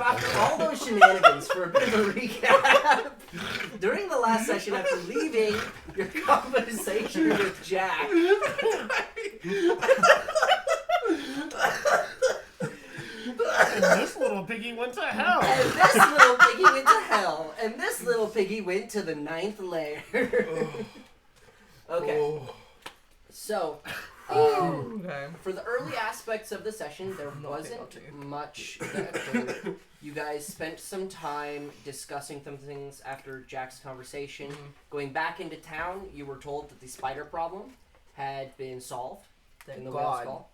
after all those shenanigans, for a bit of a recap, during the last session, after leaving your conversation with Jack, and this little piggy went to hell. And this little piggy went to hell. And this little piggy went to the 9th layer. Okay. So, for the early aspects of the session, there wasn't much that occurred. You guys spent some time discussing some things after Jack's conversation. Going back into town, you were told that the spider problem had been solved in the whale's call.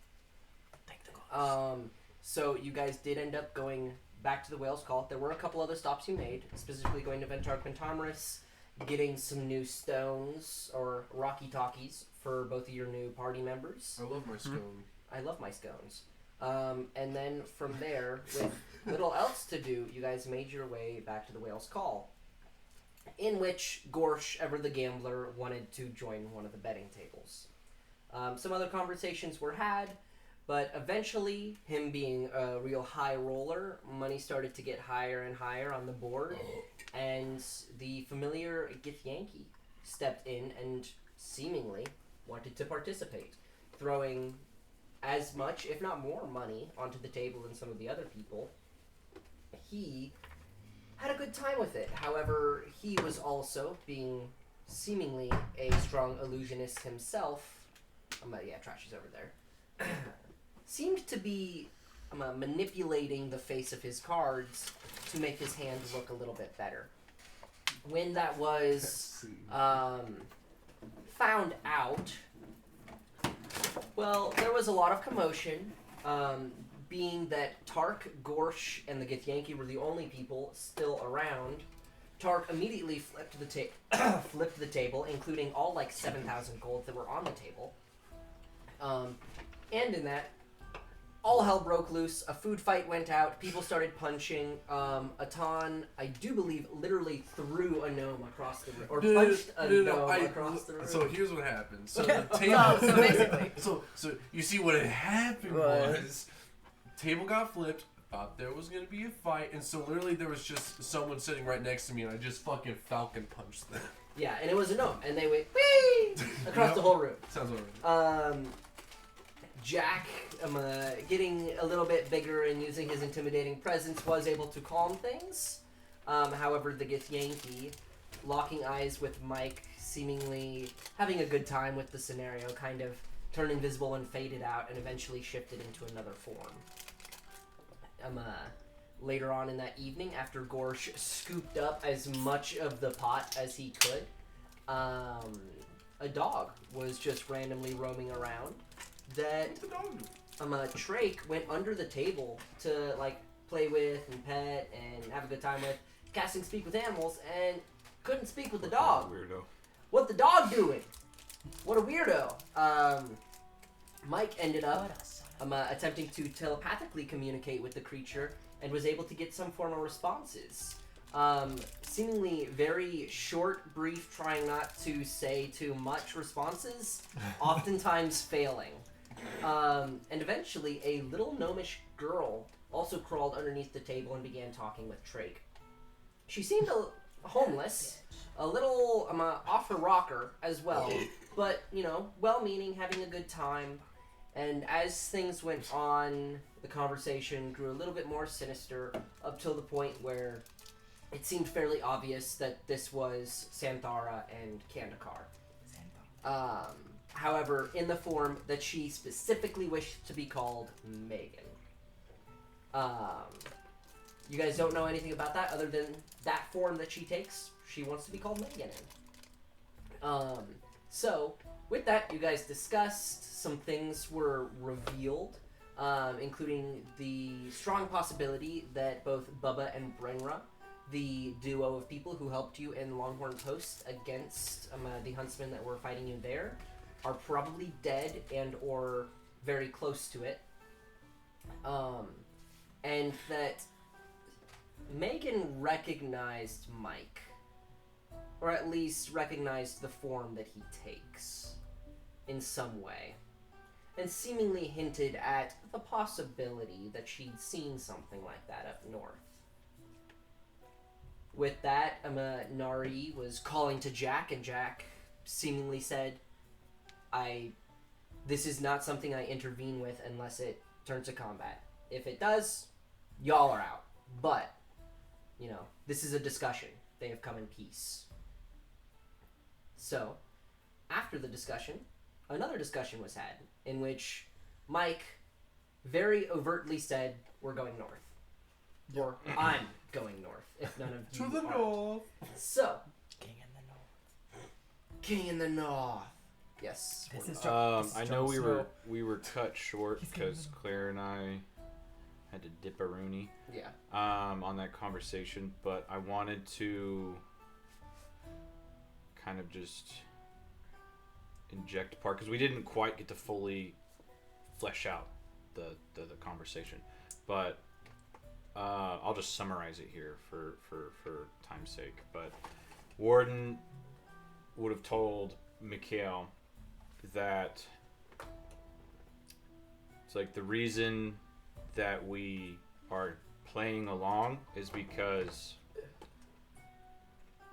Thank the gods. So you guys did end up going back to the whale's call. There were a couple other stops you made, specifically going to Ventar Quintamris, getting some new stones or rocky talkies for both of your new party members. I love my scone. I love my scones. And then from there, with little else to do, you guys made your way back to the whale's call, in which Gorsh, ever the gambler, wanted to join one of the betting tables. Some other conversations were had, but eventually, him being a real high roller, money started to get higher and higher on the board, and the familiar Githyanki stepped in and seemingly wanted to participate, throwing as much, if not more, money onto the table than some of the other people. He had a good time with it. However, he was also, being seemingly a strong illusionist himself, trash is over there, seemed to be manipulating the face of his cards to make his hand look a little bit better. When that was found out, well, there was a lot of commotion, being that Tark, Gorsh, and the Githyanki were the only people still around. Tark immediately flipped the table, including all 7,000 gold that were on the table. And in that, all hell broke loose. A food fight went out. People started punching. Atan, I do believe, literally threw a gnome across the room. Or punched a gnome across the room. So here's what happened. So the table... so basically... So you see what had happened was... Table got flipped. Thought there was going to be a fight. And so literally there was just someone sitting right next to me. And I just fucking falcon punched them. Yeah, and it was a gnome. And they went, whee! Across the whole room. Sounds alright. Jack, getting a little bit bigger and using his intimidating presence, was able to calm things. However, the Githyanki, locking eyes with Mike, seemingly having a good time with the scenario, kind of turned invisible and faded out, and eventually shifted into another form. Later on in that evening, after Gorsh scooped up as much of the pot as he could, a dog was just randomly roaming around. That Trake went under the table to play with and pet and have a good time with, casting Speak with Animals, and couldn't speak with the dog. Weirdo. What the dog doing? What a weirdo. Mike ended up attempting to telepathically communicate with the creature and was able to get some form of responses. Seemingly very short, brief, trying not to say too much responses, oftentimes failing. And eventually, a little gnomish girl also crawled underneath the table and began talking with Trake. She seemed homeless, a little off her rocker as well, but, well-meaning, having a good time. And as things went on, the conversation grew a little bit more sinister, up till the point where it seemed fairly obvious that this was Santhara and Kandakar. However, in the form that she specifically wished to be called Megan. You guys don't know anything about that other than that form that she takes. She wants to be called Megan. So, with that, you guys discussed, some things were revealed, including the strong possibility that both Bubba and Brenra, the duo of people who helped you in Longhorn Post against the huntsmen that were fighting you there, are probably dead and or very close to it. And that Megan recognized Mike, or at least recognized the form that he takes in some way, and seemingly hinted at the possibility that she'd seen something like that up north. with that, Nari was calling to Jack, and Jack seemingly said, this is not something I intervene with unless it turns to combat. If it does, y'all are out. But, this is a discussion. They have come in peace. So, after the discussion, another discussion was had, in which Mike very overtly said, we're going north. Or, I'm going north, if none of you To the aren't. north. So, King in the north. King in the north. Yes. This is I know Jon Snow. we were cut short He's because gonna- Claire and I had to dip a Rooney Yeah. on that conversation, but I wanted to kind of just inject part because we didn't quite get to fully flesh out the conversation, but I'll just summarize it here for time's sake. But Warden would have told Mikhail that it's like the reason that we are playing along is because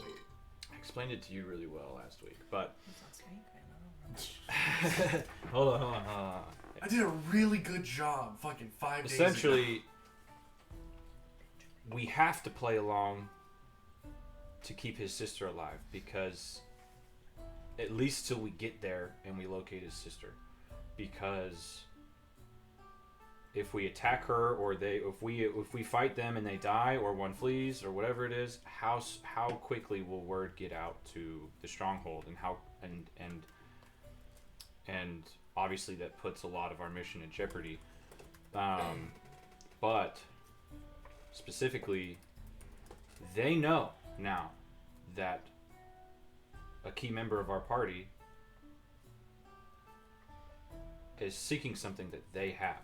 I explained it to you really well last week, but hold on. I did a really good job fucking 5 days Essentially, we have to play along to keep his sister alive because at least till we get there and we locate his sister, because if we attack her or if we fight them and they die or one flees or whatever it is, how quickly will word get out to the stronghold, and obviously that puts a lot of our mission in jeopardy. But specifically, they know now that a key member of our party is seeking something that they have,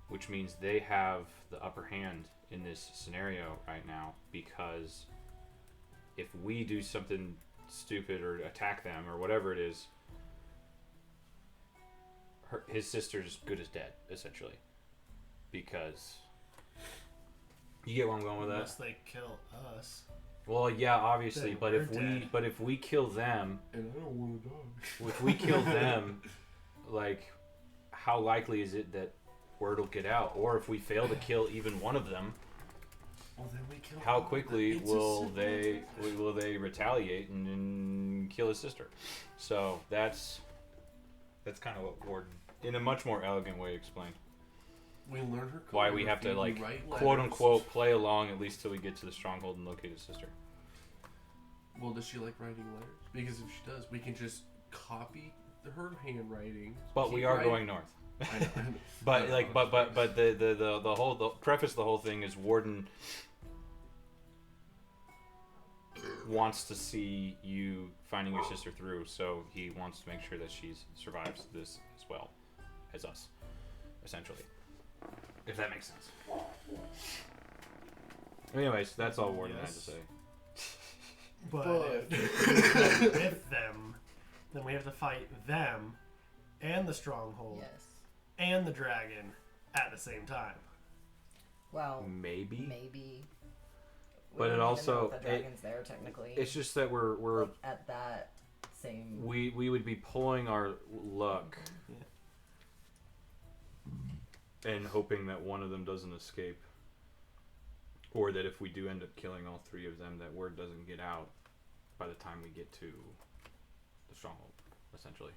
which means they have the upper hand in this scenario right now, because if we do something stupid or attack them or whatever it is, his sister's good as dead, essentially. Because you get where I'm going with that? Unless they kill us. Well, yeah, obviously, Then but we're if we kill them, And I don't want to die. if we kill them, like, how likely is it that word will get out? Or if we fail to kill even one of them, Well, then we kill how all of quickly them. It's a will simple they retaliate and kill his sister? So that's kind of what Warden, in a much more elegant way, explained. We learn her Why we have to, calligraphy, like, we write quote letters. unquote, play along at least till we get to the stronghold and locate his sister. Well, does she like writing letters? Because if she does, we can just copy her handwriting. But keep we are writing- going north. I know. But I know, like, but the preface, the whole thing is Warden wants to see you finding your sister through, so he wants to make sure that she survives this as well as us, essentially. If that makes sense. Anyways, that's all Warden had to Yes. say. But if we fight with them, then we have to fight them and the stronghold Yes. and the dragon at the same time. Well, Maybe. maybe. But We it don't even also- know if the dragon's there technically. It's just that we're like, at that same. we would be pulling our luck and hoping that one of them doesn't escape, or that if we do end up killing all three of them, that word doesn't get out by the time we get to the stronghold, essentially.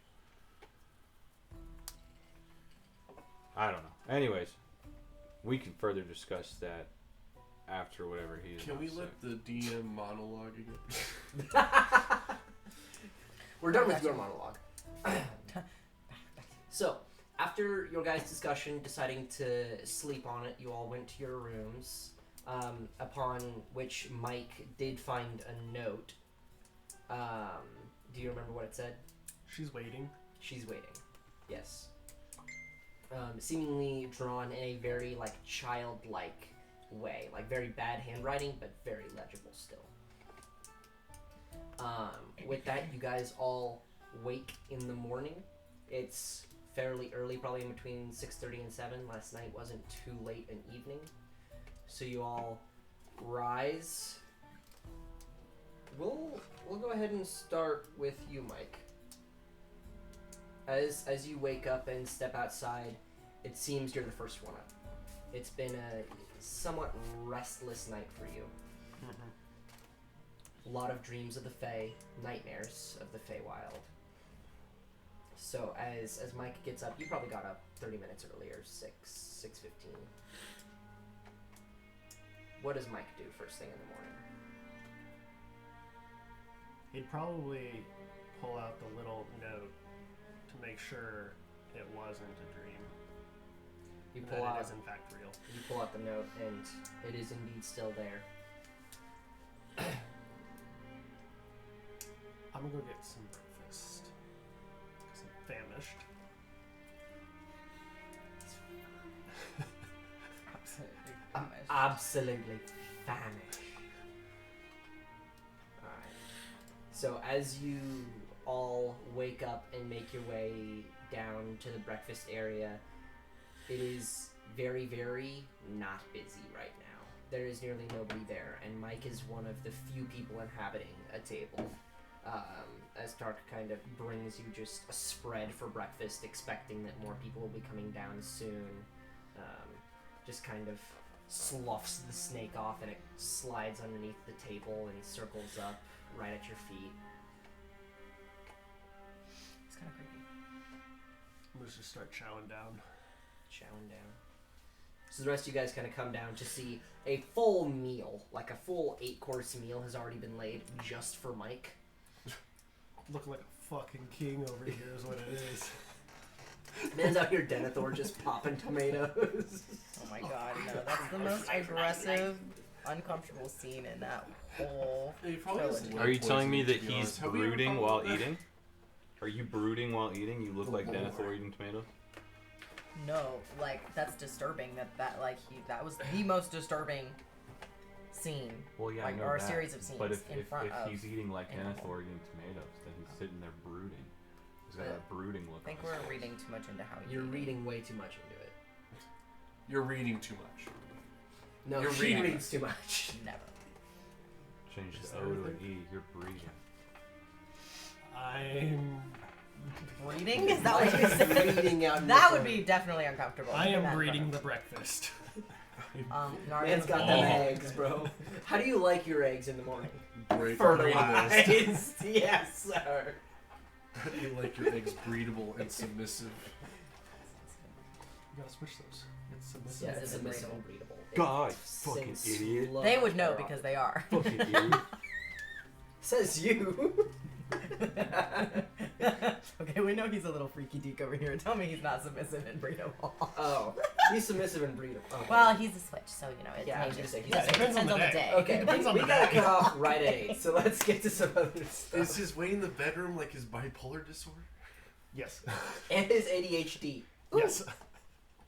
I don't know. Anyways, we can further discuss that after whatever he is. Can we about to let say. the DM monologue again? We're done with your monologue. So, after your guys' discussion, deciding to sleep on it, you all went to your rooms, upon which Mike did find a note. Do you remember what it said? She's waiting. She's waiting. Yes. Seemingly drawn in a very, like, childlike way. Like, very bad handwriting, but very legible still. With that, you guys all wake in the morning. It's fairly early, probably in between 6:30 and 7. Last night wasn't too late an evening. So you all rise We'll go ahead and start with you, Mike. As you wake up and step outside, it seems you're the first one up. It's been a somewhat restless night for you. A lot of dreams of the Fae, nightmares of the Feywild. So as Mike gets up, you probably got up 30 minutes earlier, 6:15. What does Mike do first thing in the morning? He'd probably pull out the little note to make sure it wasn't a dream. You and pull that out it is in fact real. You pull out the note, and it is indeed still there. I'm gonna go get some breakfast because I'm famished. Absolutely famished. Absolutely famished. Alright. So as you all wake up and make your way down to the breakfast area, it is very, very not busy right now. There is nearly nobody there, and Mike is one of the few people inhabiting a table. As Dark kind of brings you just a spread for breakfast, expecting that more people will be coming down soon. Just kind of sloughs the snake off, and it slides underneath the table and circles up right at your feet. It's kind of creepy. Let's just start chowing down. Chowing down. So the rest of you guys kind of come down to see a full meal, like a full 8-course meal has already been laid just for Mike. Looking like a fucking king over here is what it is. Man's out here Denethor just popping tomatoes. Oh my god, no, that's the most aggressive, uncomfortable scene in that whole He probably has trilogy. Are you telling me that poisoning, to be he's honest. Have we ever brooding talked while about that? eating? Are you brooding while eating? You look like Lord. Denethor eating tomatoes? No, like, that's disturbing that was the most disturbing scene. Well, yeah, Like, I know or a that. series of scenes But if, in if, front if of he's eating like animal. Denethor eating tomatoes, then he's sitting there brooding. He's got But that brooding look I think on his we're face. reading too much into how You're reading way too much into it. You're reading too much. No, You're she reading. reads too much. Never. Change Is the that O to an everything? E. You're breathing. I'm Reading? Is that what you said? Reading out. in That the would corner. be definitely uncomfortable. I am That reading part. the breakfast. Nardan's Man's got Oh. them eggs, bro. How do you like your eggs in the morning? Breedable. Fertilized. Yes, sir. How do you like your eggs breedable and submissive? You gotta switch those. It's submissive. Yeah, Yes, it's it's a missile breedable. breedable. God, It fucking sinks idiot. slow They would know there because on- they are. Fucking idiot. Says you. Okay, we know he's a little freaky deek over here. Tell me he's not submissive and breedable. Oh, he's submissive and breedable. Okay. Well, he's a switch, so you know it Yeah, I was changes. gonna say, It yeah, depends on the day. Okay, It depends on we the gotta day. cut off right at 8, so let's get to some other Is stuff. his way in the bedroom like his bipolar disorder? Yes. And his ADHD. Ooh, Yes.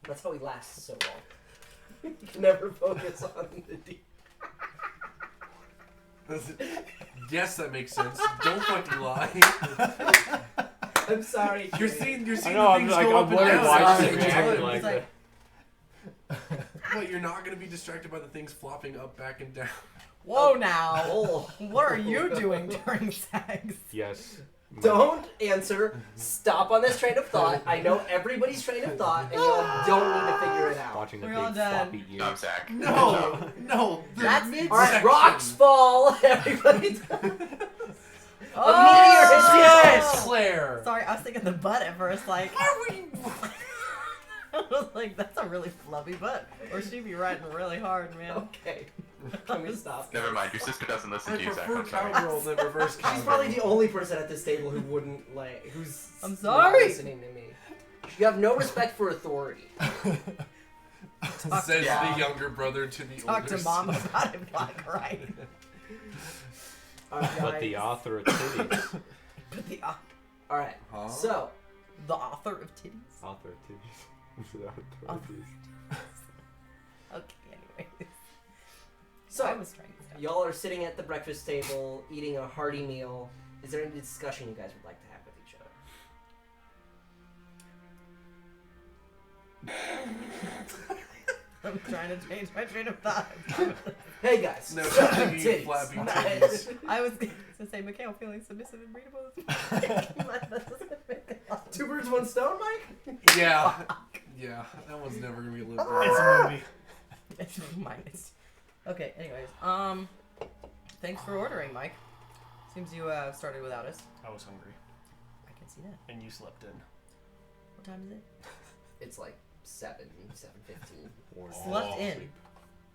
That's how he lasts so long. He can never focus on the D. Yes, that makes sense. Don't fucking lie. I'm sorry. You're Jimmy. seeing I know, the I'm things like, go I'm up and wondering down. why Sorry, she's Jimmy. reacting He's like like, that. But you're not gonna be distracted by the things flopping up, back, and down. whoa now. Oh. What are you doing during sex? Yes. Don't answer. Stop on this train of thought. I know everybody's train of thought, and y'all don't need to figure it out. Watching the We're big all done. floppy ears. No, Zach. No, no. The That's- midsection. All right, rocks fall. Everybody. Oh! Claire. Sorry, I was thinking the butt at first. Like, I was like, that's a really fluffy butt. Or she'd be riding really hard, man. Okay. Can we stop? Never mind, your sister doesn't listen I to you, Zach. prefer I'm sorry. cowgirls than reverse cowgirls. She's probably the only person at this table who wouldn't like. Who's I'm not sorry. listening to me. You have no respect for authority. Says Yeah. the younger brother to the Talk older to mom son. about it, like, right? All right, But the guys. author of titties. But the, All right. Huh? So the author of titties? Author of titties. The author of Author. titties. Okay, anyways. so I was trying to stop. y'all are sitting at the breakfast table eating a hearty meal. Is there any discussion you guys would like to have with each other? I'm trying to change my train of thought. Hey guys. No, so, she's thinking titties. flapping titties. I was going to say Mikhail feeling submissive and breedable. That doesn't make a lot of Two birds, one stone, Mike? Yeah. Yeah, that one's never gonna be lived It's down. a movie. It's minus. Okay, anyways, thanks for ordering, Mike. Seems you started without us. I was hungry, I can see that. and you slept in. What time is it? It's like 7:15. Or Slept in. sleep.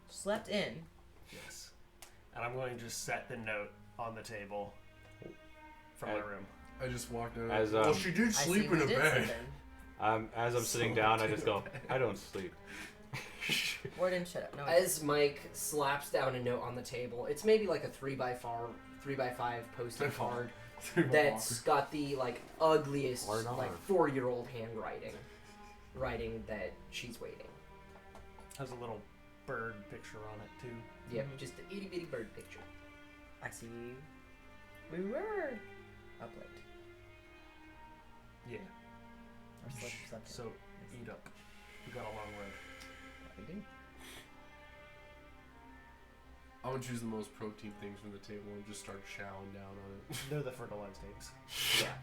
Slept in. Yes. And I'm going to just set the note on the table from my room. I just walked out. As, Well, she did I see sleep we in a did bed. sleep in. As I'm sitting down, I just go, I don't sleep. Word and shut up. No, As Mike slaps down a note on the table, it's maybe like a 3x5 post-it card that's got the like ugliest Hard on. like 4-year-old handwriting, writing that she's waiting. Has a little bird picture on it too. Yep, Mhm. just an itty bitty bird picture. I see. We were up late. Yeah. Or slept in. So eat up. We got a long road. Yeah, we do. I'm gonna choose the most protein things from the table and just start chowing down on it. They're the fertilized eggs. Yeah.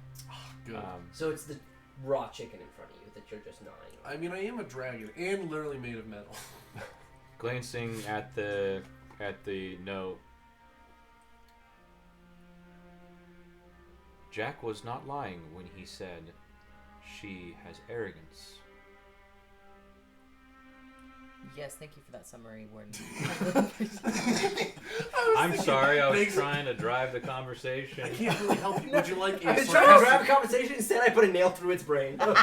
Good. So it's the raw chicken in front of you that you're just gnawing on. I mean, I am a dragon and literally made of metal. Glancing at the note, Jack was not lying when he said she has arrogance. Yes, thank you for that summary, Warden. I'm sorry, I was Makes it- trying to drive the conversation. I can't really help you. Would you like a I was trying to grab a sarcastic... conversation, instead I put a nail through its brain. Okay.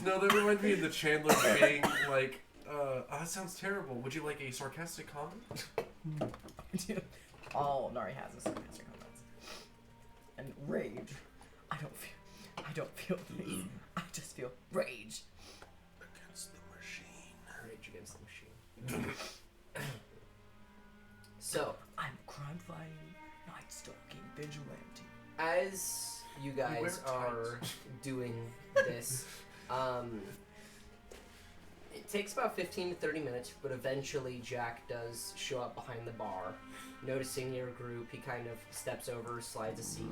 No, that reminds me of the Chandler being like, oh, that sounds terrible. Would you like a sarcastic comment? All Nari has is sarcastic comments. And rage. I don't feel things. I just feel rage. Against the machine. Rage against the machine. So, I'm crime fighting, night stalking, vigilante. as you guys wear are doing this, it takes about 15 to 30 minutes, but eventually Jack does show up behind the bar. Noticing your group, he kind of steps over, slides a seat,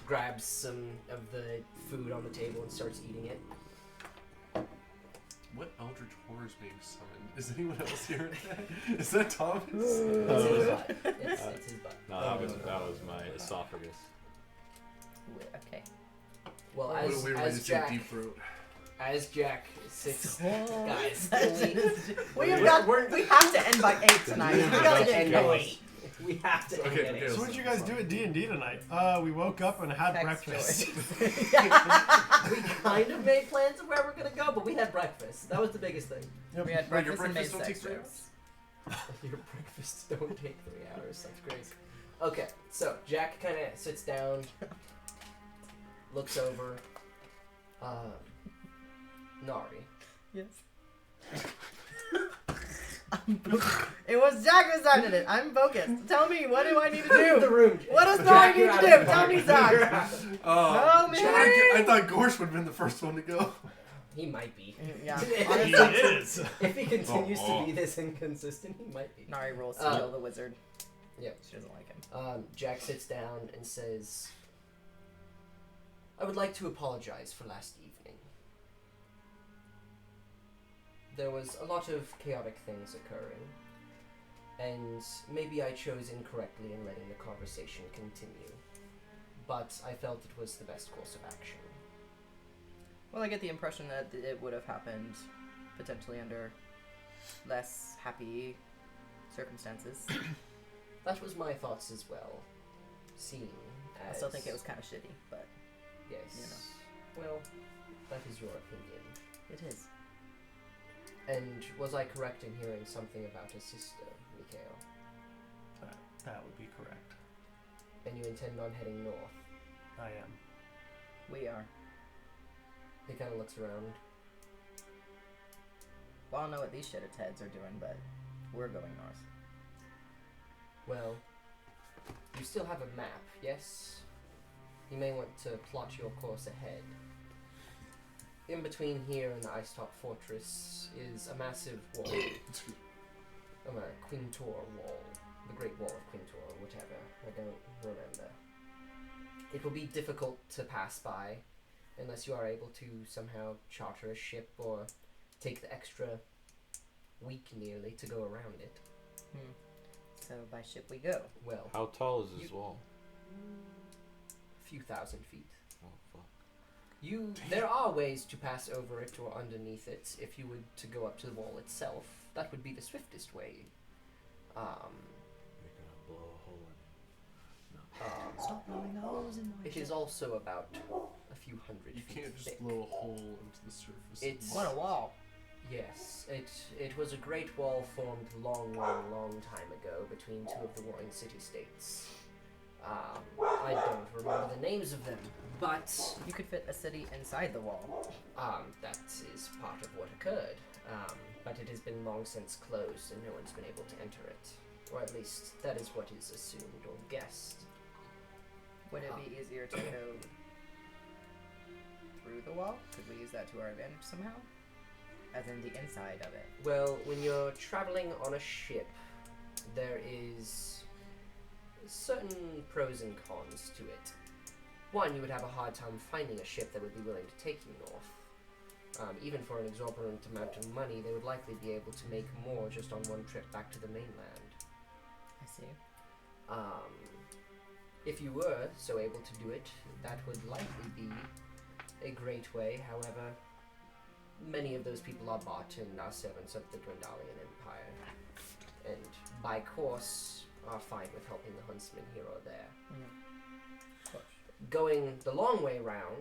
grabs some of the food on the table and starts eating it. What eldritch horror is being summoned? Is anyone else here at that? Is that Thomas? It's his butt. It's his butt. No, that was my esophagus. Okay. Well, What a as, weird way to as say Jack deep throat. as Jack sits, Oh, guys, we have to end by 8 tonight. We gotta get end going. by- we have to end Okay, at okay, 8. So what did you guys do at D&D tonight? We woke up and had Text breakfast. We kind of made plans of where we're gonna go, but we had breakfast. That was the biggest thing. We had Wait, your breakfast and made breakfast don't take sex 3 jokes. Your breakfasts don't take 3 hours. That's crazy. Okay, so Jack kind of sits down, looks over. Nari. Yes. It was Zach who started it. I'm focused. Tell me, what do I need to The do? room. What does Jack, Nari you're need out to of do? the Tell me, party. Zach. You're out. Tell me. I thought Gorsh would have been the first one to go. He might be. Yeah. He Honestly, is. If he continues to be this inconsistent, he might be. Nari rolls to kill the wizard. Yep. She doesn't like him. Jack sits down and says, I would like to apologize for last evening. There was a lot of chaotic things occurring, and maybe I chose incorrectly in letting the conversation continue, but I felt it was the best course of action. Well, I get the impression that it would have happened potentially under less happy circumstances. That was my thoughts as well, seeing as... I still think it was kind of shitty, but Yes. you Well, that is your opinion. it is. And was I correct in hearing something about his sister, Mikhail? That would be correct. And you intend on heading north? I am. We are. He kind of looks around. Well, I don't know what these shitheads heads are doing, but we're going north. Well, you still have a map, yes? You may want to plot your course ahead. in between here and the Ice Top Fortress is a massive wall. A Quintor wall. The Great Wall of Quintor, or whatever. I don't remember. It will be difficult to pass by unless you are able to somehow charter a ship or take the extra week nearly to go around it. So by ship we go. Well, How tall is this wall? a few thousand feet. Oh fuck. There are ways to pass over it or underneath it if you would to go up to the wall itself. That would be the swiftest way. You're gonna blow a hole in Stop blowing holes in my It is also about a few hundred You feet can't just thick. blow a hole into the surface. It's- What a wall. Yes, it was a great wall formed long time ago between two of the warring city-states. I don't remember the names of them, but You could fit a city inside the wall. that is part of what occurred. But it has been long since closed and no one's been able to enter it. Or at least that is what is assumed or guessed. Would it be easier to go through the wall? Could we use that to our advantage somehow? As in the inside of it. Well, when you're traveling on a ship, there is certain pros and cons to it. One, you would have a hard time finding a ship that would be willing to take you north. Even for an exorbitant amount of money, they would likely be able to make more just on one trip back to the mainland. I see. If you were so able to do it, that would likely be a great way. However, many of those people are bought and are servants of the Dwendalian Empire, and by course are fine with helping the huntsman here or there. Of course. Going the long way round,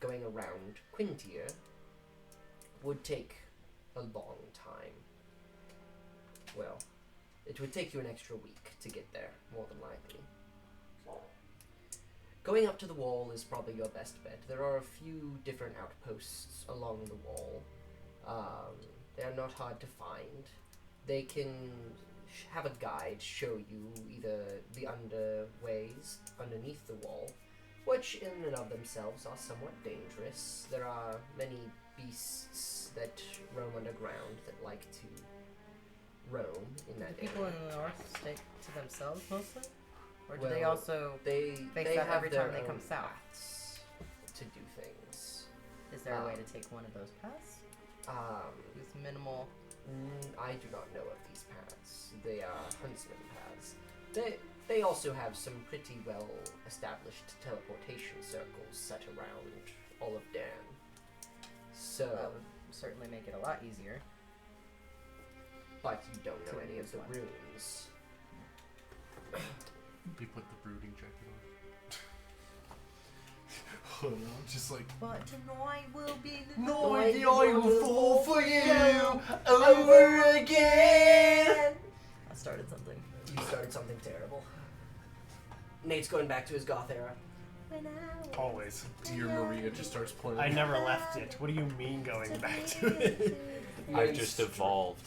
going around Quintier, would take a long time. Well, it would take you an extra week to get there, more than likely. Going up to the wall is probably your best bet. There are a few different outposts along the wall. They are not hard to find. They can have a guide show you either the underways underneath the wall, which in and of themselves are somewhat dangerous. There are many beasts that roam underground that like to roam in that Do people area. in the north stick to themselves mostly? Or do they Well, also... They face that have every their time they own come south? paths to do things. Is there a way to take one of those paths? With minimal... I do not know of these paths. They are huntsman paths. They also have some pretty well established teleportation circles set around all of Dan. So, That would certainly make it a lot easier. but you don't know To any of use the one. runes. He put the brooding jacket on. Hold on, just like. But tonight will be the No, I I will will fall for you you over again. I started something. You started something terrible. Nate's going back to his goth era. Always. Dear Maria just starts playing. I never left it. What do you mean going back to it? I just evolved.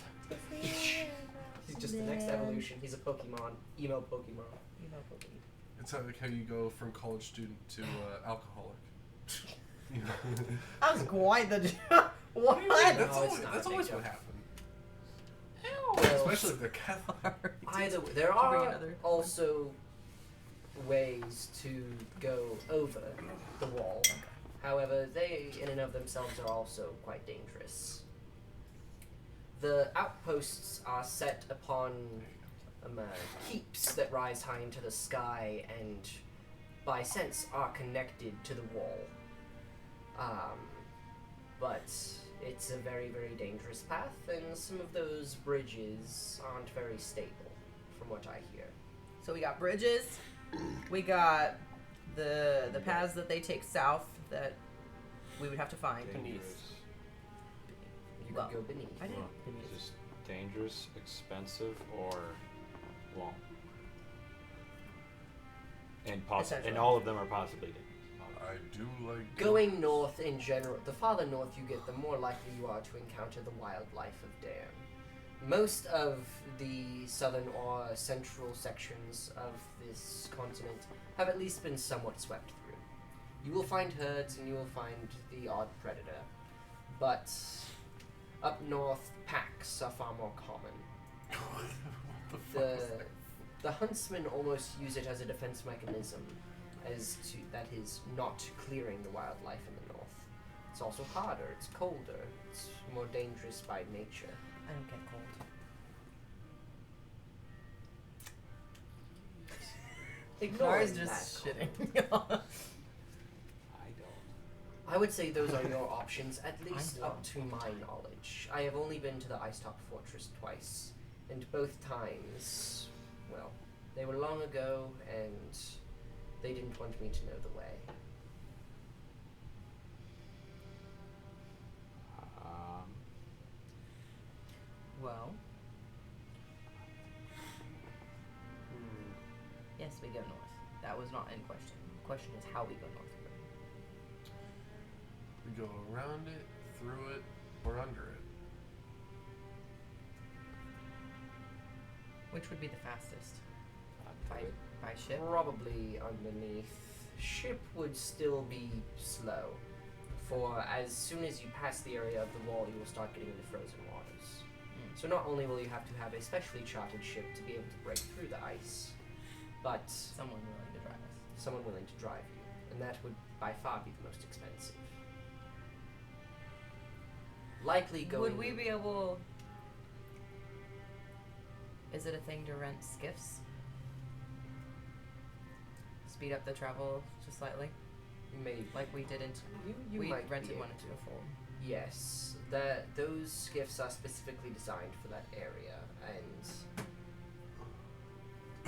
He's just the next evolution. He's a Pokemon. Emo Pokemon. You know, Pokemon. It's like how you go from college student to alcoholic. You know? That was quite the... What? That's No, it's always, not that's a big always jump. what happened. Well, Especially if they're Catholic. either way, there Bring are another. also ways to go over the wall. However, they in and of themselves are also quite dangerous. The outposts are set upon keeps that rise high into the sky and by sense are connected to the wall. But it's a very, very dangerous path, and some of those bridges aren't very stable, from what I hear. So we got bridges. We got the paths that they take south that we would have to find. Beneath. You Well, could go beneath. I didn't. Is this dangerous, expensive, or long? And Essentially. and all of them are possibly dangerous. I do like Going north in general, the farther north you get, the more likely you are to encounter the wildlife of Dan. Most of the southern or central sections of this continent have at least been somewhat swept through. You will find herds and you will find the odd predator, but up north, packs are far more common. The huntsmen almost use it as a defense mechanism, that is not clearing the wildlife in the north. It's also harder, it's colder, it's more dangerous by nature. I don't get cold. Ignoring Nara's just that shitting. I don't. I would say those are your options, at least I up to my knowledge. I have only been to the Icetop Fortress twice, and both times, well, they were long ago, and they didn't want me to know the way. Well. Yes, we go north. That was not in question. The question is how we go north. We go around it, through it, or under it. Which would be the fastest? By ship? Probably underneath. Ship would still be slow, for as soon as you pass the area of the wall, you will start getting into frozen waters. So not only will you have to have a specially charted ship to be able to break through the ice, but Someone willing to drive us. someone willing to drive you, and that would by far be the most expensive. Likely going. Would we be able... Is it a thing to rent skiffs? Speed up the travel just slightly? Maybe Like we did in... you we might rented be one able into to. a full. Yes, those skiffs are specifically designed for that area and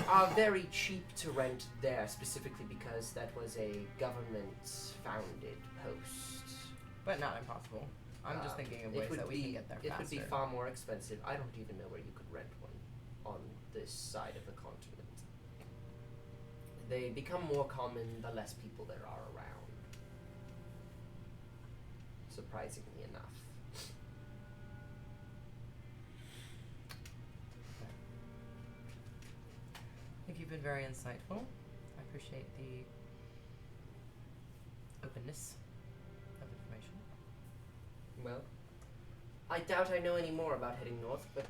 are very cheap to rent there, specifically because that was a government-founded post. But not impossible. I'm just thinking of ways that we can get there It faster. would be far more expensive. I don't even know where you could rent one on this side of the continent. They become more common the less people there are around. Surprisingly enough. I think you've been very insightful. I appreciate the openness of information. Well, I doubt I know any more about heading north, but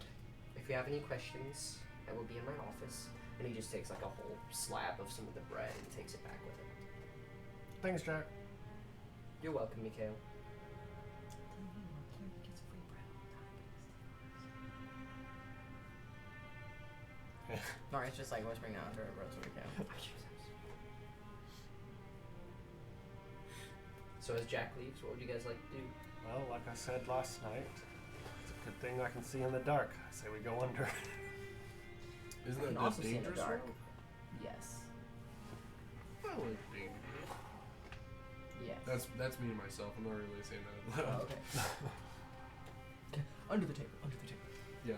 if you have any questions, I will be in my office. And he just takes like a whole slab of some of the bread and takes it back with him. Thanks, Jack. You're welcome, Mikhail. Nari's just like whispering out under her breath so we can. So as Jack leaves, what would you guys like to do? Well, like I said last night, it's a good thing I can see in the dark. I say we go under. Isn't You can that also just see in the dangerous? dark. though? Yes. I like dangerous. Yes. That's me and myself. I'm not really saying that out Oh, loud. okay. Under the table. Under the table. Yeah.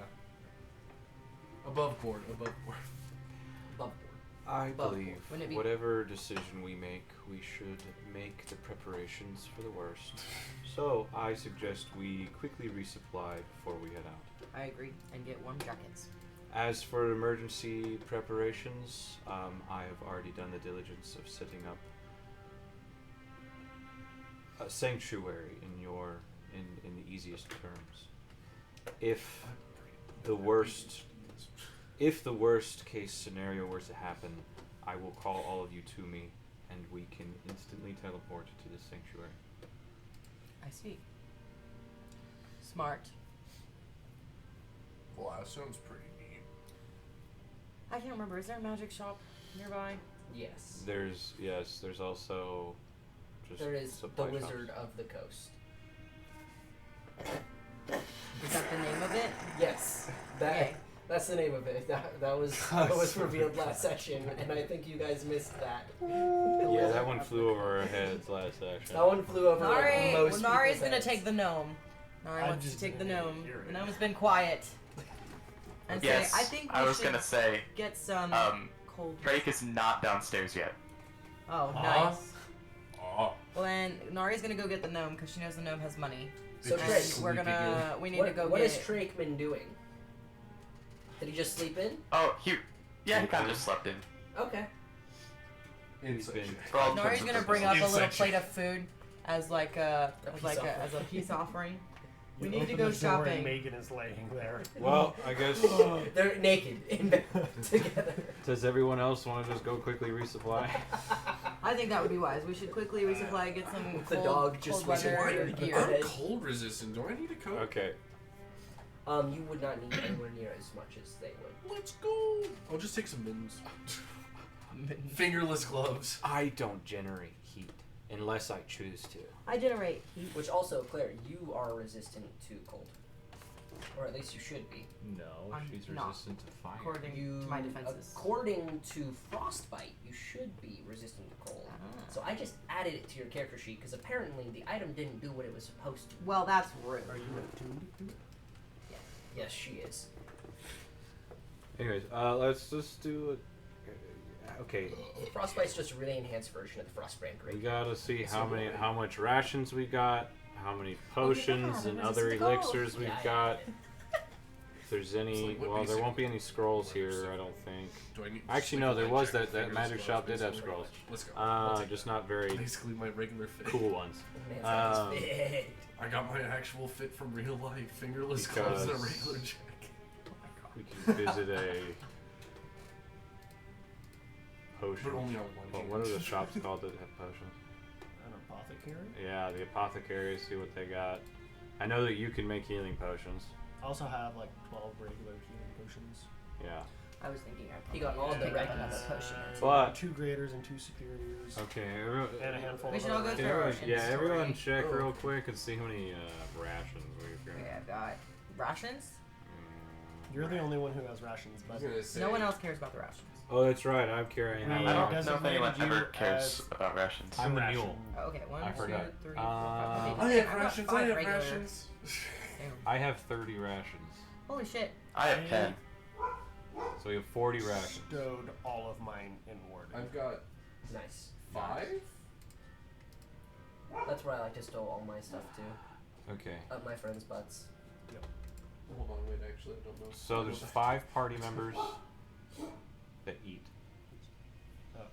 Above board. Above board. Above board. I But believe wouldn't it be- whatever decision we make, we should make the preparations for the worst. So I suggest we quickly resupply before we head out. I agree. And get warm jackets. As for emergency preparations, I have already done the diligence of setting up a sanctuary in the easiest terms. If the worst case scenario were to happen, I will call all of you to me, and we can instantly teleport to the sanctuary. I see. Smart. Well, that sounds pretty neat. I can't remember. Is there a magic shop nearby? Yes. There's also just There is the supply shops. Wizard of the Coast. Is that the name of it? Yes. Okay. That's the name of it. That was revealed last session, and I think you guys missed that. Yeah, that one flew over our heads last section. That one flew over like Nari, most Nari's people's gonna heads. take the gnome. Nari I wants to just take the didn't gnome. hear The it. gnome's been quiet. And Yes, say, I think we I was should gonna say, get some cold. Drake is not downstairs yet. Oh, Huh? nice. Oh. Well, then Nari's gonna go get the gnome because she knows the gnome has money. So It's And Drake, just we're sleeping gonna. We need to go what get. is Trakeman doing? Did he just sleep in? Oh, he kind of just slept in. Okay. Insight been- check. For all Nari's intents and gonna bring up a purposes. little Inside plate check. of food as like a as a peace offering. We need to go the door shopping. And Megan is laying there. Well, I guess. They're naked in bed together. Does everyone else want to just go quickly resupply? I think that would be wise. We should quickly resupply, get some The cold, dog just cold was weather wondering. gear. I'm cold resistant. Do I need a coat? Okay. You would not need anywhere near as much as they would. Let's go. I'll just take some mittens. Fingerless gloves. I don't generate heat unless I choose to. I generate heat. Which also, Claire, you are resistant to cold. Or at least you should be. No, I'm she's not. resistant to fire. According You, to my defenses. according to frostbite, you should be resistant to cold. So I just added it to your character sheet because apparently the item didn't do what it was supposed to. Well, that's rude. Are you attuned to it? Yes, she is. Anyways, let's just do it. Okay, Frostbite's just a really enhanced version of the Frostbrand we Great. gotta see So how much rations we got, how many potions and other elixirs we've got. If there's any, like, what well, there basic won't be any scrolls here, weapons I don't think. Do I need? Actually, just no, like a there light was check that fingerless magic gloves, shop did have basically? scrolls. Let's go. I'll take Just that. not very Basically my regular fit. cool ones. Man's Um, like, "Fit." I got my actual fit from real life. Fingerless gloves and a Because- regular jacket. We can visit a potion. But only on one Well, hand. what are the shops called that have potions? An apothecary? Yeah, the apothecary, see what they got. I know that you can make healing potions. I also have like 12 regular healing potions. Yeah. I was thinking I He got all the pick up regulars. another potion. But- 2 graders and 2 superiors. Okay, everyone, And a handful We of should all other go through everyone, rations. yeah, everyone Story. check Oh. real quick and see how many rations we've got. Okay, I've got rations. You're the only one who has rations, I was but gonna say. No one else cares about the rations. Oh, that's right, I'm carrying. We I Yeah, don't know if designated anyone you ever cares as about rations. I'm a ration. mule. Oh, okay, 1, I 2, forgot. 3, 4, 5. Okay, I I've have got rations. 5 I have regular- rations. Damn. I have 30 rations. Holy shit. I have 10. So we have 40 rations. Stowed all of mine in warding. I've got Nice. 5. That's where I like to store all my stuff too. Okay. Up my friends' butts. Hold on, wait. Actually, I don't know. So there's 5 party members that eat. Okay.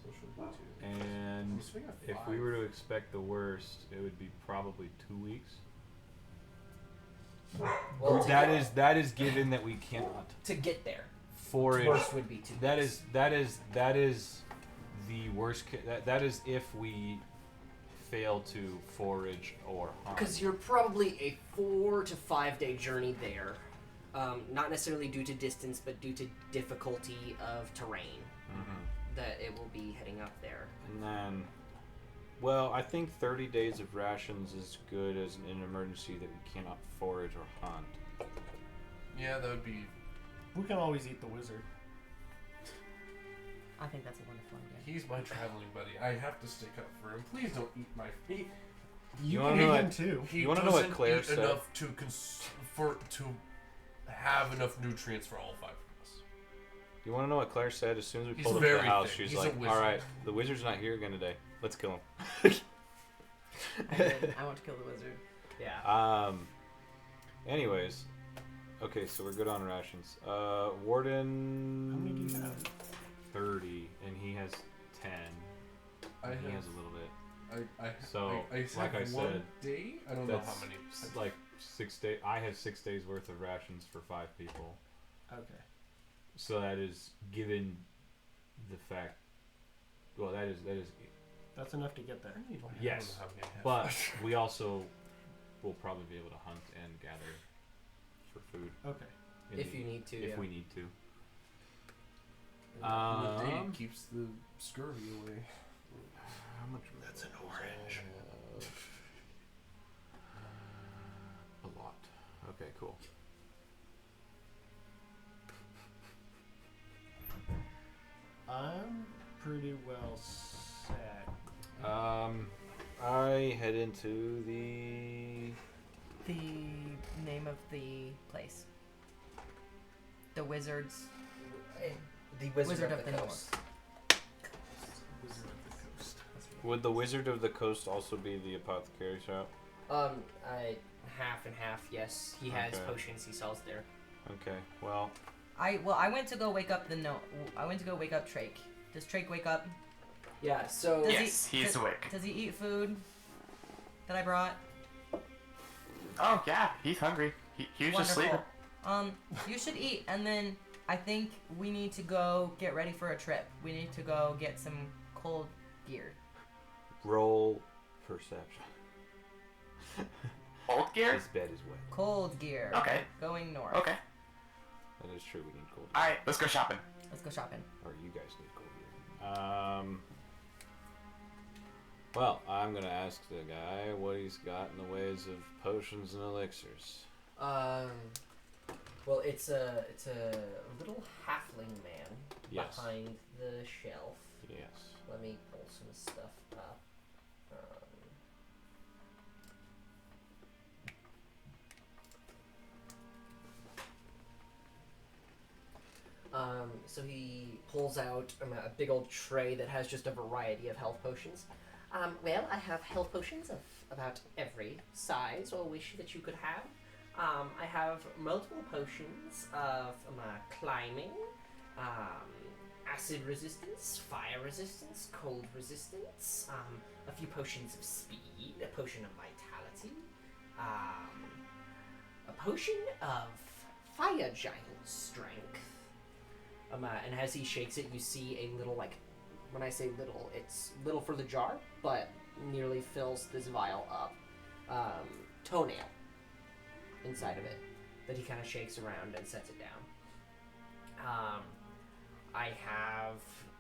So should be 2. And So we got if 5. we were to expect the worst, it would be probably 2 weeks. Well, That is given that we cannot to get there. forage. Worst would be 2 That weeks. is the worst. That is if we fail to forage or hunt. Because you're probably a 4 to 5 day journey there. Not necessarily due to distance, but due to difficulty of terrain that it will be heading up there. And then, well, I think 30 days of rations is good as an emergency that we cannot forage or hunt. Yeah, that would be. We can always eat the wizard. I think that's a wonderful idea. He's my traveling buddy. I have to stick up for him. Please don't eat my feet. You can wanna eat know him what- too. He You wanna know what doesn't Claire eat said? enough to to have enough nutrients for all 5 of us. You want to know what Claire said? As soon as we He's pulled up to the very house, thin. she's He's a like, wizard. "All right, the wizard's not here again today. Let's kill him." I want to kill the wizard. Yeah. Anyways, okay, so we're good on rations. Warden. How many do you have? 30, and he has 10. I And he has have. a little bit. So, I like I have one said, day. I don't know That's how many. like 6 days. I have 6 days worth of rations for 5 people. Okay. So that is given the fact. Well, that is. That's enough to get there. I don't know Yes, how many I have. But we also will probably be able to hunt and gather for food. Okay. If you need to, if yeah. we need to. And the day keeps the scurvy away. How much? That's an orange. A lot. Okay, cool. I'm pretty well set. I head into the. The name of the place. The wizards. The Wizard, of the North. Coast. Wizard of the Coast. Would the Wizard of the Coast also be the apothecary shop? Half and half. Yes, he has Okay. potions he sells there. Okay, well, I went to go wake up I went to go wake up Trake Does Trake wake up? Yeah. So Does Yes, he's awake. Does he eat food that I brought? Oh yeah, he's hungry. He was just sleeping. You should eat, and then I think we need to go get ready for a trip. We need to go get some cold gear. Roll perception. Old gear? His bed is wet. Cold gear. Okay. Going north. Okay. That is true. We need cold. All right, let's go shopping. Let's go shopping. Or you guys need cold gear. Well, I'm gonna ask the guy what he's got in the ways of potions and elixirs. Well, it's a little halfling man Yes. behind the shelf. Yes. Let me pull some stuff up. So he pulls out a big old tray that has just a variety of health potions. Well, I have health potions of about every size or wish that you could have. I have multiple potions of climbing, acid resistance, fire resistance, cold resistance, a few potions of speed, a potion of vitality, a potion of fire giant strength. And as he shakes it, you see a little, when I say little, it's little for the jar, but nearly fills this vial up. Toenail inside of it that he kind of shakes around and sets it down. I have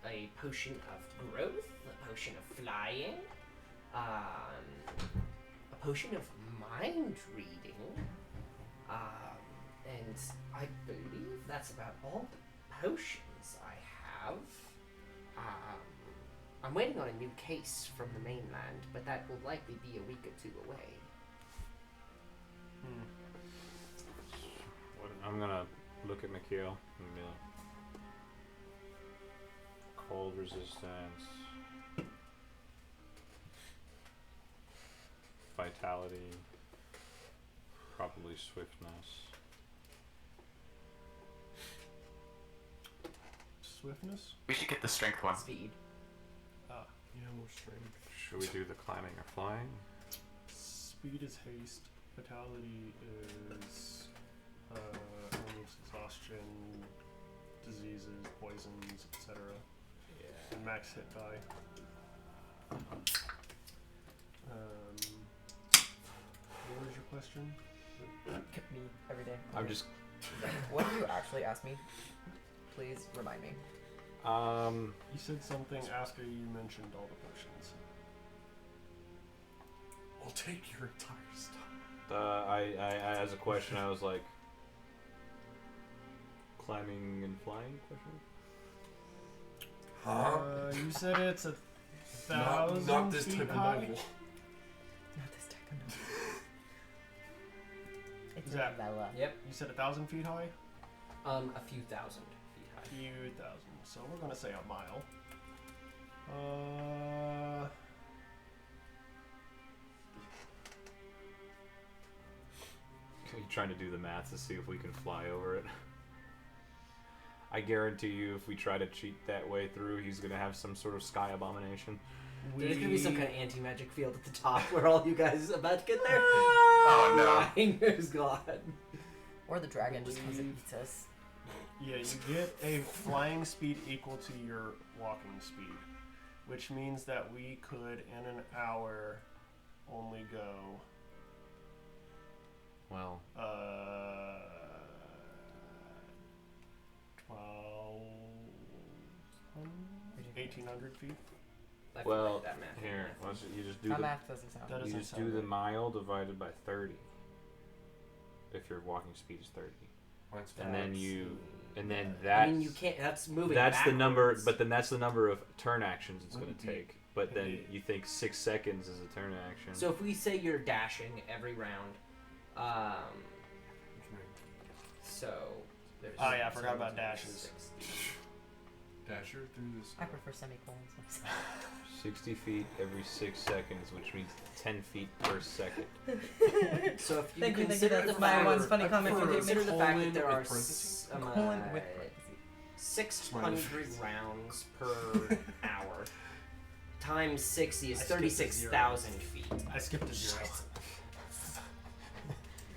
a potion of growth, a potion of flying, a potion of mind reading, and I believe that's about all the potions I have. I'm waiting on a new case from the mainland, but that will likely be a week or two away. I'm gonna look at Mikhail and be like, cold resistance, vitality, probably swiftness. Swiftness? We should get the strength one. Speed. Yeah, more strength. Should we do the climbing or flying? Speed is haste. Vitality is almost exhaustion, diseases, poisons, etc. Yeah. And max hit die. What was your question? Me every day. I'm just. What did you actually ask me? Please remind me. You said something after you mentioned all the potions. I'll take your entire stuff. I as a question, I was like, climbing and flying? Question. You said it's 1,000 Not this feet type of high? novel. Not this type of novel. It's Is a that- novella. Yep. You said 1,000 feet high? A few thousand feet high. Few thousand. So we're gonna say a mile. Are you trying to do the math to see if we can fly over it? I guarantee you, if we try to cheat that way through, he's gonna have some sort of sky abomination. There's gonna be some kind of anti-magic field at the top where all you guys about to get there. Oh, no. Finger's gone. Or the dragon just comes and eats us. Yeah, you get a flying speed equal to your walking speed, which means that we could, in an hour, only go, Well, 1,800 feet. I well, forgot that math. here, you just do My the math doesn't sound That right. is- you doesn't just sound do the right. mile divided by 30. If your walking speed is 30, Mine's and then you, and then I that's mean, you can't. That's moving. that's the number, backwards. but then that's the number of turn actions it's going to Indeed. take. But then Indeed. you think 6 seconds is a turn action. So if we say you're dashing every round, so there's. Oh, yeah, I forgot about dashes. 60. Dasher through this. I prefer semicolons. 60 feet every 6 seconds, which means 10 feet per second. So if you Thank you, consider that's the my fact, one funny if comment you you gave me. consider the fact that there Colon are with parentheses? Colon with parentheses. 600 rounds per hour. Times 60 is I skipped a 36,000 feet. I skipped a 0.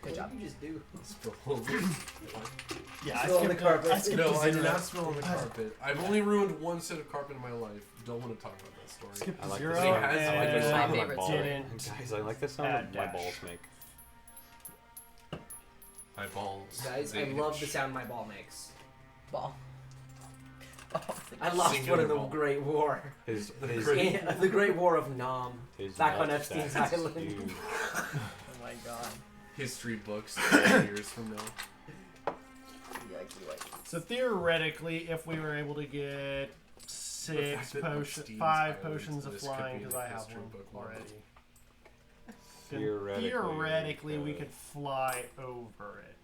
Good job. What did you just do? Spill over. Yeah, I Spill on the skipped carpet. I skipped No, a I did 0. not spill on the carpet. I've only ruined one set of carpet in my life. Don't want to talk about that story. Skipped I a like 0. the sound. sound. I like the the sound my of my favorite ball. didn't Guys, I like the sound add of my dash. balls make. My balls. Guys, I They love the itch. sound my ball makes. Ball. I lost Singular one in the ball. Great War. His The Great War of Nam. his Back on nuts Epstein's stack is Island. huge. Oh my god. History books 10 years from now. Yikey, yikey. So theoretically, if we were able to get The fact that 5 Epstein's potions of Island, this could flying, be because a I have history one book already. then Theoretically, we could fly over it.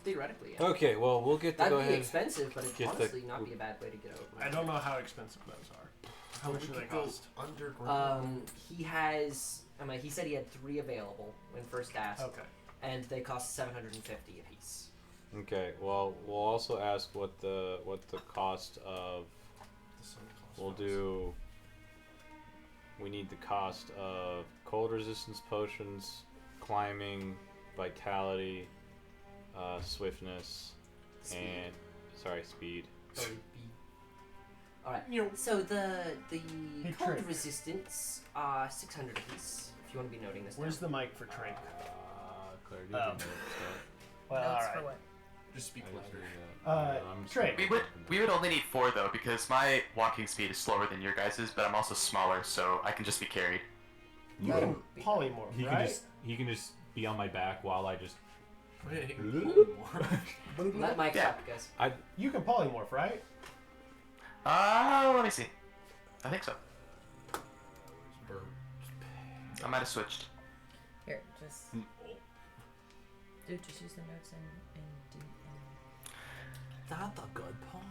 Theoretically, yeah. Okay, well, we'll get to That'd go be ahead. expensive, but it'd Get the- honestly not be a bad way to get over. I don't know how expensive those are. How much do they cost? Underground. He has. He said he had 3 available when first asked, Okay. and they cost 750 apiece. Okay, well, we'll also ask what the cost of. We'll do. We need the cost of cold resistance potions, climbing, vitality, swiftness, and speed. All right. So the cold Trink. resistance, 600 apiece. If you want to be noting this. Where's down. the mic for Trink? Claire, do Oh. the notes, Well, Notes alright. for what? Just speak I just louder. do that. I'm just Trey. gonna We would only need 4 though, because my walking speed is slower than your guys's, but I'm also smaller, so I can just be carried. You can polymorph, He right? can just be on my back while I just. Oh, yeah, he can pull more. Let Mike Yeah. talk, guys. You can polymorph, right? Let me see. I think so. Burp. I might have switched. Here, just. Dude, just use the notes and do. That's a good point.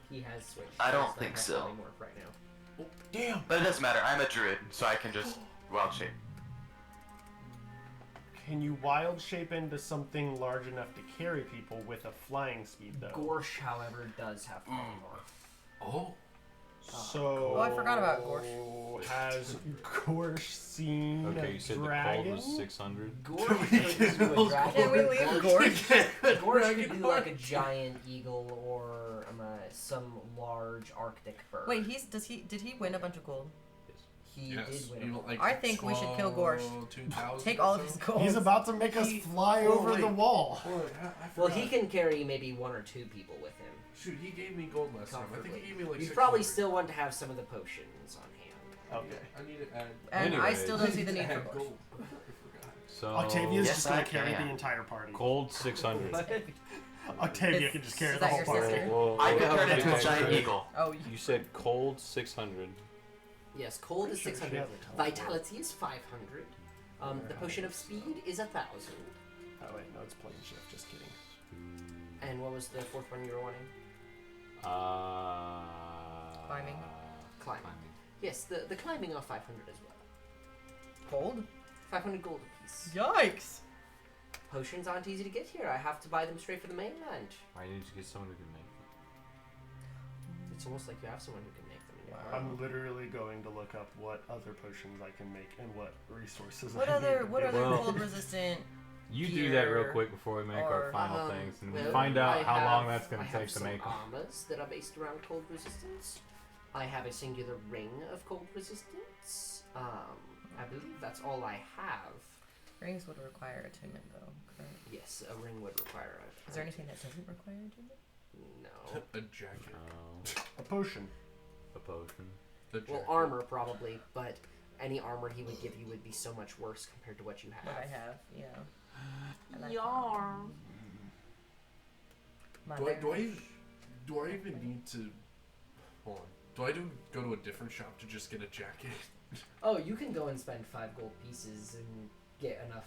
He has switched. I don't He does not think have so. polymorph right now. Damn. But it doesn't matter. I'm a druid, so I can just wild shape. Can you wild shape into something large enough to carry people with a flying speed, though? Gorsh, however, does have polymorph. Oh. So. Oh, I forgot about Gorsh. Has Gorsh seen Okay, a you said dragon? the cold was 600. Gorsh could do a dragon. Can we leave Gorsh? Gorsh could do like a giant eagle or some large Arctic bird. Wait, did he win a bunch of gold? He Yes. did win. Even, like, I think we should kill Gorsh. 2,000 Take or all of so? his gold. He's about to make us fly over the wall. Hold on, I Well, forgot. he can carry maybe 1 or 2 people with him. Shoot, he gave me gold last time. I think he gave me like You 600. probably still want to have some of the potions on hand. Okay. I need to add. And I Anyways. still don't see the need for add Gorsh. gold. I forgot. So Octavia's Yes, just gonna I carry can. the entire party. cold 600. Octavia Is- can just carry is the that whole your party. sister? Well, I we'll can have turn to into a make giant sure- eagle. Oh, You said cold 600. Yes, cold is Pretty sure she 600. has a teleport. Vitality is 500. The potion of speed is 1,000. Oh wait, no, it's plane shift. Just kidding. And what was the 4th one you were wanting? Climbing. Climbing. Yes, the climbing are 500 as well. gold? 500 gold apiece. Yikes! Potions aren't easy to get here. I have to buy them straight for the mainland. Why didn't you get someone who can make It's almost like you have someone who can make them. in your Wow. home. I'm literally going to look up what other potions I can make and what resources What I other need. what other Well- cold resistant? You do that real Gear quick before we make our or- final things and well, find out I how long have- that's going I to have take to some make them. armors that are based around cold resistance. I have a singular ring of cold resistance. I believe that's all I have. Rings would require attunement though, correct? Yes, a ring would require a. Is there anything that doesn't require attunement? No. A jacket. Oh, A potion. a potion. A Well, jacket. armor probably, but any armor he would give you would be so much worse compared to what you have. What I have, yeah. I like Yarn. my Do I bear. even need to? Hold on. Do I go to a different shop to just get a jacket? Oh, you can go and spend 5 gold pieces and get enough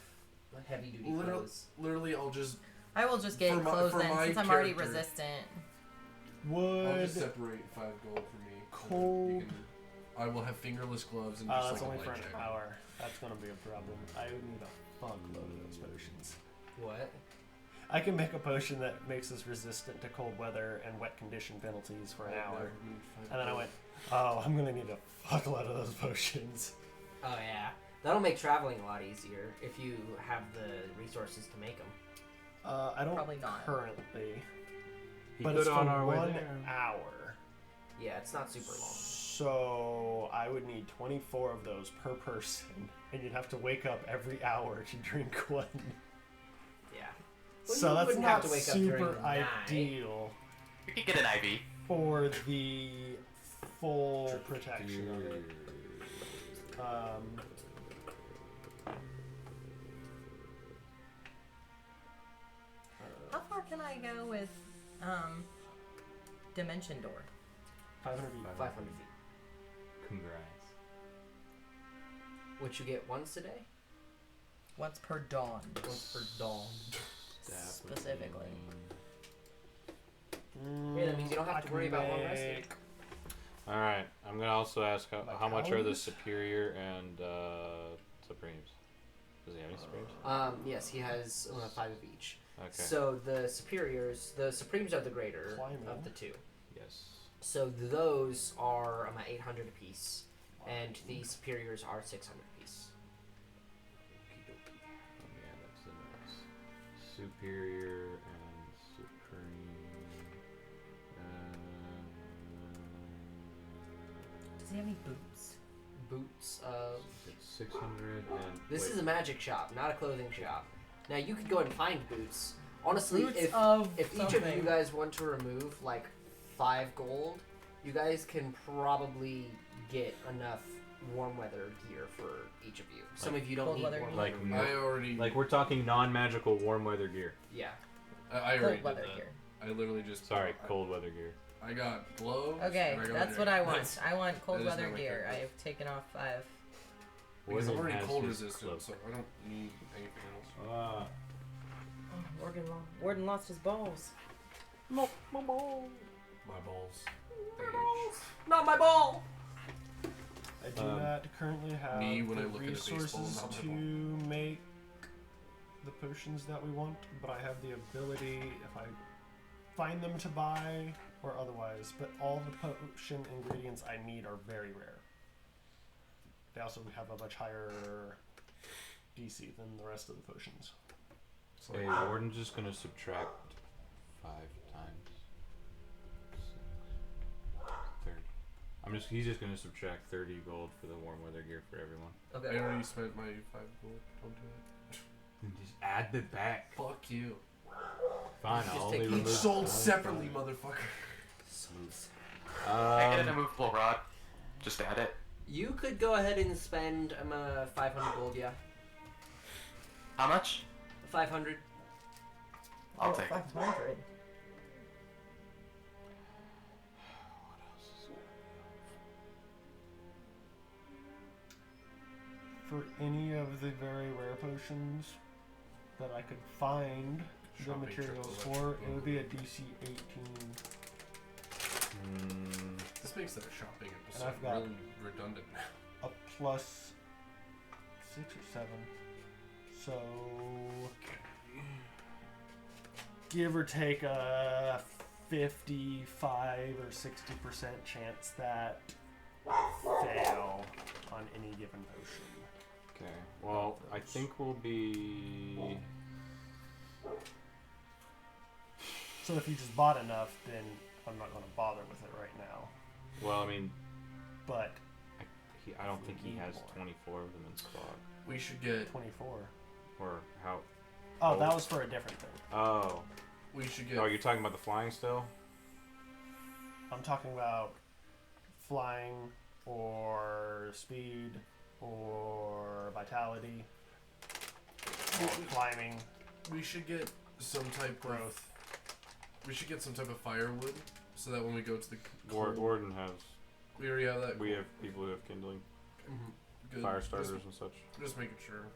heavy duty clothes. Literally, I'll just I will just get For my- clothes for then, my since I'm already character. resistant. I'll Would just separate 5 gold for me. Cold- I will have fingerless gloves and just that's like only a for light an jacket. hour. That's gonna be a problem. I would need a fuckload of those potions. What? I can make a potion that makes us resistant to cold weather and wet condition penalties for an hour. And then I went, oh, I'm gonna need a fuckload of those potions. Oh yeah, that'll make traveling a lot easier if you have the resources to make them. I don't Probably not. currently, He but put it's for on our way 1 there. hour. Yeah, it's not super long. So I would need 24 of those per person, and you'd have to wake up every hour to drink one. Yeah. Well, So you that's wouldn't not have to wake up during super the night. ideal You could get an IV. for the full protection of it. How far can I go with Dimension Door? 500 feet. 500 feet. Congrats. Which you get once a day? Once per dawn. Once per dawn. Specifically. Yeah, that means you don't have to worry about long resting. All right. I'm gonna also ask how much are the Vitalities? superior and supremes? Does he have any supremes? Yes, he has 5 of each. Okay. So the supremes are the greater Climbing. of the two. Yes. So those are 800 apiece, and the superiors are 600 apiece. Let me add that to the notes. Superior and supreme. Does he have any boots? Boots of. It's 600 and. This wait, is a magic shop, not a clothing shop. Now you could go and find boots. Honestly, Boots if of each of something. you guys want to remove like 5 gold, you guys can probably get enough warm weather gear for each of you. Some of you don't cold need weather warm gear? weather. I already. like we're talking non-magical warm weather gear. Yeah. I already Cold did weather that. gear. I literally just. Sorry, cold weather gear. I got gloves. Okay, and I got that's what other- I want. I want cold that is weather not my gear. character. I've taken off 5. Because I'm Warden already has cold his resistant, cloak. so I don't need anything else. Oh, Warden lost his balls. My balls. Not my ball. I do not currently have Me when the I look at a baseball, resources not my to make the potions that we want, but I have the ability if I find them to buy or otherwise. But all the potion ingredients I need are very rare. They also have a much higher DC than the rest of the potions. So Hey, like, Warden's just gonna subtract 5 times 6, 30. He's just gonna subtract 30 gold for the warm weather gear for everyone. I Okay. already spent my 5 gold. Don't do it. And just add it back. Fuck you. Fine, Just I'll take only each remove Each sold 25. separately, motherfucker. I get an immovable rod. Just add it. You could go ahead and spend 500 gold, yeah. How much? 500. I'll take it. 500. What else is For any of the very rare potions that I could find the Shopping trip materials to for, Electric it would be a DC 18. This makes that a shopping And episode I've got- really redundant now. A plus 6 or 7. So give or take a 55 or 60% chance that fail on any given potion. Okay. Well, I think we'll be. So if you just bought enough, then I'm not going to bother with it right now. Well, I mean, But I don't think he Need has more. 24 of them in stock. We should get. 24. Or how? Oh, that was for a different thing. Oh. We should get. Oh, you're talking about the flying still? I'm talking about flying or speed or vitality or climbing. We should get some type Growth. of. We should get some type of firewood, so that when we go to the. cold- Warden has. We already have that. We have people who have kindling, Good. fire starters and such. Just making sure.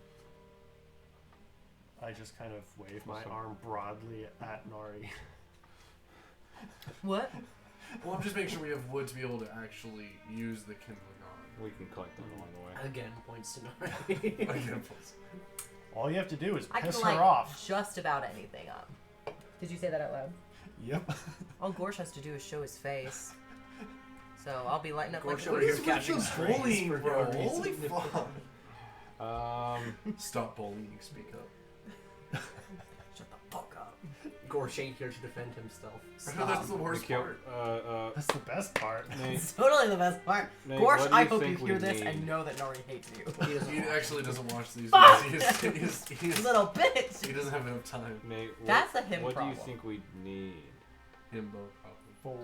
I just kind of wave my Awesome. arm broadly at Nari. What? Well, I'm just making sure we have wood to be able to actually use the kindling on. We can collect them along the way. Again, points to Nari. Again, please. All you have to do is I can piss light her off. just about anything up. Did you say that out loud? Yep. All Gorsh has to do is show his face. So I'll be lighting up like Gorsh a over What here is with catching the strays bullying, for bro? no Holy reason. fuck. Stop bullying. Speak up. Shut the fuck up. Gorsh ain't here to defend himself. That's the worst part. That's the best part. Nate, It's totally the best part. Nate, Gorsh, what do I you hope you think we hear this need? and know that Nori hates you. He doesn't He watch. actually doesn't watch these Fuck! videos. He Little bitch. doesn't have enough time. Nate, That's a him what problem. do you think we need? Himbo problem. 4.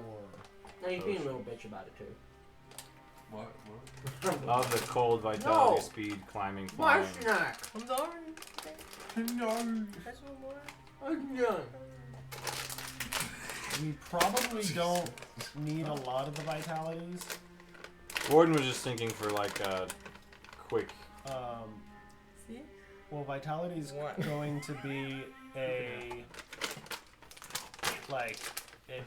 No, you're being a little bitch about it too. What? Of the cold, vitality, No. speed, climbing, My flying. snack. I'm sorry. No. That's one more. I'm done. We probably don't need a lot of the vitalities. Gordon was just thinking for like a quick. See? Well, vitality's What? going to be a like it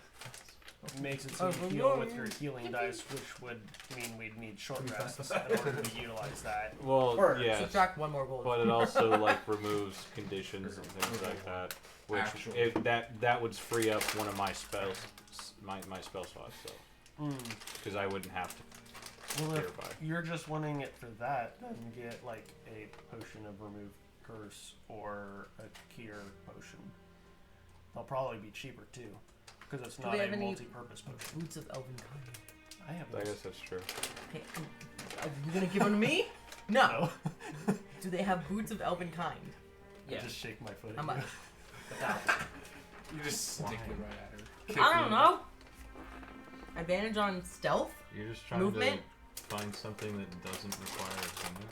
makes it so you heal with your healing dice, which would mean we'd need short rests in order to utilize that. Well, Or yeah, Subtract one more gold. but it also like removes conditions and things like that, which Actually. if that would free up one of my spells, my spell slots, so because I wouldn't have to Well, if purify. you're just wanting it for that, then get like a potion of remove curse or a cure potion. They'll probably be cheaper too, because it's Do not they a have any- multi-purpose potion. Boots of Elven Kind. I have I those. guess that's true. Okay, are you gonna give them to me? No. No. Do they have boots of Elven Kind? I Yeah. just shake my foot. How at you. much? You just stick it right at her. Kick I don't me. know. Advantage on stealth? You're just trying Movement? to find something that doesn't require attunement.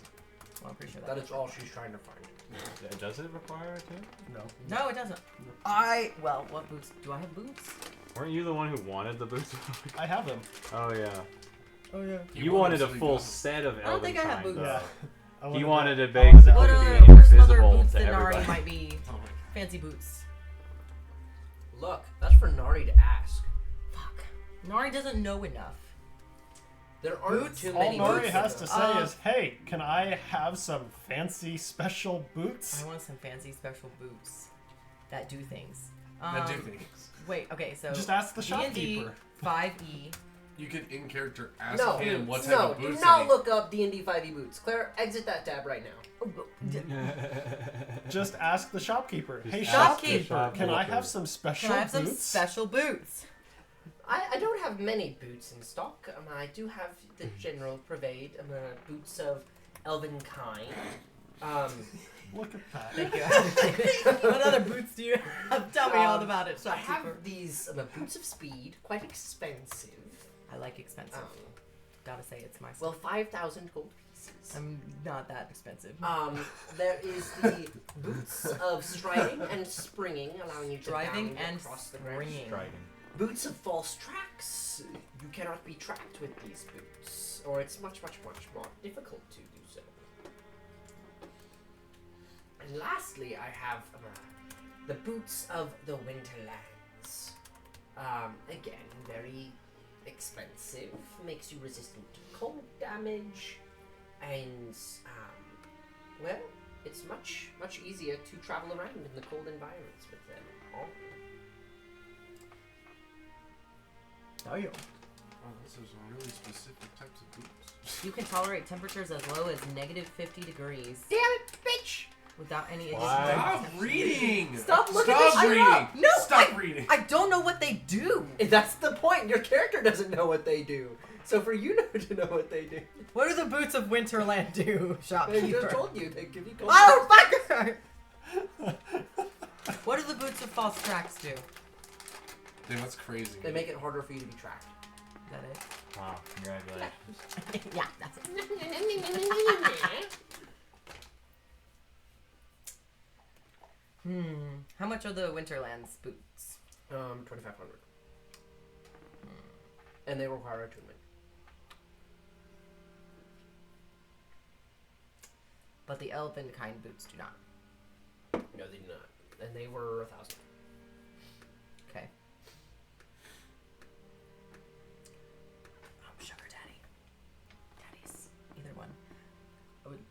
Well, I'm pretty sure That is all she's trying to find. Does it require attunement? No. No, it doesn't. Well, what boots? Do I have boots? Weren't you the one who wanted the boots? I have them. Oh yeah. Oh yeah. You wanted a so he full got them. set of I don't Elven think I have kind, boots. though. Yeah. I He wanted wanted that. it basically What to are be some other invisible boots to that everybody. Nari might be? Oh my God. Fancy boots. Look, that's for Nari to ask. Fuck. Nari doesn't know enough. There aren't Boots? too All many Nori boots. has to of say them. is, "Hey, can I have some fancy special boots?" I want some fancy special boots that do things. That do things. Wait, okay, so Just ask the D&D shopkeeper. 5e. You could in character ask No, him what type no, of do boots not that he- look up D&D 5e boots. Claire, exit that tab right now. Just ask the shopkeeper. Hey, Just ask the shopkeeper, can I shopkeeper. have some special Can I have some boots? special boots? I don't have many boots in stock. I do have the general purveyed boots of elven kind. Look at that. Thank you. What other boots do you have? Tell me all about it, I shopkeeper. have these boots of speed, quite expensive. I like expensive. Gotta say, it's my Well, stuff. 5,000 gold pieces. I'm not that expensive. There is the boots of striding and springing, allowing you to Driving bound and across the ground. springing. Striding. Boots of false tracks. You cannot be tracked with these boots, or it's much, much, much more difficult to do so. And lastly, I have the boots of the Winterlands. Again, very expensive, makes you resistant to cold damage, and well, it's much, much easier to travel around in the cold environments with them on. Oh, you. Oh, those are some really specific types of boots. You can tolerate temperatures as low as negative 50 degrees Damn it, bitch! without any Why? Stop reading! Stop looking Stop at me. reading! No, Stop reading! I don't know what they do. That's the point. Your character doesn't know what they do. So for you to know what they do, What do the boots of Winterland do, they shopkeeper? just told you. They give you gold. Motherfucker! What do the boots of false tracks do? Is Dude, that's crazy. They make it harder for you to be tracked. that it? Wow, congratulations. Yeah, that's it. How much are the Winterlands boots? 2,500. And they require attunement. But the elven kind boots do not. No, they do not. And they were 1,000. Okay. Sugar daddy. Daddies. Either one.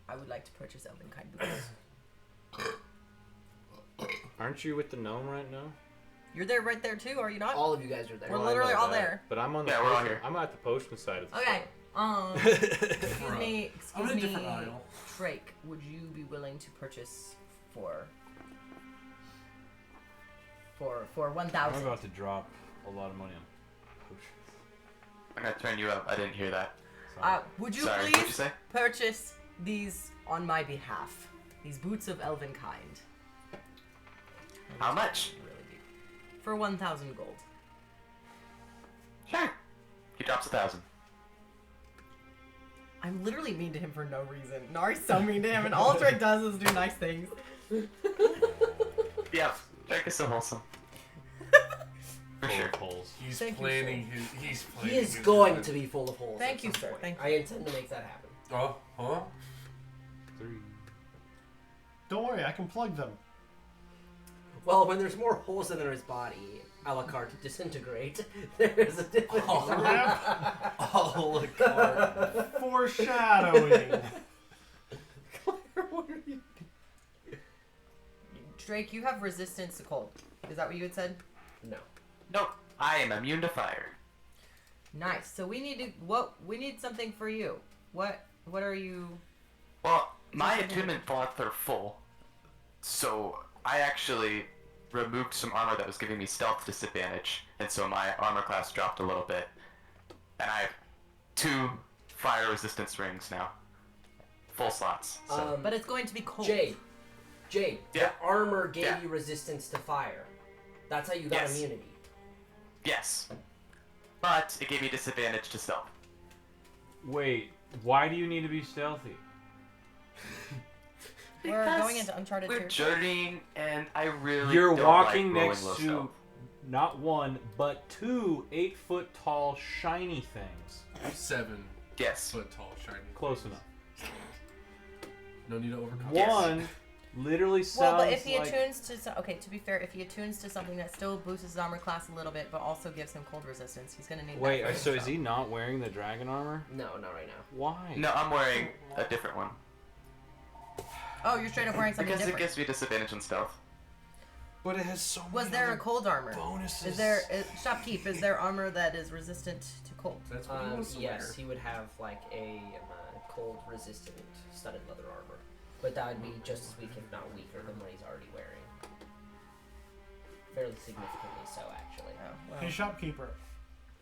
I would like to purchase elven kind boots. Aren't you with the gnome right now? You're there right there too, are you not? All of you guys are there. We're Well, I literally know all that, there. But I'm on the Yeah, we're all potion, here. I'm at the potion side of the Okay. Excuse I'm in a me, different aisle. Drake, would you be willing to purchase for I'm 1,000? about to drop a lot of money on potions. I'm gonna turn you up. I didn't hear that. Would you Sorry, what'd you please say? purchase these on my behalf? These boots of elven kind. How much? Really deep. For 1,000 gold. Sure. He drops 1,000. I'm literally mean to him for no reason. Nari's so mean to him, and all Drake does is do nice things. Yeah, Drake is so wholesome. For Full sure. of holes. He's Thank you, planning his. He's He planning. is his going revenge. to be full of holes. Thank at you, some sir. point. Thank you. I intend to make that happen. Oh, huh? 3. Don't worry, I can plug them. Well, when there's more holes than there is body, a la carte disintegrate, there is a difference. Oh, look. Foreshadowing. What are you? Drake, you have resistance to cold. Is that what you had said? No. Nope. I am immune to fire. Nice. So we need something for you. What are you? Well, my Something attunement slots are full. So I actually removed some armor that was giving me stealth disadvantage. And so my armor class dropped a little bit. And I have 2 fire resistance rings now. Full slots. So. But it's going to be cold. Jade, Yeah. the armor gave Yeah. you resistance to fire. That's how you got Yes. immunity. Yes. But it gave me disadvantage to stealth. Wait, why do you need to be stealthy? We're Because going into Uncharted We're territory. journeying, and I really You're don't walking like rolling next low to stealth. not 1, but 2 8-foot tall shiny things. 7 Yes. foot tall, shiny. Close enough. No need to overcome. Yes. 1 literally sounds Well, but if he like... attunes to okay, to be fair, if he attunes to something that still boosts his armor class a little bit, but also gives him cold resistance, he's gonna need. Wait, that for so is himself. he not wearing the dragon armor? No, not right now. Why? No, I'm wearing a different one. Oh, you're straight up wearing something Because it different. gives me disadvantage on stealth. But it has so many Was there a cold armor? bonuses. Is there shopkeep? Is there armor that is resistant to cold? That's what he wants to Yes, wear. he would have like a cold resistant studded leather armor. But that would be just as weak, if not weaker, than what he's already wearing. Fairly significantly so, actually. Oh, well. Hey, shopkeeper,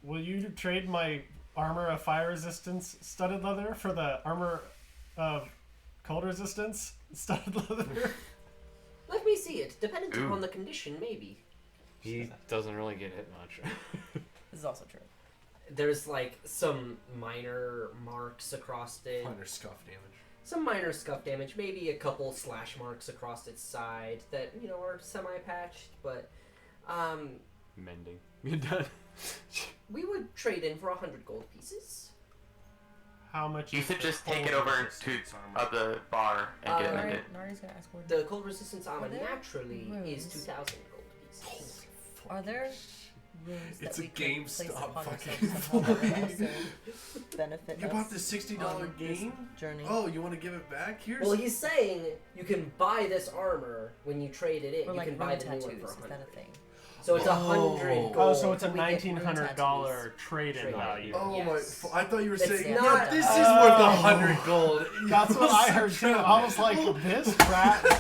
will you trade my armor of fire resistance studded leather for the armor of cold resistance studded leather? Let me see it. Depending Ooh. upon the condition, maybe. He doesn't really get hit much. This is also true. There's like some minor marks across it. Minor scuff damage. Some minor scuff damage, maybe a couple slash marks across its side that, you know, are semi-patched, but Mending. You done? we would trade in for 100 gold pieces. How much? You is should the just take cold it over resistance to armor? the bar and get it Alright. mended. Nari's gonna ask Gordon. The cold resistance armor Are there naturally is runes? 2,000 gold pieces. Are there runes that It's a we could place GameStop upon fucking ourselves somehow that would also benefit You us bought this $60 on this game? journey? Oh, you want to give it back? Here's. Well, he's saying you can buy this armor when you trade it in. Or you like can buy rune the new one tattoos. for Is 100. that a thing? So it's 100 Oh. gold. Oh, so it's a We get rune $1,900 trade-in Trade-in. value. Oh Yes. my! I thought you were It's saying not- yeah, this is Oh. worth 100 gold. That's what I heard too. I was like, this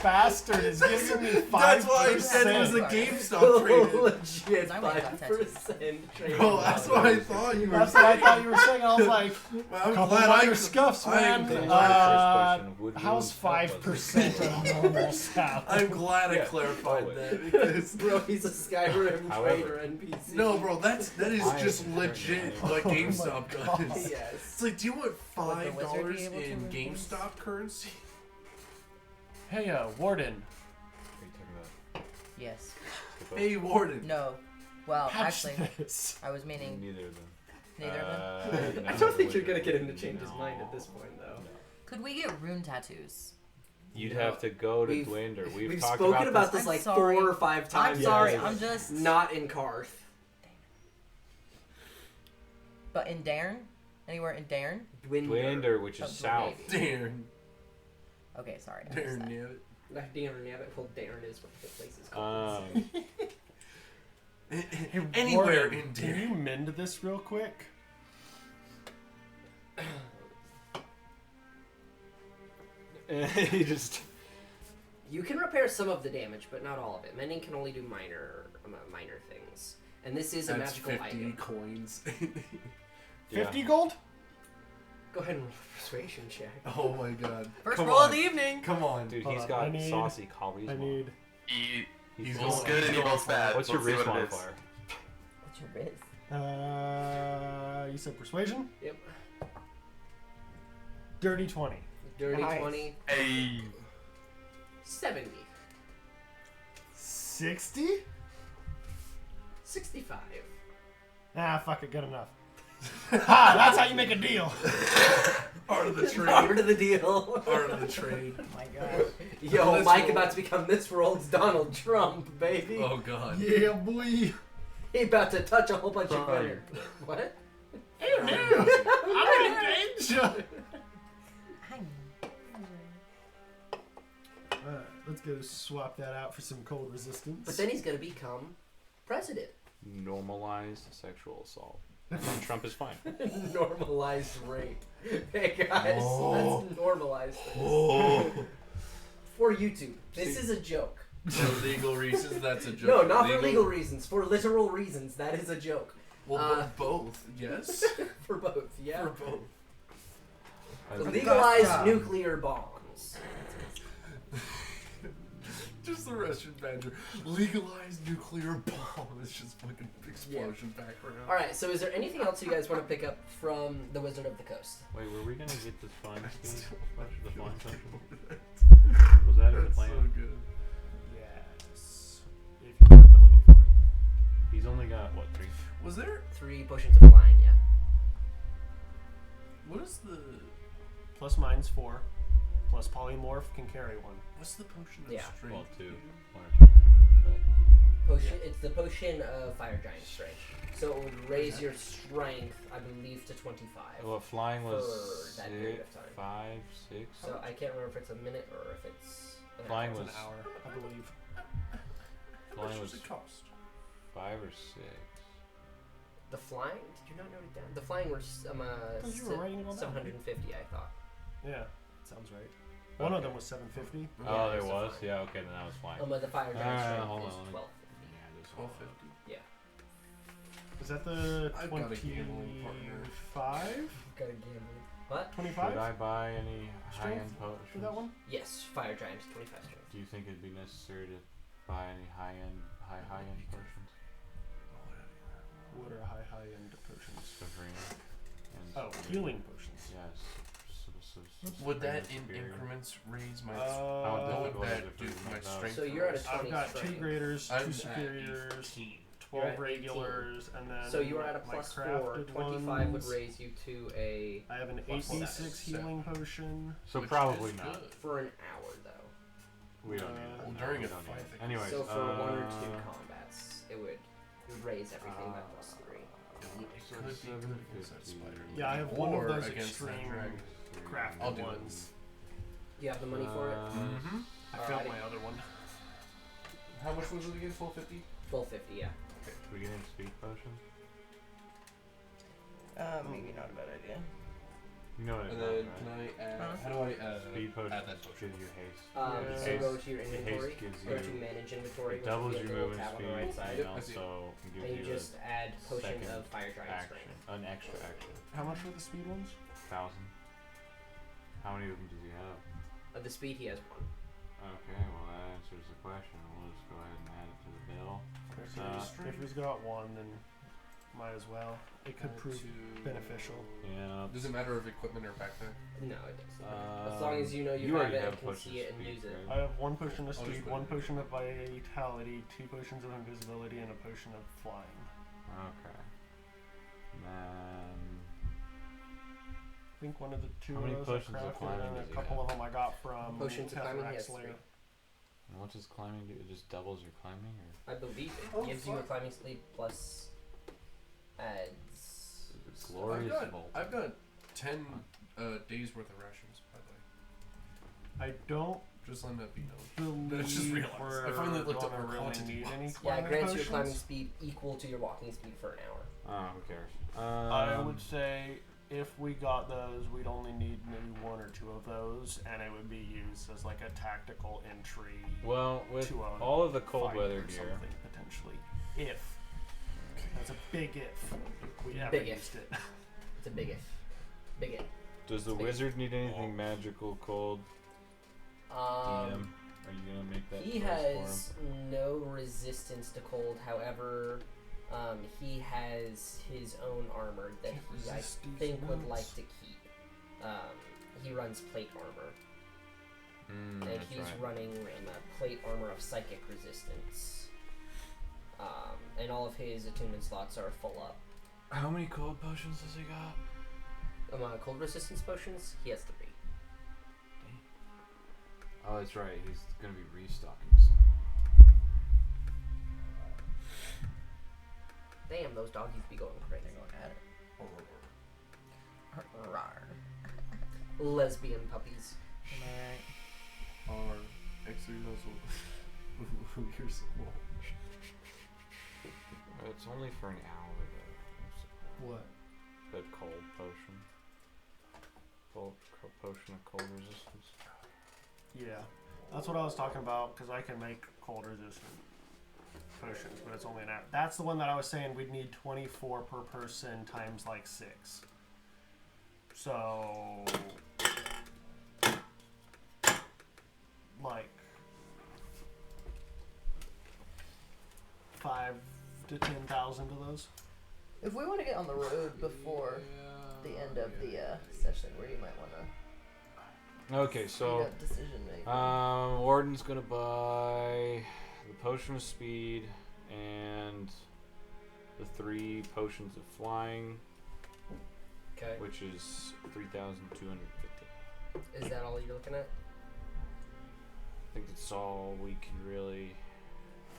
bastard is giving me 5%. That's why I said it was a GameStop trade. Legit I would've got 5% trade. Bro, that's what I thought you were That's what I saying. thought you were saying. I was like, Well, I'm couple glad minor I scuffs, I am man. glad- How's 5% of normal salary? I'm glad I Yeah, clarified always. that because Bro, he's a Skyrim However. trader NPC. no, bro, that is I just am legit currently- what Oh my GameStop God. does. Yes. It's like, do you want Would the wizard $5 be able to in replace? GameStop currency? Hey, Warden, Yes. Hey, Warden. No. Well, patch actually, this. I was meaning Neither of them. neither of them. I don't think you're gonna get him to change his mind at this point, though. Could we get rune tattoos? You'd have to go to We've- Dwinder. We've spoken talked about this. this I'm like sorry. 4 or 5 times. I'm sorry. already. I'm just. Not in Karth. But in Dairn, anywhere in Dairn. Dwinder, which is Of the south. Darren. Okay, sorry. I missed Darren, that. damn it. Darren, yeah, well, Darren is what the place is called. Hey, anywhere Warren, in Can there. you mend this real quick? He just. You can repair some of the damage, but not all of it. Mending can only do minor things. And this is a That's magical 50 item. coins. 50 gold? Go ahead and roll a persuasion check. Oh my god. First Come roll on. of the evening. Come on. Dude, Hold he's on, got I need- saucy collies. I need... He's Evil's going- good and he's evil's going bad. What's your Let's see wrist what it is. modifier? What's your riz? You said persuasion? Yep. Dirty 20. Dirty Nice. 20. Hey. 70. 60? 65. Ah, fuck it, good enough. Ha! That's how you make a deal. Art of the trade. Part of the deal. Art of the trade. Oh my god. Yo, Let's Mike roll. about to become this world's Donald Trump, baby. Oh god. Yeah, boy. He about to touch a whole bunch of Fine. glitter. What? Oh no! I'm in danger! Alright, let's go swap that out for some cold resistance. But then he's gonna become president. Normalized sexual assault. And then Trump is fine. Normalized rape. Hey guys, Oh. that's normalized. Oh. For YouTube. This is a joke. For legal reasons, that's a joke. No, not for legal reasons. For literal reasons, that is a joke. Well, both. Yes. For both, yeah. For both. Legalized nuclear bombs. Just the restaurant manager. Legalized nuclear bomb. It's just fucking explosion background. Alright, so is there anything else you guys want to pick up from the Wizard of the Coast? Wait, were we gonna get this flying speed? The flying potion? Was that in the That's plan? so good. Yes. If you got the money for it. He's only got, what, 3? Was there? 3 potions of flying, yeah. What is the? Plus mine's 4. Plus polymorph can carry 1. What's the potion of Yeah. strength? Well, 2. do? 1 or 2. Potion. It's the potion of Fire Giant Strength. So it would raise your strength, I believe, to 25. Well, flying was For that period of time. 5, 6. So I can't remember if it's a minute or if it's an Flying hour. It's was an hour, I believe. How flying much was does it cost? 5 or 6. The flying? Did you not note it down? The flying were thought you were writing it all down. 750, I thought. Yeah, sounds right. One of them was 750. Oh, Yeah, there it's the was? flying. Yeah, okay, then I was flying. The Fire Giant Strength hold is on. 12. Yeah, this 1250. Is that the I've got a gambling partner. 25? Got a gambling. What? 25? Should I buy any high-end Strength potions? for that one? Yes, Fire Giant is 25 strength. Do you think it'd be necessary to buy any high-end potions? What are high-end potions? Sabrina. And Oh, Sabrina. healing potions. Yes. Would that Sabrina's in superior. increments raise my? How what difficult would is that it for do you to to my make those? strength? So you're at a I've 20 got strength. 2 graders, 2 I'm superiors, You're 12 at 18. regulars, and then So you are at a my plus 4. crafted 25 would ones. raise you to a I have an plus 8d6 7. healing potion. So Which probably is not. good. for an hour though. We don't need it. Well, No, during we a don't need fight, it. they can- Anyways, So for 1 or 2 uh, combats, it would raise everything by plus 3. It could be good against that spider. Yeah, I have one of Or those against that extreme dragon. crafted I'll do it. ones. You have the money for it? Mm-hmm. I found Alrighty. my other one. How much was it again? 450. 1250, yeah. Should we get any speed potions? Maybe not a bad idea. You know what it And is, then right? can I add? Huh? How do I add? Speed potion Add that potion. gives you haste. Yeah. So go to your The inventory, haste gives go to you- manage inventory, It which doubles will be your the little movement tab on speed the right side, and I see. also and gives you you just add potion second of Fire Giant action, Strength. an extra action. How much were the speed ones? 1,000. How many of them does he have? Of the speed, he has 1. Okay, well that answers the question. We'll just go ahead and add it to the bill. If he's got 1, then might as well. It could Add prove to- beneficial. Yeah. Does it matter if equipment or backpack? No, it doesn't. As long as you know you, you have already it have and can potions see it of and speed, use it. I have 1 potion of I'll just speed, put 1 it potion of vitality, 2 potions of invisibility, and a potion of flying. Okay. And then I think one of the 2 How many of those potions I of crafted, climbing and does a he couple have? of them I got from Potions of climbing, he has Slayer. 3. and what does climbing do? It just doubles your climbing, or I believe it Oh, gives you a fuck. climbing speed plus adds. is it glorious bolt? I've got 10 days worth of rations, by the way. I don't Just letting that be known. believe That's just realized. I finally looked up we're our gonna really quantity need any ones. Yeah, it climbing grants you a potions. climbing speed equal to your walking speed for an hour. Oh, who cares? I would say if we got those, we'd only need maybe one or two of those, and it would be used as like a tactical entry Well, with to a all of the cold fight weather or gear, something, potentially. If. That's a big if. We ever Big if. used it. It's a big if. Big if. does the Big. wizard need anything magical cold? DM, are you gonna make that He choice has no resistance to cold. However, he has his own armor that he, I Resist these think, would nuts. like to keep. He runs plate armor, for him? and That's he's right. running a plate armor of psychic resistance. And all of his attunement slots are full up. How many cold potions does he got? Cold resistance potions, he has 3. Oh, that's right. He's gonna be restocking some. Damn, those doggies be going crazy. They're going at it. Rawr. Lesbian puppies. Am I right? Our X3 also. You're so long. It's only for an hour though. What? That cold potion. Potion of cold resistance. Yeah. That's what I was talking about, because I can make cold resistant potions, but it's only an hour. That's the one that I was saying we'd need 24 per person times like 6. So, like 5 to 10,000 of those. If we want to get on the road before the end of the session, where you might want to Okay, so decision making. Warden's gonna buy the potion of speed and the 3 potions of flying, Okay. which is 3,250. Is that all you're looking at? I think that's all we can really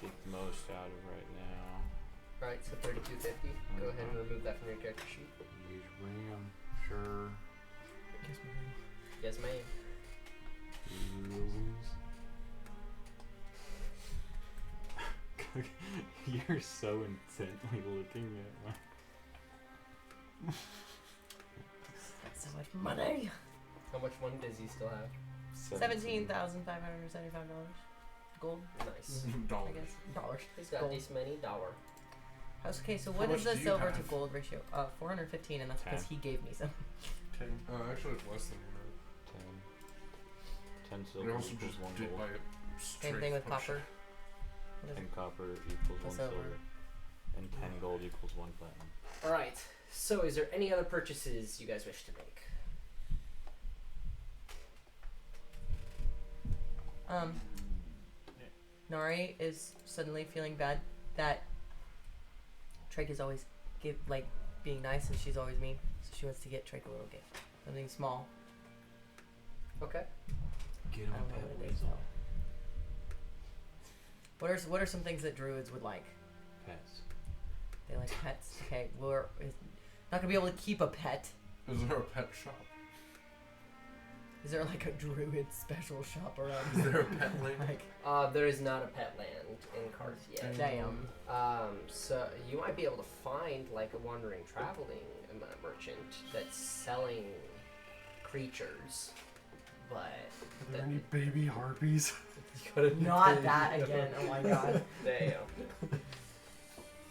get the most out of right now. Right, so 3250. Go ahead and remove that from your character sheet. Use RAM, sure. Yes, ma'am. You're so intently looking at my. So much money. How much money does he still have? $17,575 gold. Nice. I Dollars. guess dollars. He's got Gold. this many dollar. Okay, so How what is much the do you silver to have? gold ratio? 415, and that's because 10. he gave me some. 10. Actually, it's less than 10 you silver know. I also equals just 1 did gold. buy it. Same thing with copper. What is 10 it? copper equals The 1 silver. silver. And 10 gold equals 1 platinum. Alright, so is there any other purchases you guys wish to make? Nari is suddenly feeling bad that Trake is always being nice and she's always mean. So she wants to get Trake a little gift. Something small. Okay. Get I him don't know what it is though. What are some things that druids would like? Pets. They like pets. Okay, we're not gonna be able to keep a pet. Is there a pet shop? Is there like a druid special shop around Is here? there a pet lane? Like, There is not a pet land in Carth yet. damn. So you might be able to find like a wandering traveling merchant that's selling creatures, but Are there any baby harpies? you gotta be Not paid. that again. Oh my god. Damn.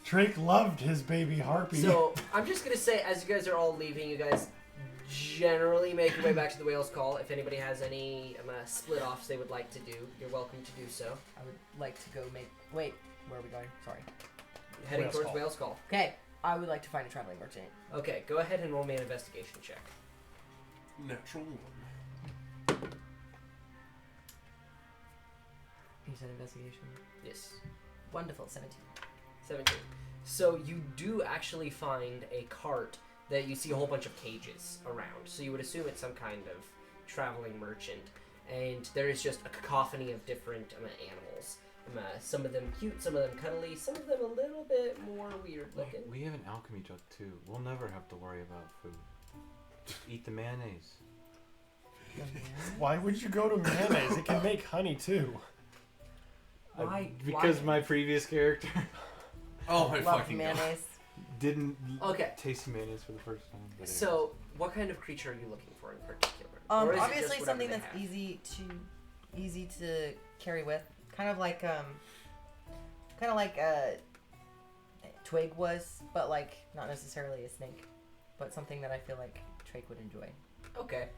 Drake loved his baby harpy. So I'm just gonna say, as you guys are all leaving, you guys generally make your way back to the Whale's Call. If anybody has any split offs they would like to do, you're welcome to do so. I would like to go make. Wait, where are we going? Sorry. Heading Whale's towards Call. Whale's Call. Okay, I would like to find a traveling merchant. Okay, go ahead and roll me an investigation check. Natural 1. You said investigation. Yes. Wonderful, 17. 17. So you do actually find a cart that you see a whole bunch of cages around. So you would assume it's some kind of traveling merchant. And there is just a cacophony of different animals. Some of them cute, some of them cuddly, some of them a little bit more weird looking. We have an alchemy jug too. We'll never have to worry about food. Just eat the mayonnaise. Why would you go to mayonnaise? It can make honey too. Why? Because why? my previous character Oh my Love fucking god. mayonnaise. didn't Okay. taste mayonnaise for the first time. but So, what kind of creature are you looking for in particular? Or is it just Obviously whatever something they that's have? easy to carry with. Kind of like Twig was, but like not necessarily a snake, but something that I feel like Drake would enjoy. Okay.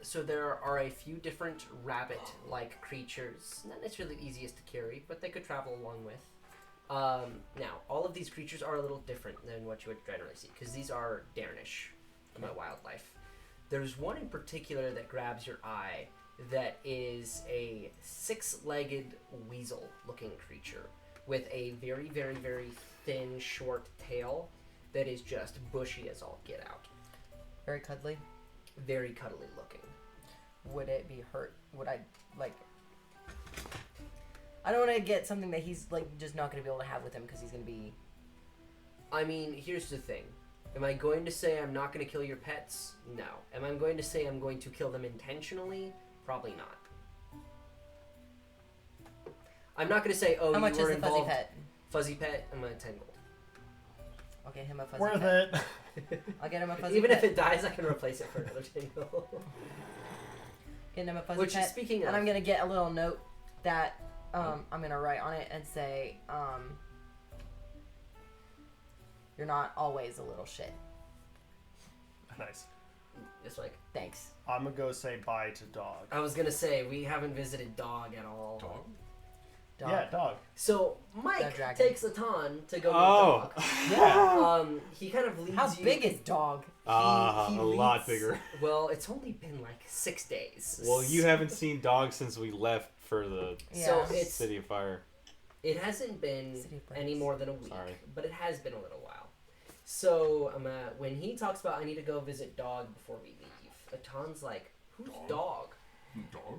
So there are a few different rabbit-like creatures. Not necessarily the easiest to carry, but they could travel along with. Now, all of these creatures are a little different than what you would generally see, because these are Darnish wildlife. There's one in particular that grabs your eye that is a six-legged weasel-looking creature with a very, very, very thin, short tail that is just bushy as all get out. Very cuddly. Very cuddly looking. Would it be hurt? Would I like? I don't want to get something that he's like just not going to be able to have with him because he's going to be. I mean, here's the thing. Am I going to say I'm not going to kill your pets? No. Am I going to say I'm going to kill them intentionally? Probably not. I'm not going to say, oh, How you much is were the fuzzy involved. pet? Fuzzy pet, I'm going to 10 gold. I'll get him a fuzzy Worth pet. it. I'll get him a fuzzy Even pet. if it dies, I can replace it for another 10 gold. Get him a fuzzy Which, pet. speaking of... And I'm gonna get a little note that I'm gonna write on it and say, you're not always a little shit. Nice. It's like, Thanks. I'm gonna go say bye to dog. I was going to say, we haven't visited Dog at all. Dog? Dog. Yeah, dog. So, That Mike dragon. takes a ton to go Oh. with Dog. Yeah. He kind of leads How you... big is dog? He a lot leads- bigger. Well, it's only been like 6 days. Well, you haven't seen dogs since we left for the So Yeah. it's City of Fire. it hasn't been City of any Brains. more than a week, Sorry. but it has been a little while. So when he talks about I need to go visit Dog before we leave, Aton's like, "Who's Dog?" Dog?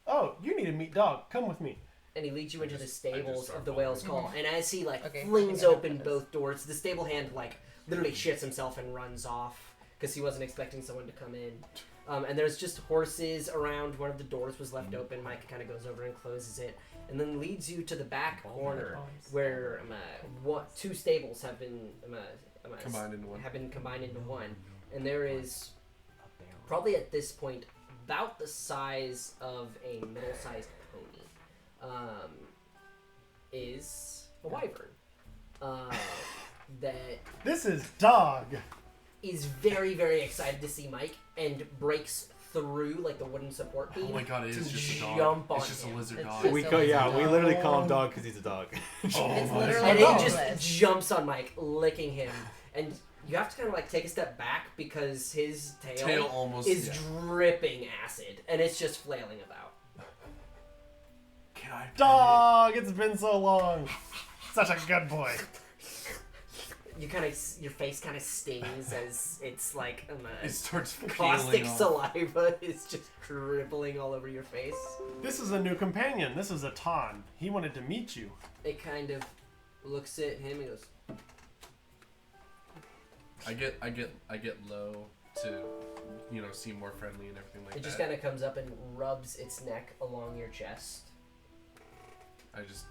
Oh, you need to meet dog. Come with me. And he leads you I into the just stables start of the following Whale's him. Call. And as he like Okay, I flings think I know open what that both doors, the stable hand like literally shits himself and runs off because he wasn't expecting someone to come in. And there's just horses around. One of the doors was left open. Mike kind of goes over and closes it, and then leads you to the back corner where two stables have been Combined into one. Have been combined into one, and there is probably at this point about the size of a middle-sized pony. Is a wyvern that This is dog. is very, very excited to see Mike and breaks through like the wooden support beam. Oh my god, it is to just a dog. jump on It's just a him. lizard It's dog. just We a go, lizard yeah, we dog. literally call him dog because he's a dog. Oh It's my literally And dog. he just Dog. jumps on Mike, licking him, and you have to kind of like take a step back because his Tail almost is yeah. dripping acid, and it's just flailing about. Can I pet Dog. It's been so long. Such a good boy. You kind of, your face kind of stings as it's like it? It starts caustic peeling off. saliva is just dribbling all over your face. This is a new companion. This is Atan. He wanted to meet you. It kind of looks at him and goes, I get low to, seem more friendly and everything like it that. just kind of comes up and rubs its neck along your chest.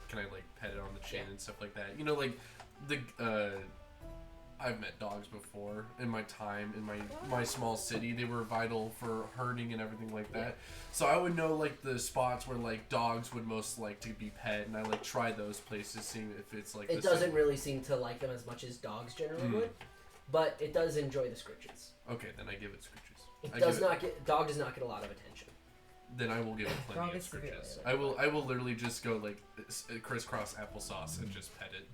Can I like pet it on the chin Yeah. and stuff like that? I've met dogs before in my time in my small city. They were vital for herding and everything like that. Yeah. So I would know like the spots where like dogs would most like to be pet, and I like try those places, seeing if it's like. It the doesn't same. really seem to like them as much as dogs generally Mm. would, but it does enjoy the scritches. Okay, then I give it scritches. Dog does not get a lot of attention. Then I will give it plenty Dog of is severely scritches. allergic. I will literally just go like crisscross applesauce and just pet it.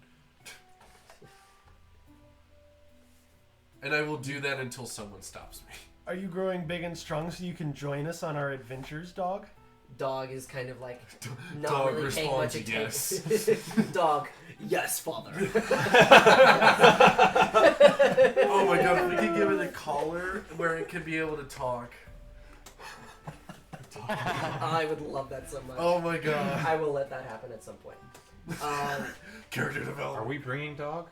And I will do that until someone stops me. Are you growing big and strong so you can join us on our adventures, dog? Dog is kind of like not Dog really paying much responds attention. Dog, yes, father. Oh my god, if we could give it a collar where it could be able to talk. I would love that so much. Oh my god. I will let that happen at some point. Character development. Are we bringing dog?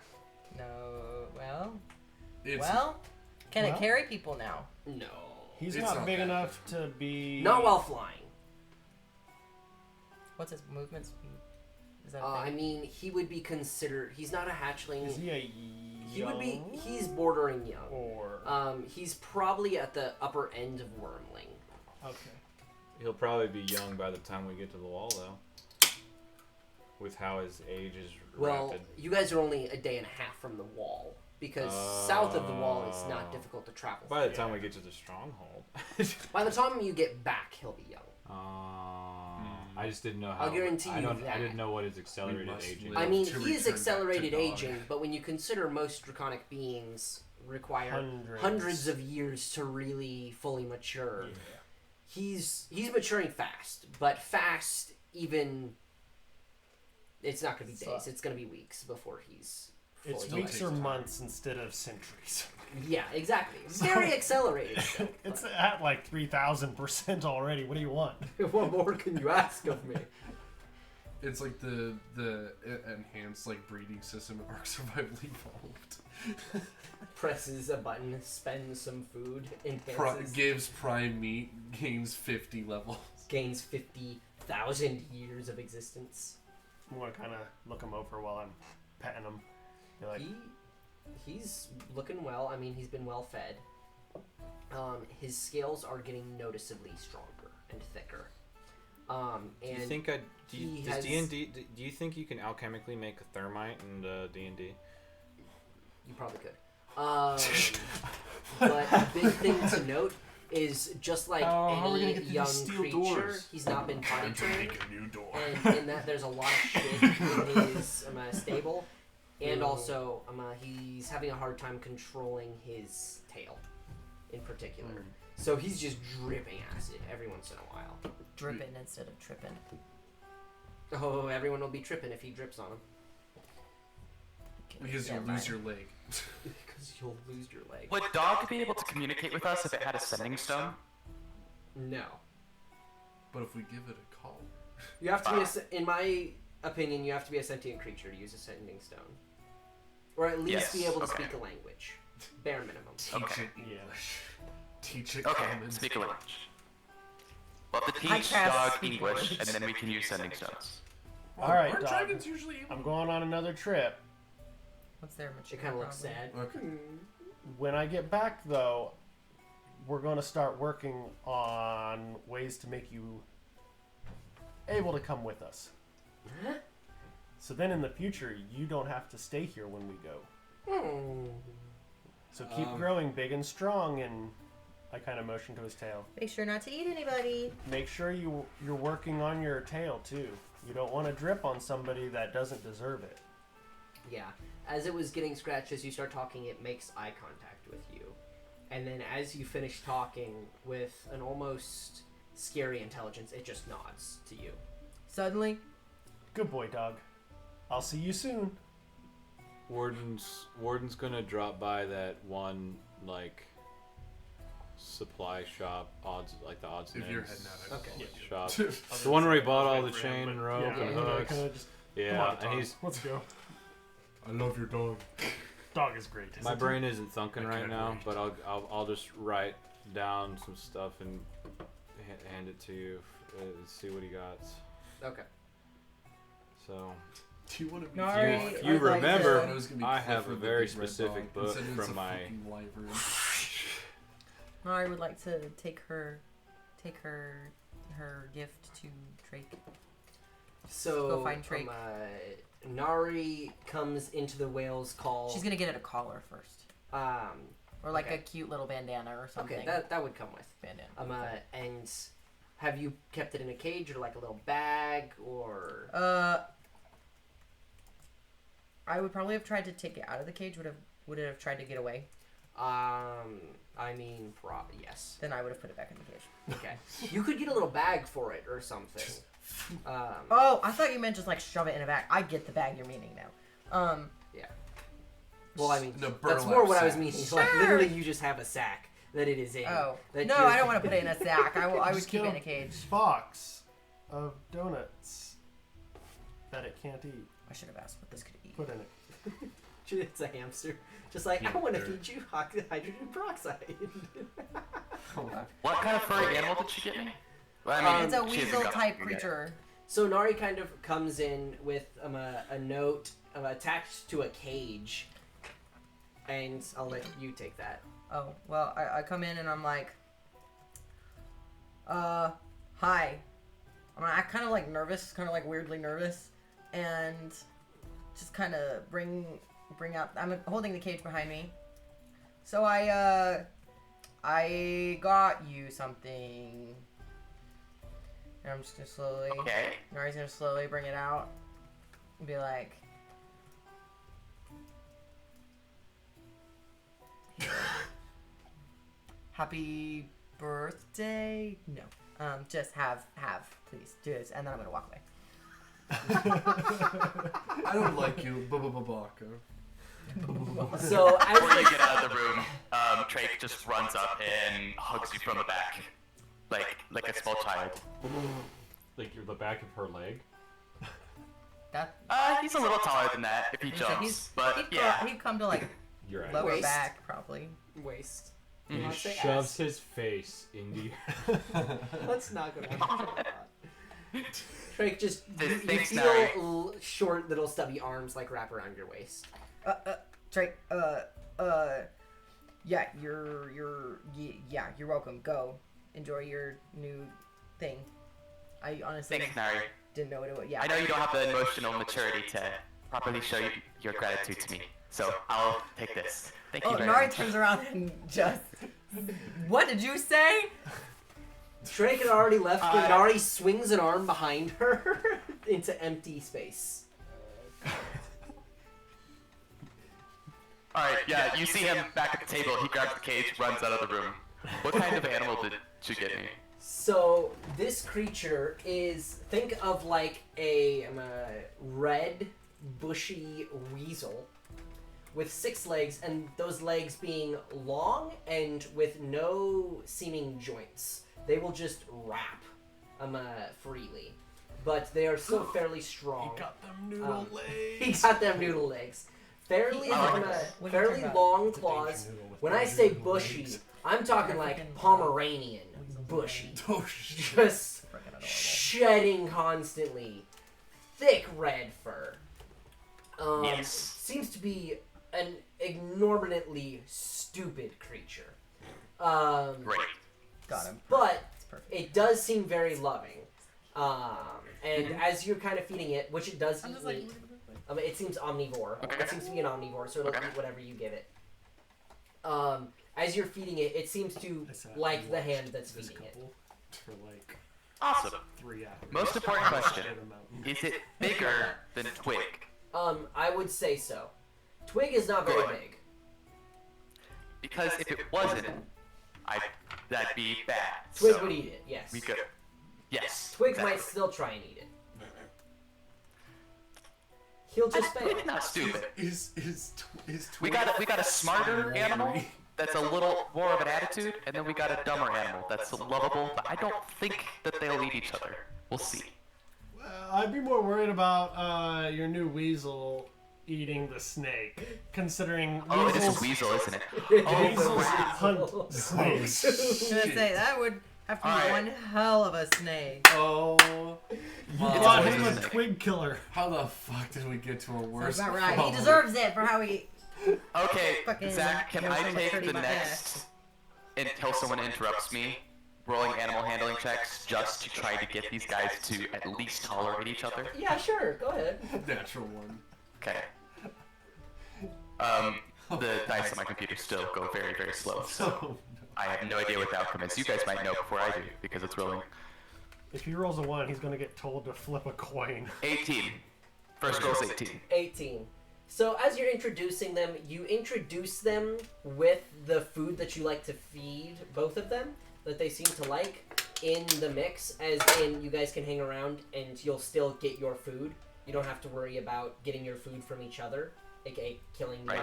No. Well. It's, Can Well. it carry people now? No. He's It's not not big that enough to be. Not while flying. What's his movement speed? Is that a I thing? mean, he would be considered. He's not a hatchling. Is he a He would be. young He's bordering young. or He's probably at the upper end of wormling. okay? He'll probably be young by the time we get to the wall, though. With how his age is Well, rapid. you guys are only a day and a half from the wall because south of the wall it's not difficult to travel. By the through. time we get to the stronghold. By the time you get back, he'll be young. I just didn't know how. I'll guarantee I you don't. I that. didn't know what his accelerated must aging. live. I mean, to he is return accelerated back to dog. aging, but when you consider most draconic beings require Hundreds. hundreds of years to really fully mature, he's maturing fast. But fast, even it's not going to be days; it's going to be weeks before he's. It's fully weeks fledged. or months instead of centuries. Yeah, exactly. Very accelerated. still, It's but- at like 3,000% already. What do you want? What more can you ask of me? It's like the enhanced like breeding system of Ark Survival Evolved. Presses a button, spends some food, enhances, Gives prime meat, gains 50 levels. gains 50,000 years of existence. I'm gonna kind of look him over while I'm petting him. Be like, He's looking well. I mean, he's been well fed. His scales are getting noticeably stronger and thicker. And Do you think he does has- D&D? Do you think you can alchemically make a thermite in D&D? you probably could. But the big thing to note is just like How are we gonna any get through young these steel creature, doors? he's not been potty trained. a new door. And in that there's a lot of shit in his stable, and also he's having a hard time controlling his tail, in particular. So he's just dripping acid every once in a while. Dripping instead of tripping. Oh, everyone will be tripping if he drips on him Because Yeah, you'll lose mine. your leg. because you'll lose your leg. Would dog be able to communicate with us if it had a sending stone? No, But if we give it a call. you have to be. In my opinion, you have to be a sentient creature to use a sending stone, or at least be Yes, able to okay. speak a language, bare minimum. Teach Okay. it English. Teach it Okay, common. speak a language. We'll have to I teach cast dog speak English, language. and then we can use sending stones. Well, All right, aren't dog. dragons usually able? I'm going on another trip. What's their She mature? kind of looks probably? sad. Okay. When I get back, though, we're going to start working on ways to make you able to come with us. So then in the future, you don't have to stay here when we go. So keep growing big and strong, and I kind of motion to his tail. Make sure not to eat anybody. Make sure you're working on your tail, too. You don't want to drip on somebody that doesn't deserve it. Yeah. As it was getting scratched, as you start talking, it makes eye contact with you. And then as you finish talking with an almost scary intelligence, it just nods to you. Suddenly, Good boy, dog. I'll see you soon. Warden's gonna drop by that one like supply shop, odds and If you're ends heading out, Okay. yeah. shop. The one where he bought all the But chain and rope yeah, and I hooks. kinda just, Yeah, come on, and dog. he's Let's go. I love your dog. Dog is great. my isn't brain isn't thinking I right can't now, wait. but I'll just write down some stuff and hand it to you. See what he got. Okay. So Do you want to be? Nari, if you I'd like remember, to- It was gonna be I have Clifford a the very Big Red specific Dog. book Instead it's from a my- fucking wyvern. Nari would like to take her gift to Drake. So, Go find Drake. Nari comes into the whale's call. She's gonna get it a collar first, or like Okay. a cute little bandana or something. Okay, that would come with. bandana. And have you kept it in a cage or like a little bag or? I would probably have tried to take it out of the cage. Would it have tried to get away? I mean, yes. Then I would have put it back in the cage. Okay. You could get a little bag for it or something. Oh, I thought you meant just like shove it in a bag. I get the bag you're meaning now. Yeah. Well, I mean, The that's burlap more what I was sack. meaning. Like, Sure. literally, you just have a sack that it is in. Oh that no, you're- I don't want to put it in a sack. I would Just keep it get in a cage. box of donuts that it can't eat. I should have asked what this could eat. Put in it. It's a hamster. Just like, I want to Hamster. feed you hydrogen peroxide. What kind of furry animal did she get me? Well, I mean, It's a she hasn't weasel got- type okay. creature. So Nari kind of comes in with a note attached to a cage, and I'll let you take that. Oh, well, I come in and I'm like, hi. I kind of like nervous, kind of like weirdly nervous, and just kind of bring out. I'm holding the cage behind me. So I got you something. And I'm just gonna slowly. Okay. Nari's gonna slowly bring it out and be like, "Happy birthday." No. Just have, please. Do this, and then I'm gonna walk away. I don't like you, Baka. So as Before you get out of the room, Drake just runs up and hugs you from the back, like a small child. Like you're the back of her leg. That. He's a little taller than that if he jumps, but yeah. He'd come to like Your ass. lower Waist. back probably. waist. He I'll say shoves ass. his face into your. Let's not go down that. Drake, just you Thanks, feel Nari. short little stubby arms like wrap around your waist. Drake, yeah, you're welcome. Go. Enjoy your new thing. I honestly Thanks, Nari. didn't know what it was. Yeah. I know you don't have the emotional maturity to properly show your gratitude to me, so I'll take this. Thank you Oh, very Nari much. turns around and just. What did you say? Drake had already left, but Nari swings an arm behind her into empty space. Alright, yeah, you see him back at the table, he grabs the cage, runs out of the room. What kind of animal did you get me? So this creature is, think of like a red, bushy weasel with 6 legs, and those legs being long and with no seeming joints. They will just wrap freely, but they are still fairly strong. He got them noodle He legs. got them noodle legs. Fairly, What are you talking fairly about? long It's a danger claws. noodle with When I danger say noodle bushy, legs. I'm talking like Freaking- Pomeranian bushy. Oh shit. Just Freaking adorable. shedding constantly. Thick red fur. Yes. Seems to be an inordinately stupid creature. Great. Got him. But It's perfect. it does seem very loving. And as you're kind of feeding it, which it does I'm eat just like. meat, it seems omnivore. Okay. It seems to be an omnivore, so it'll Okay. eat whatever you give it. As you're feeding it, it seems to I sat like and the watched hand that's this feeding it. couple for like Awesome. 3 hours. Most important question. On a mountain. Is it bigger than Twig? I would say so. Twig is not very Good. big. Because if it wasn't, that'd be bad. Twig so would eat it, yes. We could. Yes. Twig exactly. might still try and eat it. He'll just fail. Twig's not stupid. Is We got a smarter animal that's a little more of an attitude, and then we got a dumber animal that's lovable. But I don't think that they'll eat each other. We'll see. I'd be more worried about your new weasel eating the snake, considering Oh, it is weasels, a weasel, isn't it? weasels Oh, wow. hunt snakes. I was gonna say that would have to be Alright. one hell of a snake. Oh, You It's bought always him a a snake. twig killer. how the fuck did we get to a worse? That's about right. He problem? deserves it for how he. Okay, Fucking Zach, can I kills take somebody the by next until someone interrupts me, rolling animal handling checks just to try to get these guys to at least tolerate each other? Yeah, sure. Go ahead. Natural one. Okay. The dice on my computer still go very, very slow, so So, I have no idea what the outcome is. You guys might know before I do, because it's rolling. if he rolls a 1, he's gonna get told to flip a coin. 18. First roll's 18. 18. So as you're introducing them, you introduce them with the food that you like to feed both of them, that they seem to like, in the mix, as in you guys can hang around and you'll still get your food. You don't have to worry about getting your food from each other, aka killing the Right.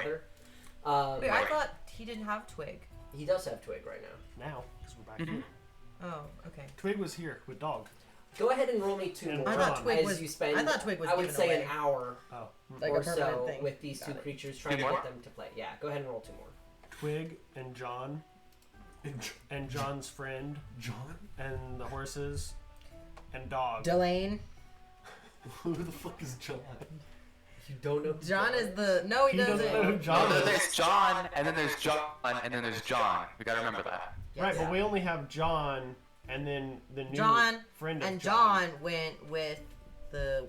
other. Wait, I thought he didn't have Twig. He does have Twig right now. Now, because we're back Mhm. here. Oh, okay. Twig was here with dog. Go ahead and roll me 2 And more. I thought Twig as was. you spend, I thought Twig was I would given say away. an hour Oh. Like a or permanent so thing. with these Got 2 it. creatures, trying to Two more? get them to play. Yeah, go ahead and roll 2 more. Twig and John and John's friend John? and the horses and dog. Delane. Who the fuck is John? You don't know. John is the. No, he He doesn't know who doesn't. John No, is. there's John, and then there's John, and then there's John. We gotta remember that. Right, Yeah. but we only have John and then the new John friend of And John. John went with the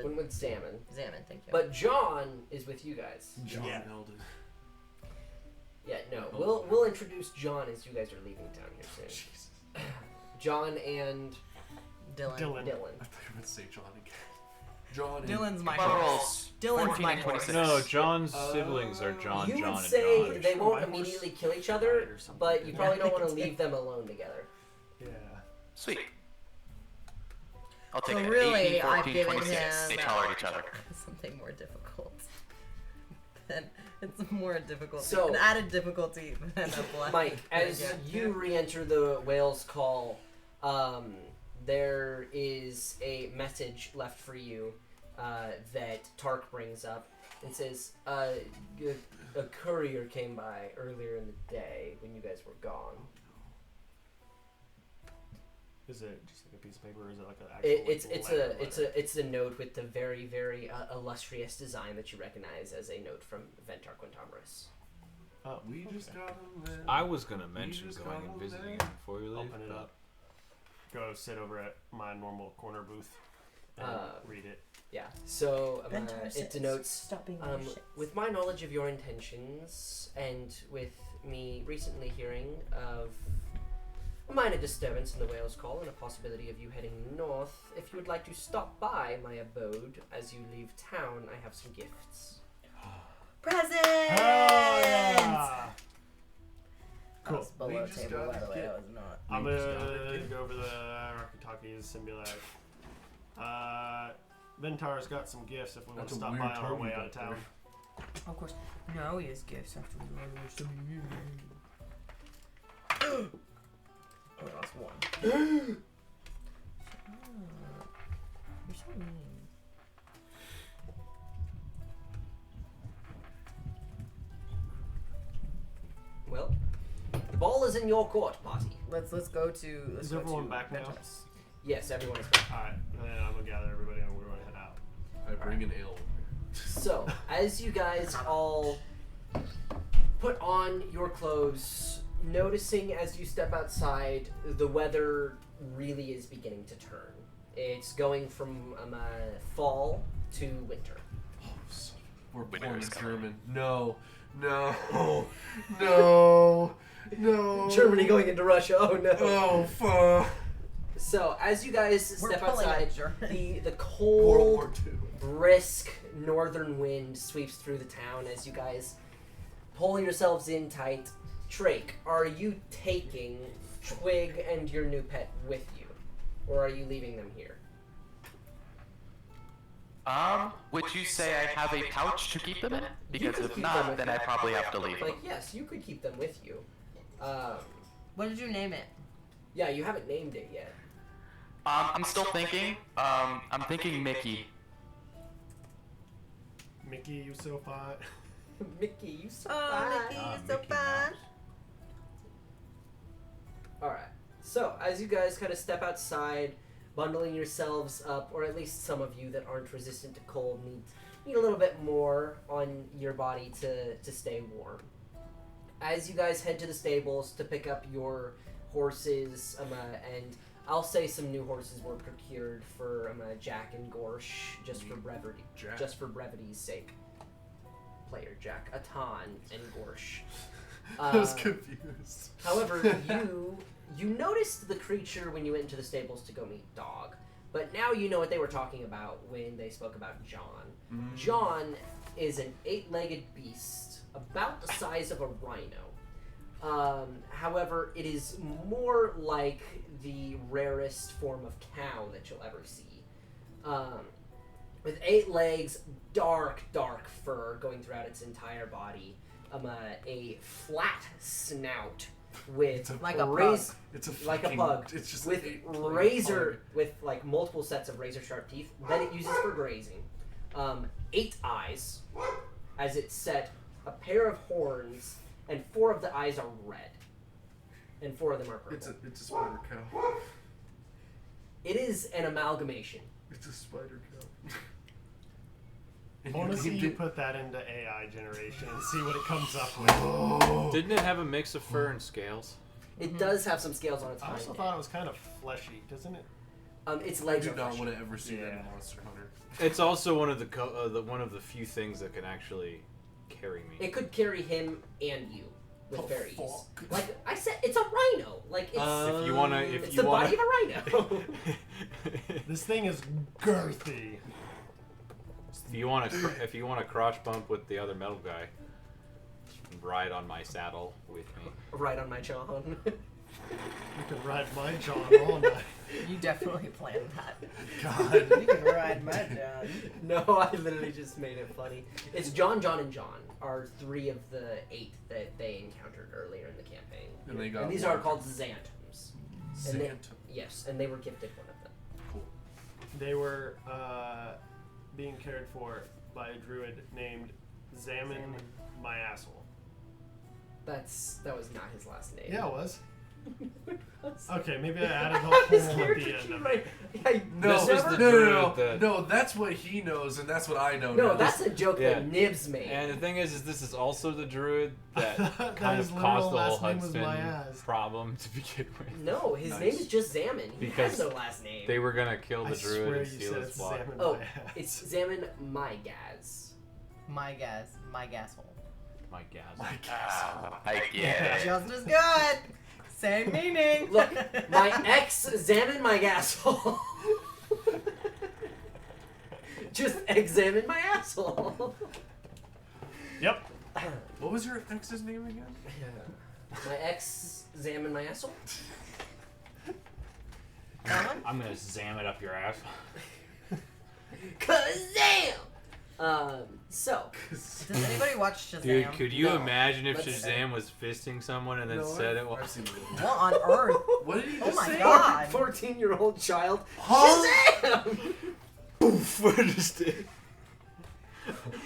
Went with Salmon. Salmon. Thank you. But John is with you guys. John Yeah. Eldon. Yeah, no. We'll introduce John as you guys are leaving town here soon. Jesus. John and Dylan. Dylan. I thought you were going to say John again. John and... Dylan's my My horse. rolls. Dylan's 14 my and horse. 26. No, John's siblings are John, you John, would and say John. they won't My horse immediately kill each died other, or something. but you probably Yeah, don't want to they leave them alone together. Yeah. Sweet. I'll take So it. really, 18, 14, I've given 26. him, They tolerate each other. Something more difficult. It's more difficult. So- an added difficulty than a black. Mike, as Yeah. you re-enter the whale's call, there is a message left for you that Tark brings up and says, a courier came by earlier in the day when you guys were gone. Is it just like a piece of paper, or is it like an actual? It's a note with the very, very illustrious design that you recognize as a note from Ventar Quintamris. Oh, We just got him there. I was gonna mention just going got and him visiting there. him before you leave. Open it but- up. Go sit over at my normal corner booth and read it. Yeah. So Ventar it says, denotes. "Stop being malicious." With my knowledge of your intentions, and with me recently hearing of a minor disturbance in the whale's call and a possibility of you heading north, if you would like to stop by my abode as you leave town, I have some gifts. Presents. Oh yeah! That Cool. was below We just table, got by the way. to That was not. I'm We just got gonna it. go over the Rocky Talkies and be like, Ventar's got some gifts if we want That's to a stop weird by on our tone way you out of got town. Of course. No, he has gifts after we were so Oh, I lost one. You're so mean. Well, the ball is in your court, party. Let's go to. Let's Is go everyone to back now? Ventar's. Yes, everyone is back. Alright, then I'm gonna gather everybody and we're gonna head out. I bring an ale. So, as you guys all put on your clothes, noticing as you step outside, the weather really is beginning to turn. It's going from fall to winter. We're Winter born is in coming. German. No. No. Germany going into Russia. Oh no. Oh, fuck. So as you guys We're step pulling outside, at Germany. the World cold, War II. brisk northern wind sweeps through the town as you guys pull yourselves in tight. Drake, are you taking Twig and your new pet with you, or are you leaving them here? Would you say I have a pouch to keep them in? Because could if keep them not, with then you. I probably have to leave Like, them. yes, you could keep them with you. What did you name it? Yeah, you haven't named it yet. I'm still thinking. I'm thinking Mickey. Mickey, you so fine. Mickey, you so Oh, fine. Mickey, you're so Mickey fine. Mouse. Alright, so as you guys kind of step outside, bundling yourselves up, or at least some of you that aren't resistant to cold need a little bit more on your body to stay warm. As you guys head to the stables to pick up your horses, and I'll say some new horses were procured for Jack and Gorsh just for brevity, Jack. just for brevity's sake. Player Jack, Atan, and Gorsh. I was confused. However, you noticed the creature when you went into the stables to go meet Dog, but now you know what they were talking about when they spoke about John. John is an 8-legged beast, about the size of a rhino. However, it is more like the rarest form of cow that you'll ever see. With 8 legs, dark fur going throughout its entire body, a flat snout, with It's a- Like a raz- It's a like a fucking, pug It's just with an 8-point razor pug. with like multiple sets of razor sharp teeth that it uses for grazing. 8 eyes, as it's set, a pair of horns, and 4 of the eyes are red, and 4 of them are purple. It's a spider cow. It is an amalgamation. It's a spider cow. And I want to see named you it- put that into AI generation and see what it comes up with. Didn't it have a mix of fur and scales? It does have some scales on its I hind also end. thought it was kind of fleshy, doesn't it? Its I legs do are not fleshy. want to ever see that in Yeah. Monster Hunter. It's also one of the few things that can actually carry me. It could carry him and you with Oh, very ease. fuck. Like I said, it's a rhino. Like it's If you wanna, it's if the you wanna, body of a rhino. This thing is girthy. if you want to crotch bump with the other metal guy, ride on my saddle with me. right on my John. You can ride my John all night. You definitely planned that. God. You can ride my John. No, I literally just made it funny. It's John, John, and John are 3 of the 8 that they encountered earlier in the campaign. And they got these one. are called Xantums. And they- Xantum. Yes, and they were gifted one of them. Cool. They were being cared for by a druid named Zamin My Asshole. That was not his last name. Yeah, it was. That's- Okay, maybe I added the I was whole at the end of it. No, This was the no, druid no, that- no, that's what he knows, and that's what I know. No, now. that's a joke Yeah. that Nibs made. And the thing is this is also the druid that That kind his of literal caused the whole last name was Hudson my ass. problem to begin with. No, his Nice. name is just Zaman. He Because has no last name. They were gonna kill the I druid swear and you steal said his it's block. Zamin Oh, My Ass. it's Zaman My Gaz. My gasshole. My gas. My guess. I get it. Just as good. Same meaning. Look, my ex examined my asshole. Just examine my asshole. Yep. What was your ex's name again? My ex examined my asshole. I'm gonna zam it up your ass. Kazam! So Does anybody watch Shazam? Dude, could you No. imagine if Let's- Shazam was fisting someone and then No, said it? I've seen the movie. What on earth? What did he Oh just my say? God. 14-year-old child. Huh? Shazam! Poof! Just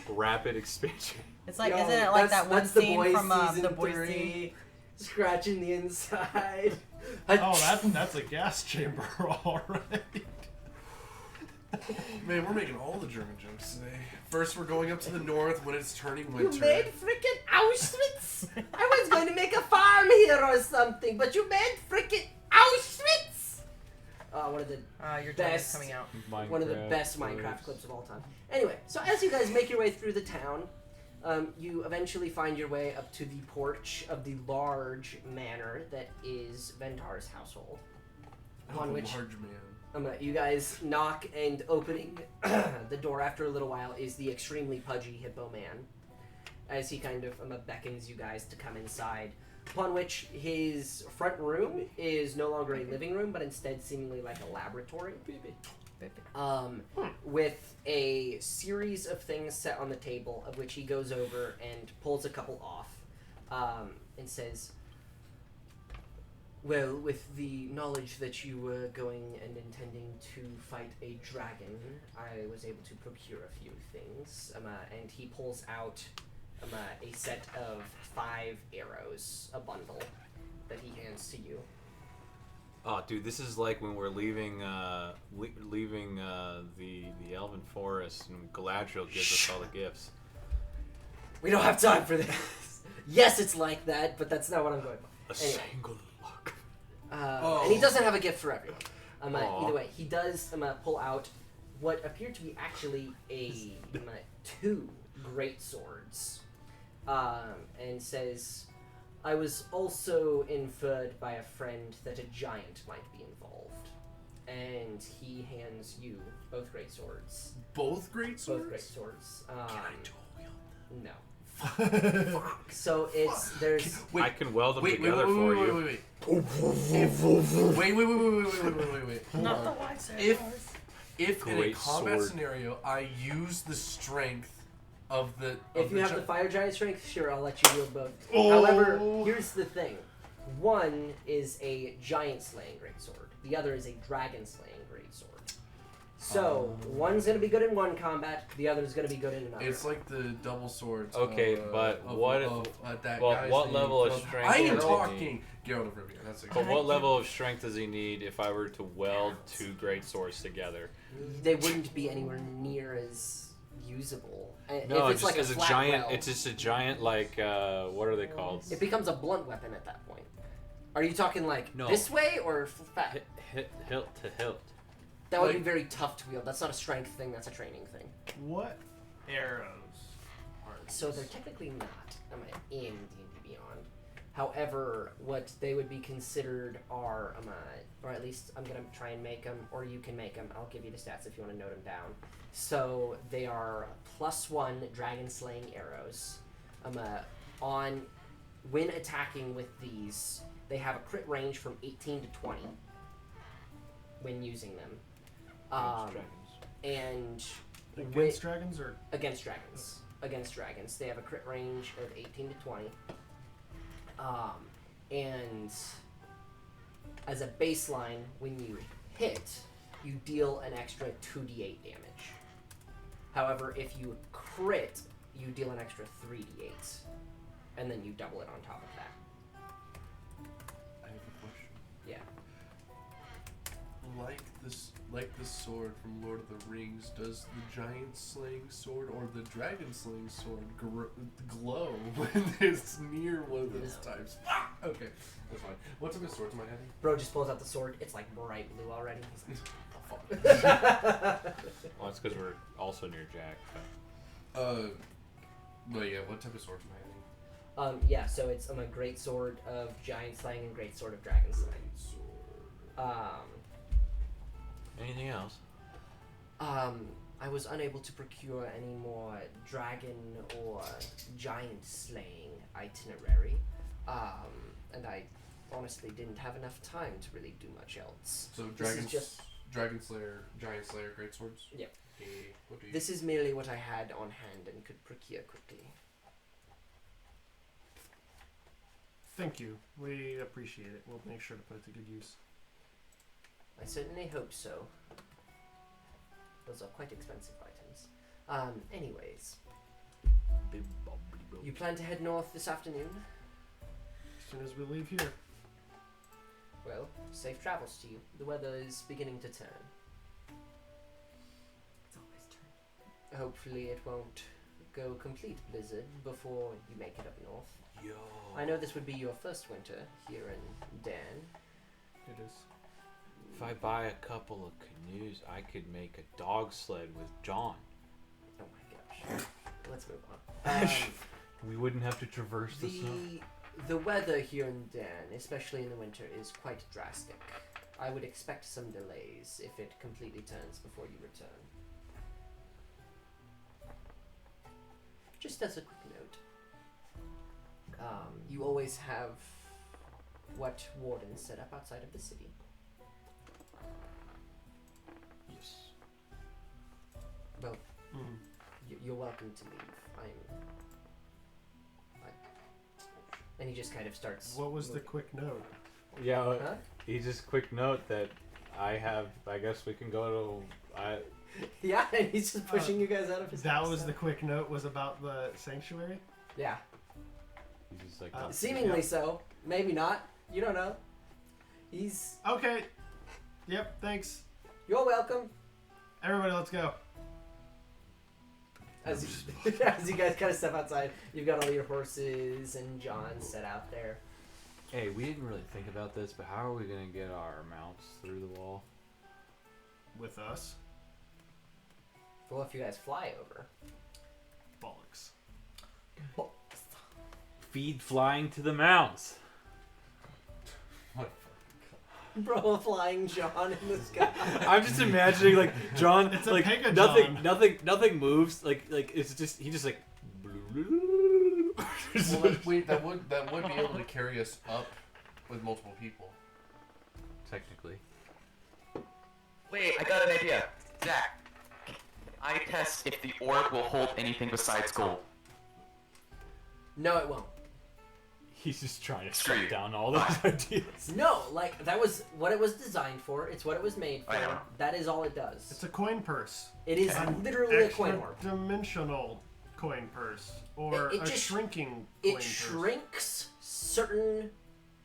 rapid expansion. It's like, Yo, isn't it like that one that's the scene Boys from season The Boys 3, scene? scratching the inside. Oh, that's a gas chamber, all right. Man, we're making all the German jokes today. First, we're going up to the north when it's turning You winter. made frickin' Auschwitz! I was going to make a farm here or something, but you made frickin' Auschwitz! One of the Your tongue is Best. coming out. one of the best Minecraft clips of all time. Anyway, so as you guys make your way through the town, you eventually find your way up to the porch of the large manor that is Ventar's household. Oh, On which large man. you guys knock, and opening the door after a little while is the extremely pudgy hippo man, as he kind of beckons you guys to come inside. Upon which his front room is no longer a living room, but instead seemingly like a laboratory. With a series of things set on the table, of which he goes over and pulls a couple off, and says, "Well, with the knowledge that you were going and intending to fight a dragon, I was able to procure a few things." And he pulls out a set of 5 arrows, a bundle, that he hands to you. Oh, dude, this is like when we're leaving leaving the Elven Forest and Galadriel gives us all the gifts. We don't have time for this. Yes, it's like that, but that's not what I'm going for. A Anyway. single look. And he doesn't have a gift for everyone. Aw. Either way, he does pull out what appear to be actually 2 great swords, and says, "I was also inferred by a friend that a giant might be involved." And he hands you both great swords. Both great swords? Both great swords. Can I dual wield No. them? So it's there's I can weld them Wait, wait, together wait, for wait, you. wait, wait, wait. Not the lightsaber. If in a Great combat sword. scenario I use the strength of the If you have the gi- fire giant strength, sure, I'll let you wield both. Oh. However, here's the thing. One is a giant slaying greatsword. The other is a dragon slaying greatsword. So one's gonna be good in one combat. The other's gonna be good in another. It's like the double swords. Okay, but what level of strength I am does he talking. Geralt of Rivia. That's But exactly. what level of strength does he need if I were to weld two great swords together? They wouldn't be anywhere near as usable. No, if it's just like as a a flat giant. weld, It's just a giant, like what are they called? it becomes a blunt weapon at that point. Are you talking like No. this way or fat? Hilt to hilt. That would Like- be very tough to wield. That's not a strength thing. That's a training thing. What arrows are So these? they're technically not in D&D Beyond. However, what they would be considered are, or at least I'm going to try and make them, or you can make them. I'll give you the stats if you want to note them down. So they are +1 dragon slaying arrows. When attacking with these, they have a crit range from 18 to 20 when using them. And Against dragons or against dragons. Against dragons. They have a crit range of 18 to 20. And as a baseline, when you hit, you deal an extra 2d8 damage. However, if you crit, you deal an extra 3d8. And then you double it on top of that. I have a question. Yeah. Like the sword from Lord of the Rings, does the giant slaying sword or the dragon slaying sword glow when it's near one of those types? Ah! Okay, that's fine. What type of swords am I having? Bro just pulls out the sword. It's like bright blue already. He's Oh, like, fuck. Well, it's because we're also near Jack. No, yeah. What type of swords am I having? yeah, so it's a great sword of giant slaying and great sword of dragon slaying. Sword. Anything else? I was unable to procure any more dragon or giant slaying itinerary, and I honestly didn't have enough time to really do much else. So This is dragon, just- dragon slayer, giant slayer, great swords. Yeah. What do you? This is merely what I had on hand and could procure quickly. Thank you. We appreciate it. We'll make sure to put it to good use. I certainly hope so. Those are quite expensive items. Anyways, you plan to head north this afternoon? As soon as we leave here. Well, safe travels to you. The weather is beginning to turn. It's always turning. Hopefully it won't go complete blizzard before you make it up north. Yo. I know this would be your first winter here in Dan. It is. If I buy a couple of canoes, I could make a dog sled with John. Oh my gosh. Let's move on. We wouldn't have to traverse the snow. The weather here in Dan, especially in the winter, is quite drastic. I would expect some delays if it completely turns before you return. Just as a quick note, you always have what wardens set up outside of the city. Yes. Well, Mm. you're welcome to leave. And he just kind of starts. What was the moving. quick note? Yeah. Huh? He just quick note that I guess we can go to. Yeah, and he's just pushing you guys out of his That house. was the quick note was about the sanctuary? Yeah. He's just like. Seemingly so. Maybe not. You don't know. He's. Okay. Yep, thanks. You're welcome. Everybody, let's go. As you guys kind of step outside, you've got all your horses and John set out there. Hey, we didn't really think about this, but how are we gonna get our mounts through the wall? With us. Well, if you guys fly over. Bollocks. Feed flying to the mounts. Bro, a flying John in the sky. I'm just imagining like John. It's a like Pega nothing, John. nothing moves. Like it's just he just like. Well, that would be able to carry us up with multiple people. Technically. Wait, I got an idea. Zach, I test if the orb will hold anything besides gold. No, it won't. He's just trying to Screw shut you. down all those ideas. No, like that was what it was designed for. It's what it was made I know. for. That is all it does. It's a coin purse. It is literally a coin orb. Dimensional coin purse. Or It a just- shrinking It coin purse. shrinks certain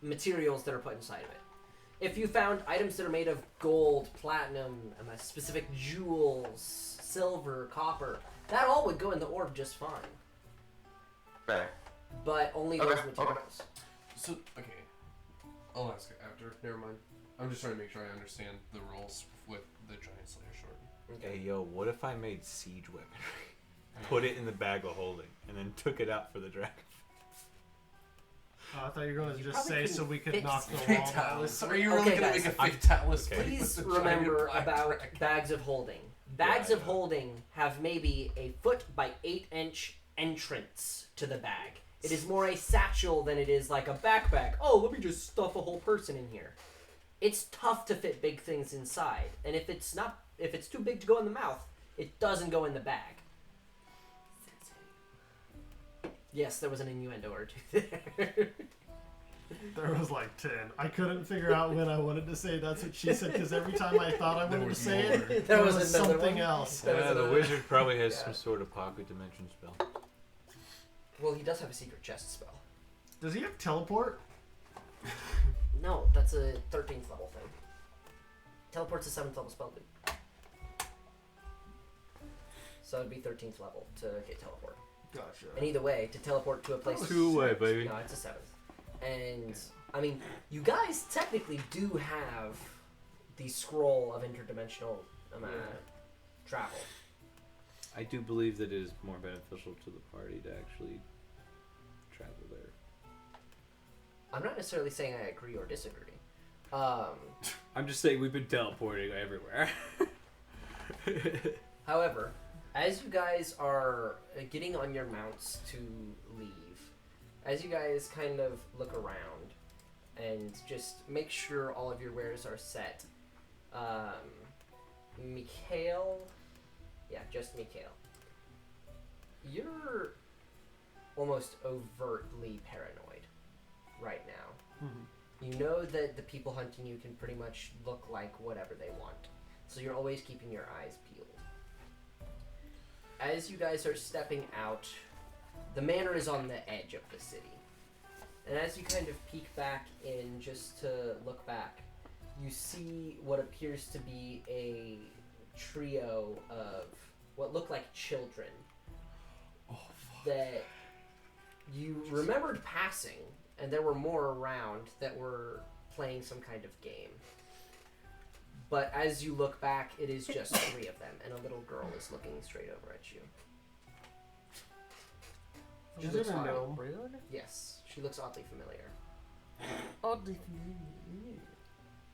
materials that are put inside of it. If you found items that are made of gold, platinum, specific jewels, silver, copper, that all would go in the orb just fine. Right. But only Okay, those materials. So, okay. I'll ask it after. Never mind. I'm just trying to make sure I understand the rules with the Giant Slayer sword. Hey, yo, what if I made siege weaponry, put it in the bag of holding, and then took it out for the dragon? I thought you were going to You just probably say so we could fix knock the it. wall down. Fatalis. Are you Okay, really gonna guys, make a I'm- fake Talis? okay. Please with a giant remember black about dragon? bags of holding. Bags of Yeah. holding have maybe a 1 by 8 inch entrance to the bag. It is more a satchel than it is like a backpack. Oh, let me just stuff a whole person in here. It's tough to fit big things inside, and if it's too big to go in the mouth, it doesn't go in the bag. Yes, there was an innuendo or two there. There was like 10. I couldn't figure out when I wanted to say that's what she said because every time I thought I There wanted to was say more. it, There there was was another something one. else. That was Yeah, the another- wizard probably has Yeah. some sort of pocket dimension spell. Well, he does have a secret chest spell. Does he have teleport? No, that's a 13th level thing. Teleport's a 7th level spell, dude. So it'd be 13th level to get teleport. Gotcha. And either way, to teleport to a place... Two away, baby. No, it's a 7th. And, I mean, you guys technically do have the scroll of interdimensional travel. I do believe that it is more beneficial to the party to actually travel there. I'm not necessarily saying I agree or disagree. I'm just saying we've been teleporting everywhere. However, as you guys are getting on your mounts to leave, as you guys kind of look around and just make sure all of your wares are set, Mikhail, just Mikhail, you're almost overtly paranoid right now. You know that the people hunting you can pretty much look like whatever they want, so you're always keeping your eyes peeled. As you guys are stepping out, the manor is on the edge of the city. And as you kind of peek back in just to look back, you see what appears to be a trio of what look like children that you remembered passing, and there were more around that were playing some kind of game. But as you look back, it is just 3 of them, and a little girl is looking straight over at you. She Is it looks a odd- gnome? Rude? Yes, she looks oddly familiar. Oddly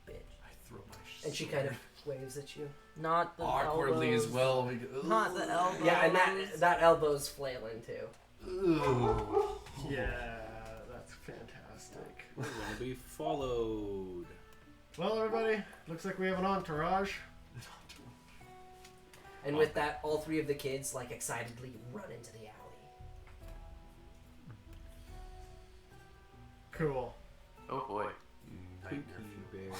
Bitch. I throw my And she kind of waves at you. Not the awkwardly elbows. as well. We go, Not the elbows. Yeah, and that elbow's flailing too. Ugh. Yeah, that's fantastic. We're gonna be followed. Well, everybody, looks like we have an entourage. And with that, all 3 of the kids like excitedly run into the alley. Cool. Oh boy. Cookie bear.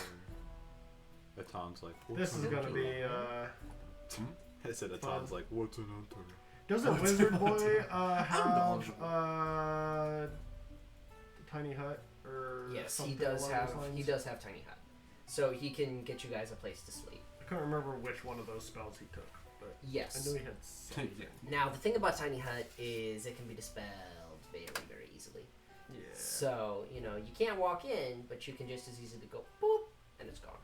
Aton's like, what's This is an gonna be, entourage? I said Aton's like, what's an entourage? doesn't Wizard Boy have tiny hut or Yes, he something does along have those lines? he does have tiny hut, so he can get you guys a place to sleep. I couldn't remember which one of those spells he took, but I Yes. knew he had something. Now the thing about tiny hut is it can be dispelled very very easily. Yeah. So you know you can't walk in, but you can just as easily go boop and it's gone.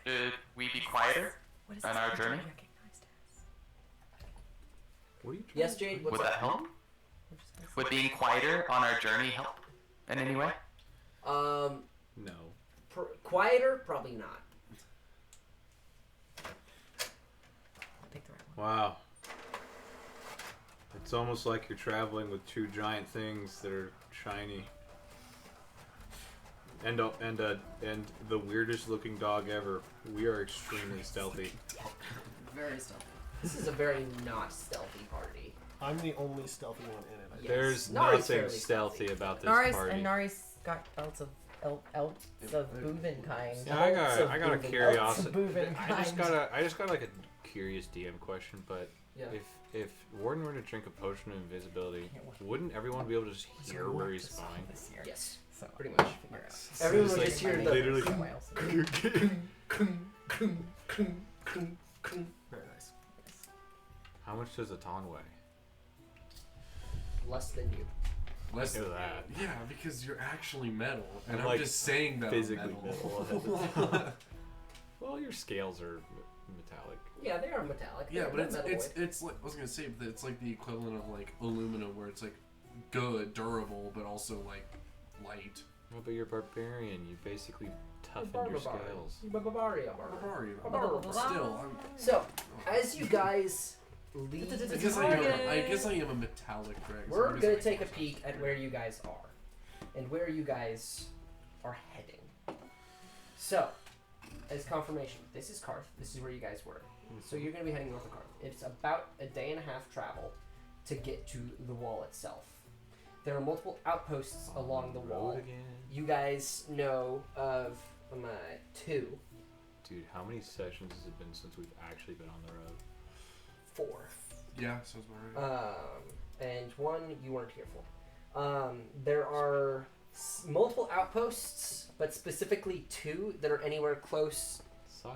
Should we be quieter What is on this our creature journey? recognized as? What are you trying Yes, to Jade. do? What's Would up? that help? What did you say? Would being quieter on our journey help in any way? No. Quieter, probably not. I'll pick the right one. Wow. It's almost like you're traveling with 2 giant things that are shiny. And the weirdest looking dog ever. We are extremely stealthy. Very stealthy. This is a very not stealthy party. I'm the only stealthy one in it. I Yes. think. There's Nari's nothing fairly stealthy stealthy. about this Nari's party. and Nari's got belts of elves of boobin kind. Yeah, I Belts got of a moving curiosity. Boobin I just got like a curious DM question, but Yeah. if Warden were to drink a potion of invisibility, wouldn't everyone be able to just hear where he's going? This year. Yes. So Pretty much. figure out. Everyone it's would like just hear the literally- Very nice. How much does a ton weigh? less than you. Less Look at that. Yeah, because you're actually metal, and I'm, I'm like, just saying that physically I'm metal. metal. Well, your scales are metallic. Yeah, they are metallic. Yeah, They're but it's metalloid. like I was gonna say that it's like the equivalent of like aluminum, where it's like good, durable, but also like light. No, but you're barbarian. You basically toughened your scales. Barbarian. Barbarian. Barbarian. Still, I'm. So, as you guys leave, I guess I am a metallic dragon. so I we're guess gonna I- take a peek at where you guys are, and where you guys are heading. So, as confirmation, this is Karth. This is where you guys were. So you're gonna be heading north of Karth. It's about a day and a half travel to get to the wall itself. There are multiple outposts along the wall. Road again. You guys know of two, Dude, how many sessions has it been since we've actually been on the road? 4. Yeah, sounds about right. And one you weren't here for. There are multiple outposts, but specifically 2 that are anywhere close. Sake.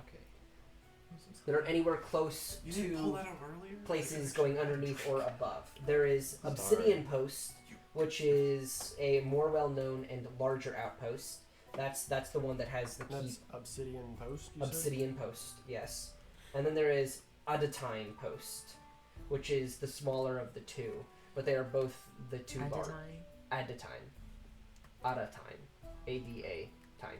That are anywhere close You didn't pull to that out earlier. places going underneath or above. There is Obsidian Post, which is a more well-known and larger outpost. That's the one that has the key. That's Obsidian Post. You said? Obsidian Post, yes. And then there is Adatine Post, which is the smaller of the 2, but they are both the 2 large. Adatine. Adatine. A-D-A time.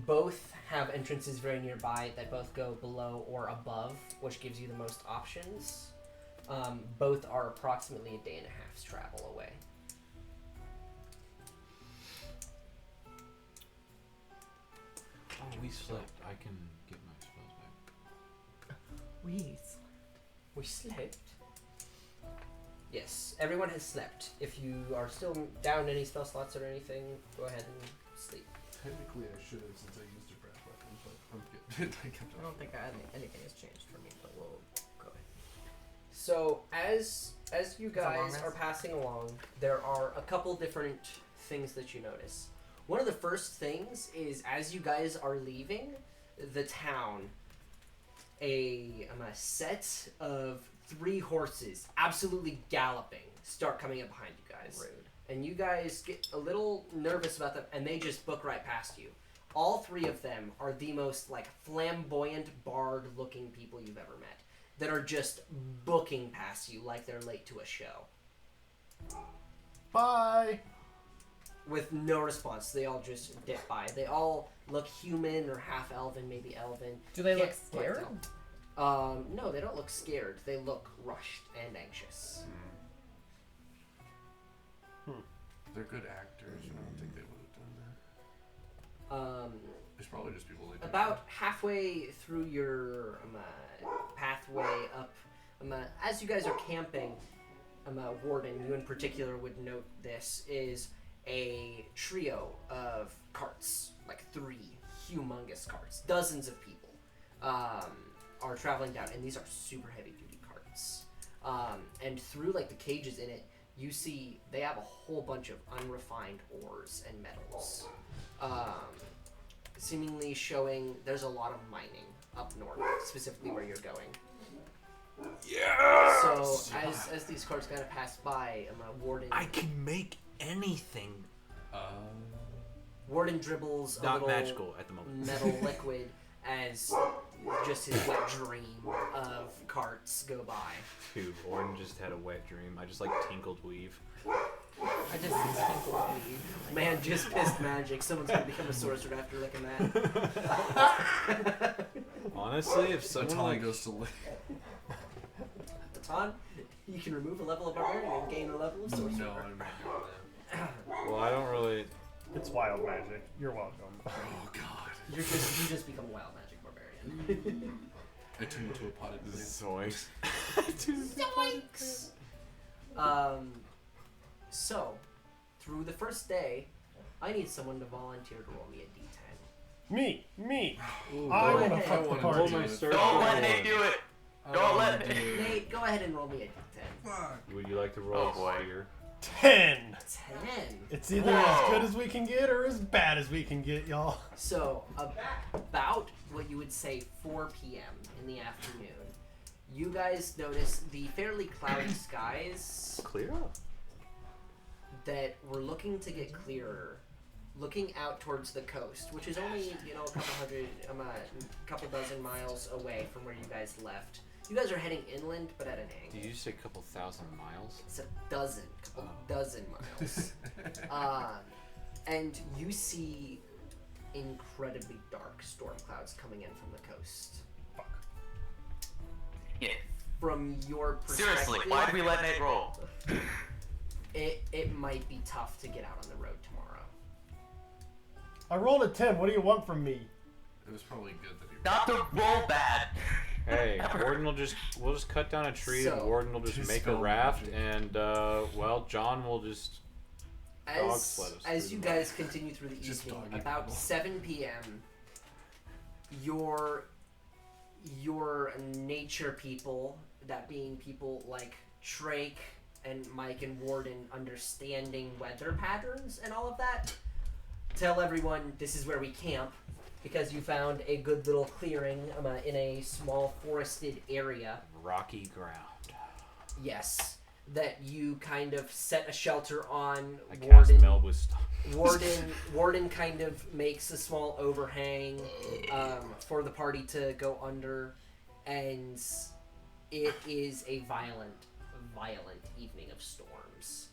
Both have entrances very nearby that both go below or above, which gives you the most options. Both are approximately a day and a half's travel away. Oh, we slept. I can get my spells back. We slept. Yes, everyone has slept. If you are still down any spell slots or anything, go ahead and sleep. Technically, I should have since I used a breath weapon, but I'm good. I kept I don't think anything has changed for me, but we'll go ahead. So as you that long guys rest? are passing along, there are a couple different things that you notice. One of the first things is as you guys are leaving the town, a set of 3 horses absolutely galloping start coming up behind you guys. Rude. And you guys get a little nervous about them, and they just book right past you. All 3 of them are the most like flamboyant bard-looking people you've ever met, that are just booking past you like they're late to a show. Bye. With no response, they all just dip by. They all look human or half elven, maybe elven. Do they look Can't quite scared? tell. No, they don't look scared. They look rushed and anxious. They're good actors, and I don't think they would have done that. It's probably just people like About halfway through your pathway up, as you guys are camping, Warden, you in particular would note this, is a trio of carts, like 3 humongous carts. Dozens of people are traveling down, and these are super heavy-duty carts. And through like the cages in it, you see they have a whole bunch of unrefined ores and metals. Seemingly showing there's a lot of mining up north, specifically where you're going. Yeah. So as these carts kind of pass by, Warden I can make anything. Warden dribbles a Not little magical at the moment. metal liquid as just his wet dream of carts go by. Dude, Warden just had a wet dream. I just like tinkled weave. I just tinkled weed. Man, just pissed magic. Someone's gonna become a sorcerer after looking that. Honestly, if So someone Tali like goes to Baton, you can remove a level of barbarian and gain a level of sorcerer. No, I'm not doing that. well, I don't really. It's wild magic. You're welcome. Oh God. You just become a wild magic barbarian. I turn into a potted plant. Zoinks. Yoinks! So, through the first day, I need someone to volunteer to roll me a d10. Me. Ooh, I go want to ahead. fuck the Roll party. my search Don't let roll. Nate do it. I Don't wanna let do- Nate, go ahead and roll me a d10. Fuck. Would you like to roll Oh, boy. here? 10. 10. It's either as good as we can get or as bad as we can get, y'all. So, about what you would say 4 p.m. in the afternoon, you guys notice the fairly cloudy skies Clear up. that were looking to get clearer, looking out towards the coast, which is only, a couple dozen miles away from where you guys left. You guys are heading inland, but at an angle. Did you say a couple thousand miles? It's a couple dozen miles. And you see incredibly dark storm clouds coming in from the coast. Yeah. From your perspective, Seriously, why did we let Nate roll? it might be tough to get out on the road tomorrow. I rolled a 10. What do you want from me? It was probably good that he. Not to roll bad. Hey, Warden we'll just cut down a tree and So- Warden will just Just make a spell raft magic. and well, John will just dog sled us As through you the guys continue through the Just evening, doggy about paddle. 7 p.m., your nature people, that being people like Drake and Mike and Warden, understanding weather patterns and all of that, tell everyone this is where we camp because you found a good little clearing in a small forested area. rocky ground. Yes, that you kind of set a shelter on. I cast Warden, Mel with stuff. Warden kind of makes a small overhang for the party to go under, and it is a violent evening of storms.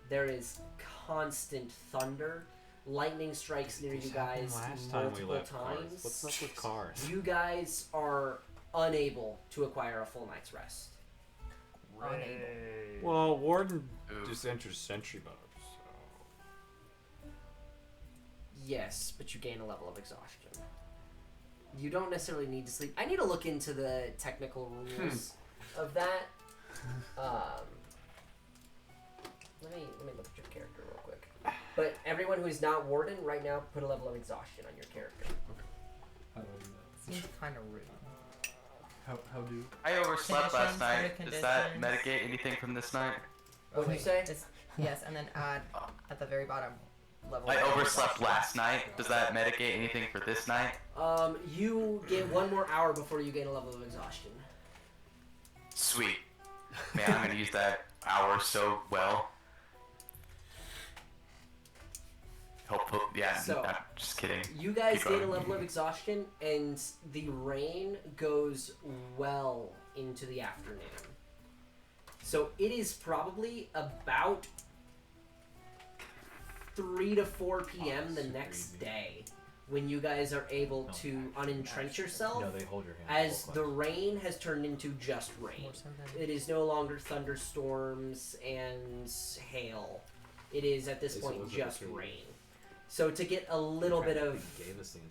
There is constant thunder. Lightning strikes near you guys Last time we multiple left cars. times. What's up with cars? You guys are unable to acquire a full night's rest. Unable. Well, Warden Ooh. just enters sentry mode, so Yes, but you gain a level of exhaustion. You don't necessarily need to sleep. I need to look into the technical rules of that. Let me look at your character real quick. But everyone who is not Warden right now, put a level of exhaustion on your character. How do I do that? Seems kind of rude. How do? I overslept last Conditions, night. under Does that conditions. mitigate anything from this night? What did you Wait, say? Yes, and then add at the very bottom level. I of overslept exhaustion. last night. Does that mitigate anything for this night? You get one more hour before you gain a level of exhaustion. Sweet. Man, I'm gonna use that hour so well. Hopefully, yeah. So- I'm just kidding. You guys Keep gain a going. level of exhaustion, and the rain goes well into the afternoon. So it is probably about 3 to 4 p.m. the super next easy. day when you guys are able to unentrench yourself, no, they hold your hand. as the rain has turned into just rain. Or something. It is no longer thunderstorms and hail. It is at this Yes, it point was just okay. rain. So to get a little bit of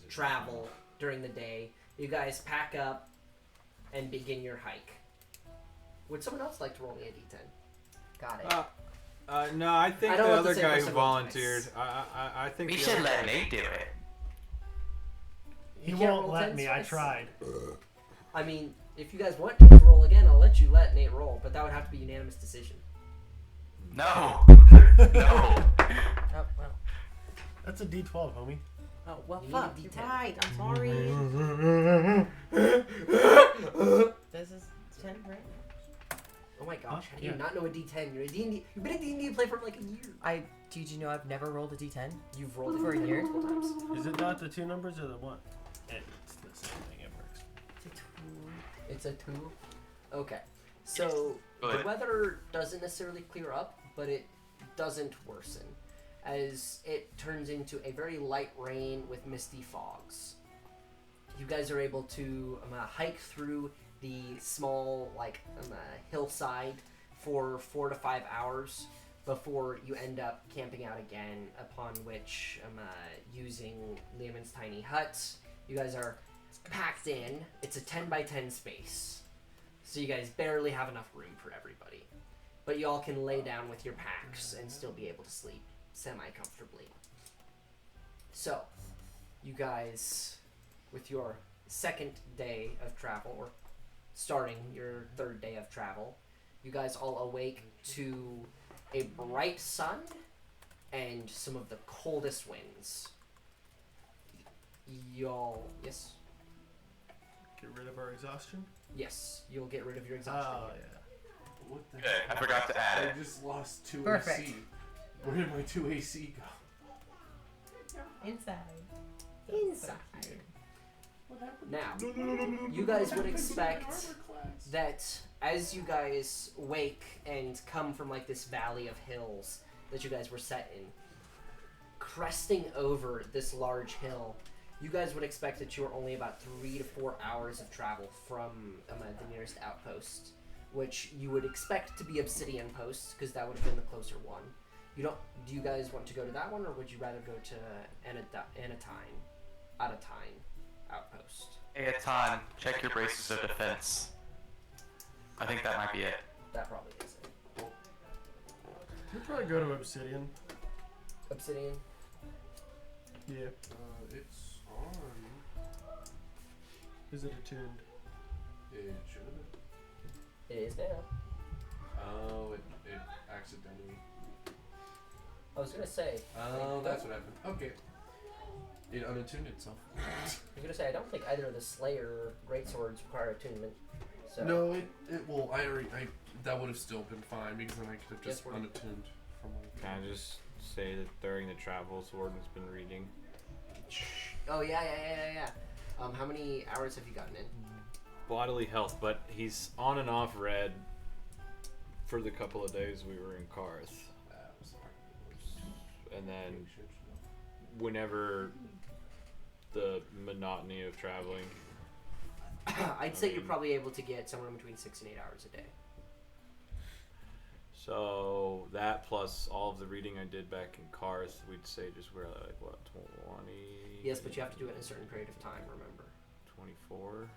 travel Oh, during the day, you guys pack up and begin your hike. Would someone else like to roll me a d10? Got it. No, I think I the don't want to other say guy for who someone volunteered. twice. I think We the should other let guy- Nate do it. He You can't won't roll let 10s me. I twice? tried. I mean, if you guys want Nate to roll again, I'll let you let Nate roll, but that would have to be a unanimous decision. No. No. Oh, well. That's a D12, homie. Oh, well, You need fuck. a You're D10. right. I'm sorry. This is 10, right? Oh my gosh, how do Yeah. you not know a d10? You're a D&D. You've been a D&D player for like a year. Did you know I've never rolled a D10? You've rolled it For a year? multiple times. Is it not the two numbers or the one? It's the same thing. It works. It's a 2. Okay. So the Good. weather doesn't necessarily clear up, but it doesn't worsen as it turns into a very light rain with misty fogs. You guys are able to hike through the small hillside for 4 to 5 hours before you end up camping out again, upon which using Lehman's tiny hut, you guys are packed in. It's a 10 by 10 space. So you guys barely have enough room for everybody. But you all can lay down with your packs and still be able to sleep semi-comfortably. So, you guys, with your second day of travel, or starting your third day of travel, you guys all awake to a bright sun and some of the coldest winds. Y'all, yes? Get rid of our exhaustion. Yes, you'll get rid of your exhaustion. Oh yeah. What the Okay, I heck? forgot to add it. I just lost 2 Perfect. AC. Where did my 2 AC go? Inside. Inside. What happened? Now, you guys would expect that as you guys wake and come from like this valley of hills that you guys were set in, cresting over this large hill, you guys would expect that you are only about 3 to 4 hours of travel from the nearest outpost, which you would expect to be Obsidian Post, because that would have been the closer one. Do you guys want to go to that one, or would you rather go to Anatine Outpost? Aeton, check your braces of defense. I think that might be it. That probably is it. We'll probably go to Obsidian. Obsidian? Yeah. It's on. Is it attuned? It should have been. It is now. Oh, it accidentally. I was gonna say. Oh, that's what happened. Okay. It unattuned itself. I was gonna say I don't think either of the Slayer or Greatswords require attunement. So No, it will. That would have still been fine because then I could have just Yes, we're- unattuned from one. Can I just say that during the travels, Warden's been reading? Oh yeah. How many hours have you gotten in? Bodily health, but he's on and off read for the couple of days we were in Karth. And then whenever the monotony of traveling, I'd say you're probably able to get somewhere between 6 and 8 hours a day. so that plus all of the reading I did back in Karth, we'd say just we're like what, 20? Yes, but you have to do it in a certain period of time. Remember. 24.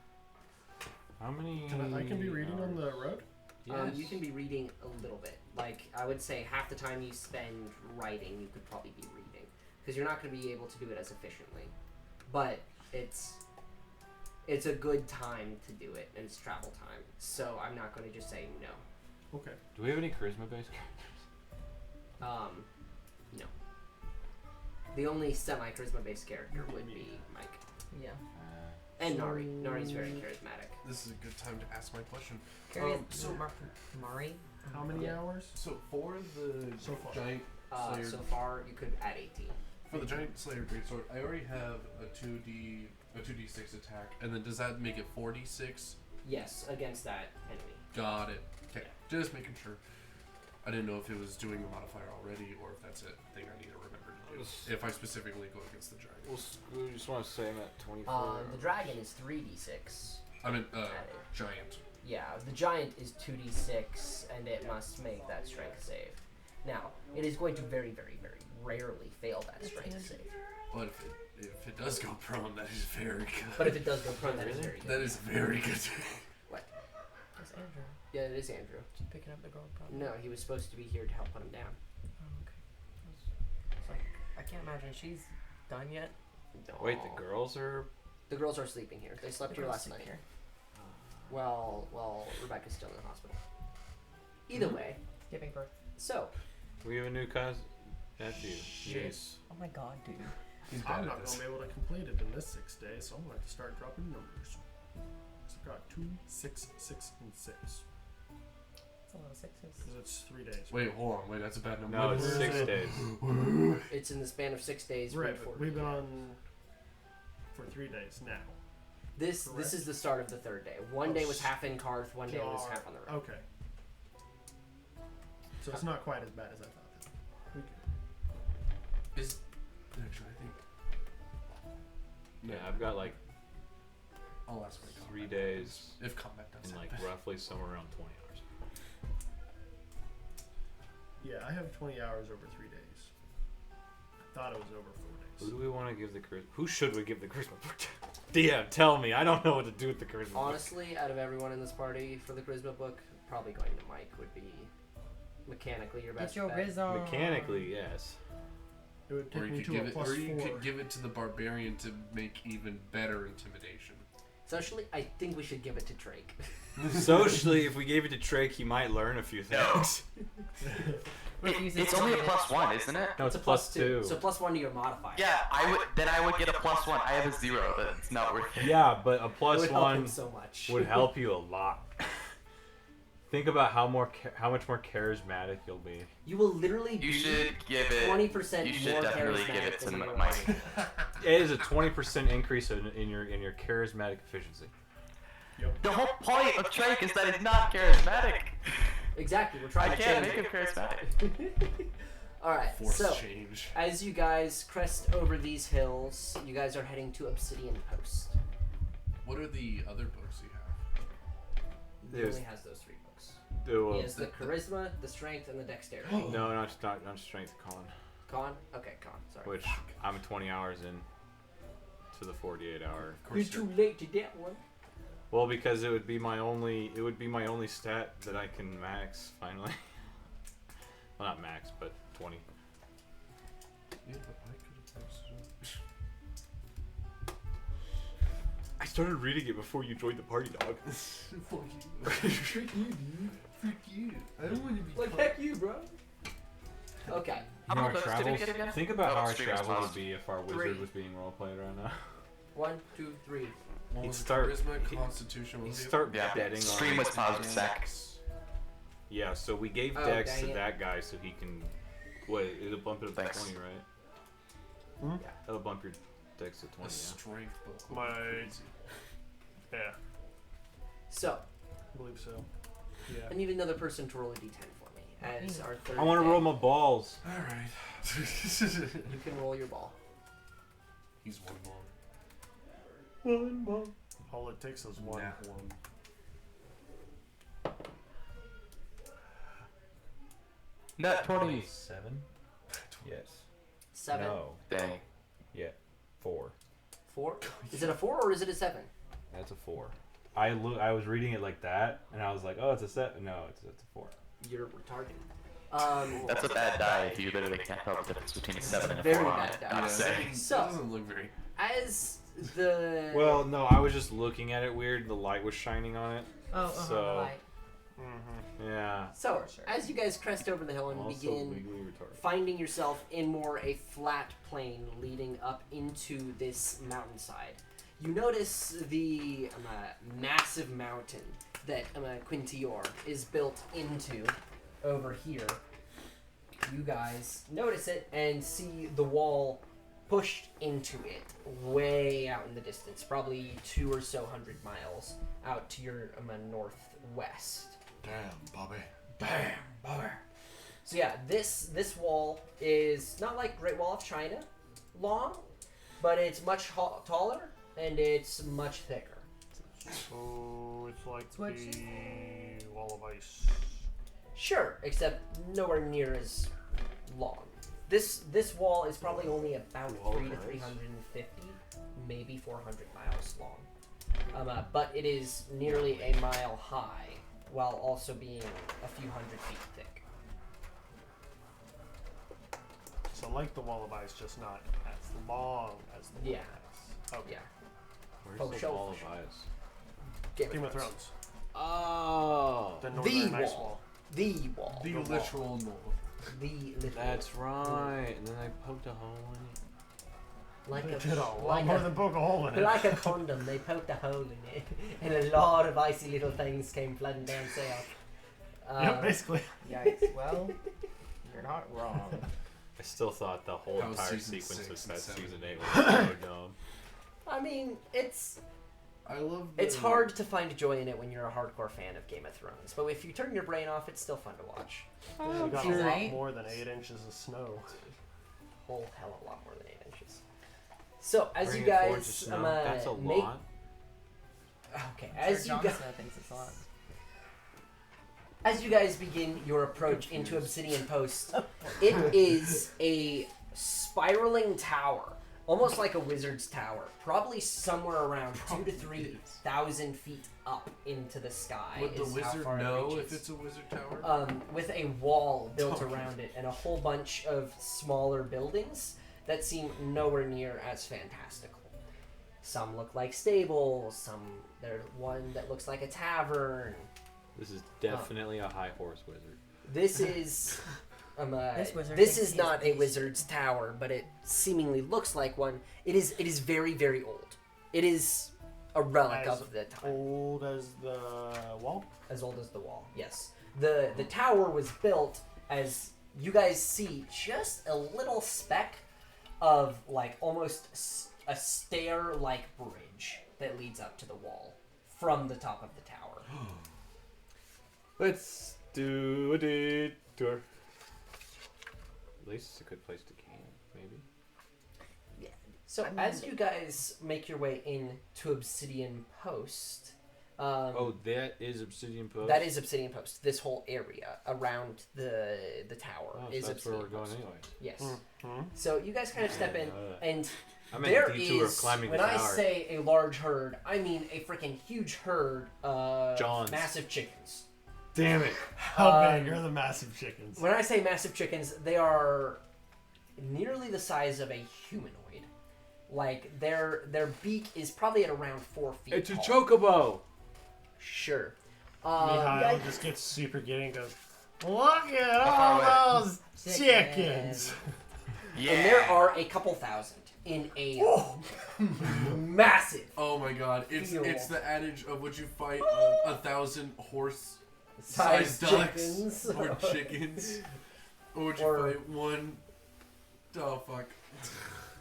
How many? I can be reading on the road. Yes. You can be reading a little bit. Like, I would say half the time you spend writing, you could probably be reading. Because you're not going to be able to do it as efficiently. But it's a good time to do it, and it's travel time. So I'm not going to just say no. Okay. Do we have any charisma-based characters? No. The only semi-charisma-based character would be Mike. Yeah. And Nari. Nari's very charismatic. This is a good time to ask my question. So Mari. How many Yeah. hours? So for the So far. giant Slayer, So far, you could add 18. for the giant Slayer greatsword, I already have a 2d6 attack, and then does that make it 4d6? Yes, against that enemy. Got it. Okay, just making sure. I didn't know if it was doing the modifier already, or if that's a thing I need to remember to do. If I specifically go against the giant. We just want to say I'm at 24. The dragon is 3d6. I mean, Added. giant. Yeah, the giant is 2d6, and it must make that strength save. Now, it is going to very, very, very rarely fail that strength save. But if it does go prone, that is very good. But if it does go prone, that is very good. That is very good. What? That's Andrew. Yeah, it is Andrew. Just picking up the girl problem. No, he was supposed to be here to help put him down. Oh, okay. It's like, I can't imagine she's done yet. No. Wait, the girls are. The girls are sleeping here. They slept here last night. Well, Rebecca's still in the hospital. Either way, Giving birth. so We have a new cousin. Nephew. Shit. Oh my god, dude. He's I'm bad not at this. gonna be able to complete it in this 6 days, so I'm gonna have to start dropping numbers. So I've got 2, 6, 6, and 6. That's a lot of sixes. Because it's 3 days. Wait, hold on. Wait, that's a bad number. No, it's 6 days. it's in the span of 6 days. Right, before- but we've been on for 3 days now. This Correct. is the start of the third day. One day was half in Karth, one day was half on the road. Okay. So it's not quite as bad as I thought. Then. We Is actually, I think. Yeah, I've got like I'll ask my 3 combat days if combat does and like happen. roughly somewhere around 20 hours. Yeah, I have 20 hours over 3 days. I thought it was over 4 Who days. do we want to give the charisma? Who should we give the charisma point to? DM, tell me. I don't know what to do with the charisma. Honestly, out of everyone in this party for the charisma book, probably going to Mike would be mechanically your best Get your bet. wisdom. Mechanically, yes. It would Or take you me could to give a it, plus or you 4. could give it to the barbarian to make even better intimidation. Socially, I think we should give it to Drake. Socially, if we gave it to Drake, he might learn a few things. It's only a +1, isn't it? No, it's a a +2. So +1 to your modifier. Yeah, I would get a +1. I have a 0. That's not worth it. Yeah, but a It would help him +1 so much. would help you a lot. Think about how much more charismatic you'll be. You will literally You be should give it. 20% You should more definitely give charismatic it to than you Mike. are. It is a 20% increase in your charismatic efficiency. The whole point of Drake is that he's not charismatic. Exactly, we're trying I to can't change make him it. charismatic. Alright, Force so change. as you guys crest over these hills, you guys are heading to Obsidian Post. What are the other books you have? He There's- only has those 3 books. Well, He has the charisma, the strength, and the dexterity. no, not strength con, Con? Okay, con. Sorry. which I'm 20 hours in to the 48 hour. Of course You're too late to get one. Well, because it would be my only stat that I can max finally. Well, not max, but 20. Yeah, but I could have posted it. I started reading it before you joined the party, dog. Fuck you. Frick you, dude. Frick you. I don't want to be Like, heck you, bro. Okay. How Our many books did we travels. get again? Think about Oh, how our stream is travels would paused. be if our 3. wizard was being roleplayed right now. 1, 2, 3. What He'd was it? start- Charisma, he'd- Constitution. what He'd was the start Yeah. betting on. Stream was paused a sec. Yeah, so we gave Oh, Dex dang to it. that guy so he can. Wait, it'll bump it up to Thanks. 20, right? Hmm? Yeah, it'll bump your Dex to 20. A Yeah. strength book. would be My- crazy. Yeah, So, I believe so. Yeah. I need another person to roll a d10 for me as our third. I want to day. roll my balls. Alright. You can roll your ball. He's one more. One ball. All it takes is one. Nah. Nat 20. 7? Yes. 7. No. Dang. Yeah. 4. 4? Is it a 4 or is it a 7? That's a 4. I was reading it like that, and I was like, oh, it's a 7. No, it's a 4. You're retarded. That's a bad die if you literally can't tell the difference between a 7 and a Very 4 on bad it. die. Gotta Yeah, say. that So- doesn't look very. As the Well, no, I was just looking at it weird. The light was shining on it. Oh, So- right. Mm-hmm. Yeah. so Sure. as you guys crest over the hill and Also begin legally retarded. finding yourself in more a flat plain leading up into this mountainside, you notice the massive mountain that Quintior is built into over here. You guys notice it and see the wall pushed into it way out in the distance, probably 200 or so miles out to your northwest. Damn, Bobby. Bam, bummer. So yeah, this wall is not like Great Wall of China long, but it's much taller and it's much thicker. So it's like Switches. the wall of ice. Sure, except nowhere near as long. This wall is probably only about Wall of 3 to ice? 350, maybe 400 miles long. But it is nearly a mile high, while also being a few hundred feet thick. So like the wall of ice, just not as long as the wall Yeah. of ice. Okay. Yeah. Where's Oh, the show- wall of ice? Game of Thrones. Oh. The northern ice wall. wall. The wall. The The wall. literal north. The little That's right. And then I poked a hole in it. like They a did a lot like more a, than poke a hole in it. like a condom. They poked a hole in it, and a lot of icy little things came flooding down south. Yeah, basically. Yikes. Well, you're not wrong. I still thought the whole That was entire season sequence of 6 that and 7. season 8 was so dumb. I mean, it's I love. it's hard to find joy in it when you're a hardcore fan of Game of Thrones. But if you turn your brain off, it's still fun to watch. We got Season a lot 8? more than 8 inches of snow. Whole hell of a lot more than 8 inches. So as Bring you it forward to guys snow. That's a make lot. okay, Sir as you guys Johnson thinks it's a lot. as you guys begin your approach into Obsidian Post, it is a spiraling tower almost like a wizard's tower, probably somewhere around 2,000 to 3,000 feet up into the sky. Would the is how wizard far it know reaches. if it's a wizard tower? With a wall built Okay. around it and a whole bunch of smaller buildings that seem nowhere near as fantastical. Some look like stables. There's one that looks like a tavern. This is definitely a high horse wizard. This is This wizard this thinks is he is not a beast. wizard's tower, but it seemingly looks like one. It is very, very old. It is a relic As of the time, old as the wall. as old as the wall. Yes, the tower was built, as you guys see, just a little speck of like almost a stair-like bridge that leads up to the wall from the top of the tower. Let's do a detour. At least it's a good place to camp, maybe. So I mean, as you guys make your way into Obsidian Post, Oh, that is Obsidian Post? that is Obsidian Post. This whole area around the tower Oh, so is that's where Obsidian we're going Post. anyway. Yes. Hmm. So you guys kind of step in, and I meant there a detour of is, climbing when the I tower. say a large herd, I mean a freaking huge herd of Johns. massive chickens. Damn it. How big are the massive chickens? When I say massive chickens, they are nearly the size of a humanoid. Like their beak is probably at around 4 feet. It's a tall. chocobo. Sure. Mikhail Yeah, just gets super giddy and goes, "Look at all those chickens!" Yeah. And there are a couple thousand in a massive Oh my god, it's Feel. it's the adage of would you fight 1,000 horse size sized ducks chickens. or chickens, or would you Or- fight one? Oh fuck.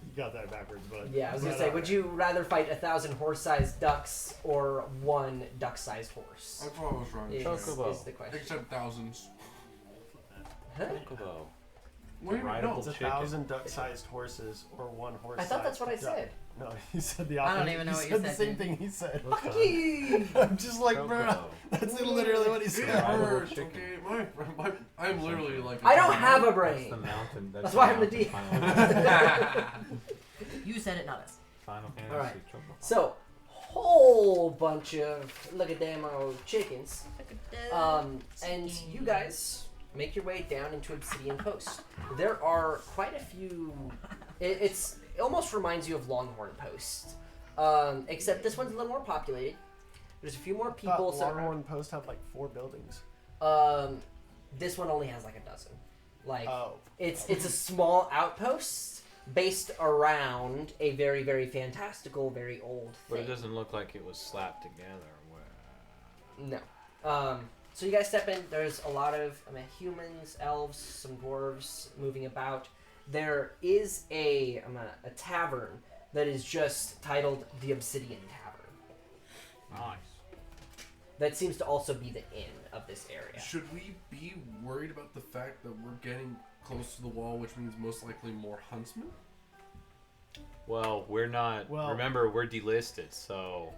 You got that backwards, bud. Yeah, I was gonna But, say, would you rather fight 1,000 horse-sized ducks or one duck-sized horse? I thought I was wrong. Is, Chocobo. is the question. Except thousands. Huh? Chocobo. What do you mean? Rideable No. It's chicken. 1,000 duck-sized horses or one horse. I thought that's what I said. No, he said the I opposite. don't even know he what you said the said, same dude. thing he said. Fuck you! I'm just like, bro, Chocobo. that's literally what he It said. Rideable hurts, chicken. okay? I'm literally like. I don't have a That's brain. the mountain. That's why I'm the D. You said it, not us. Final Fantasy Alright. Chocobo. So, whole bunch of look at them old chickens. And you guys make your way down into Obsidian Post. There are quite a few. It almost reminds you of Longhorn Post, except this one's a little more populated. There's a few more people. But Longhorn Post had like 4 buildings. This one only has like a dozen. Like Oh. it's a small outpost based around a very, very fantastical, very old But thing. it doesn't look like it was slapped together. No. So you guys step in. There's a lot of humans, elves, some dwarves moving about. There is a tavern that is just titled the Obsidian Tavern. Nice. That seems to also be the inn of this area. Should we be worried about the fact that we're getting close to the wall, which means most likely more huntsmen? Well, we're not. Well- remember, we're delisted, so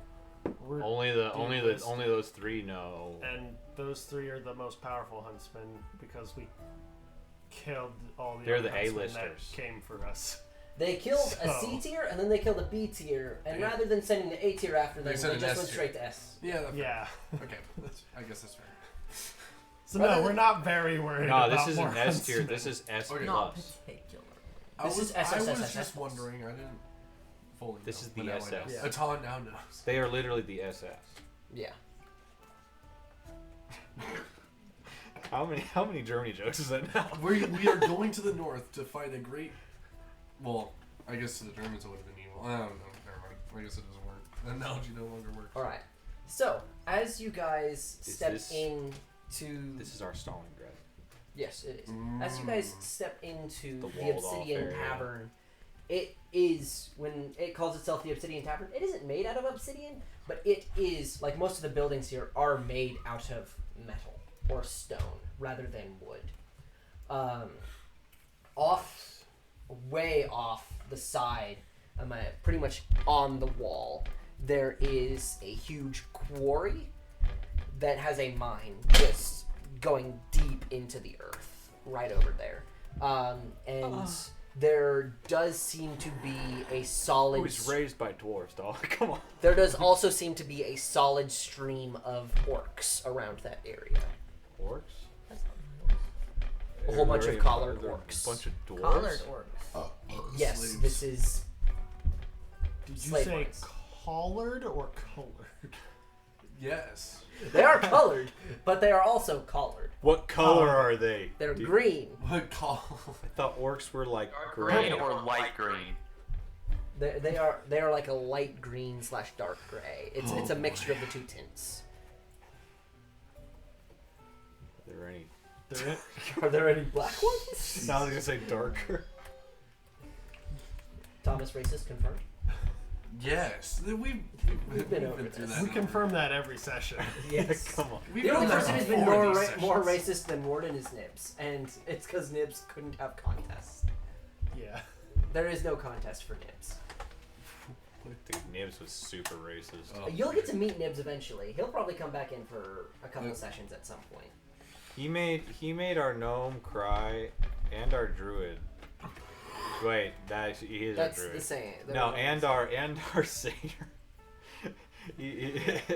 We're only delisted. those 3 know. And those 3 are the most powerful huntsmen because we killed all the They're other the huntsmen A-listers. that came for us. They killed a So- C tier and then they killed a B tier, and Yeah. rather than sending the A tier after them, They they sent just an S went tier. straight to S. Yeah. Yeah. Okay. I guess that's fair. So Rather no, than- we're not very worried No, about this isn't more S tier. huntsmen. This is S Okay. Not plus. particular. I This was, is I was SSSS+. just wondering. I didn't fully. This know, is but the now I SS. know. Yeah. Atan now knows. They are literally the SS. Yeah. How many Germany jokes is that now? We are going to the north to fight a great. Well, I guess to the Germans it would have been evil. I don't know. Never mind. I guess it doesn't work. That analogy no longer works. All right. So as you guys Is step this- into This is our Stalingrad. yes, it is. As you guys step into The the walled-off Obsidian area. Tavern, it is, when it calls itself the Obsidian Tavern, it isn't made out of obsidian, but it is, like most of the buildings here, are made out of metal or stone rather than wood. Way off the side, pretty much on the wall, there is a huge quarry that has a mine just going deep into the earth right over there. And there does seem to be a solid. Who was raised by dwarves, dog? Come on. There does also seem to be a solid stream of orcs around that area. Orcs? A whole bunch of collared orcs. A bunch of dwarves. Collared orcs. Oh, Yes, slaves. this is. Did you Slave say ones. collared or colored? Yes. They are colored, but they are also collared. What color are they? They're Dude, green. What call? I thought orcs were like Green gray. or light green. They are like a light green / dark gray. It's a mixture of the two tints. Are there any? Are there any black ones? No, I was gonna say darker. Thomas racist confirmed. Yes. We've been over through this. that. We confirm that every session. Yes. Come on. We've The only done that person who's been before more these more sessions. racist than Warden is Nibs, and it's because Nibs couldn't have contests. Yeah. There is no contest for Nibs. Dude, Nibs was super racist. Oh, You'll get to meet Nibs eventually. He'll probably come back in for a couple Yeah. sessions at some point. He made our gnome cry and our druid. Wait, he is That's our druid. the same. No, and our satyr.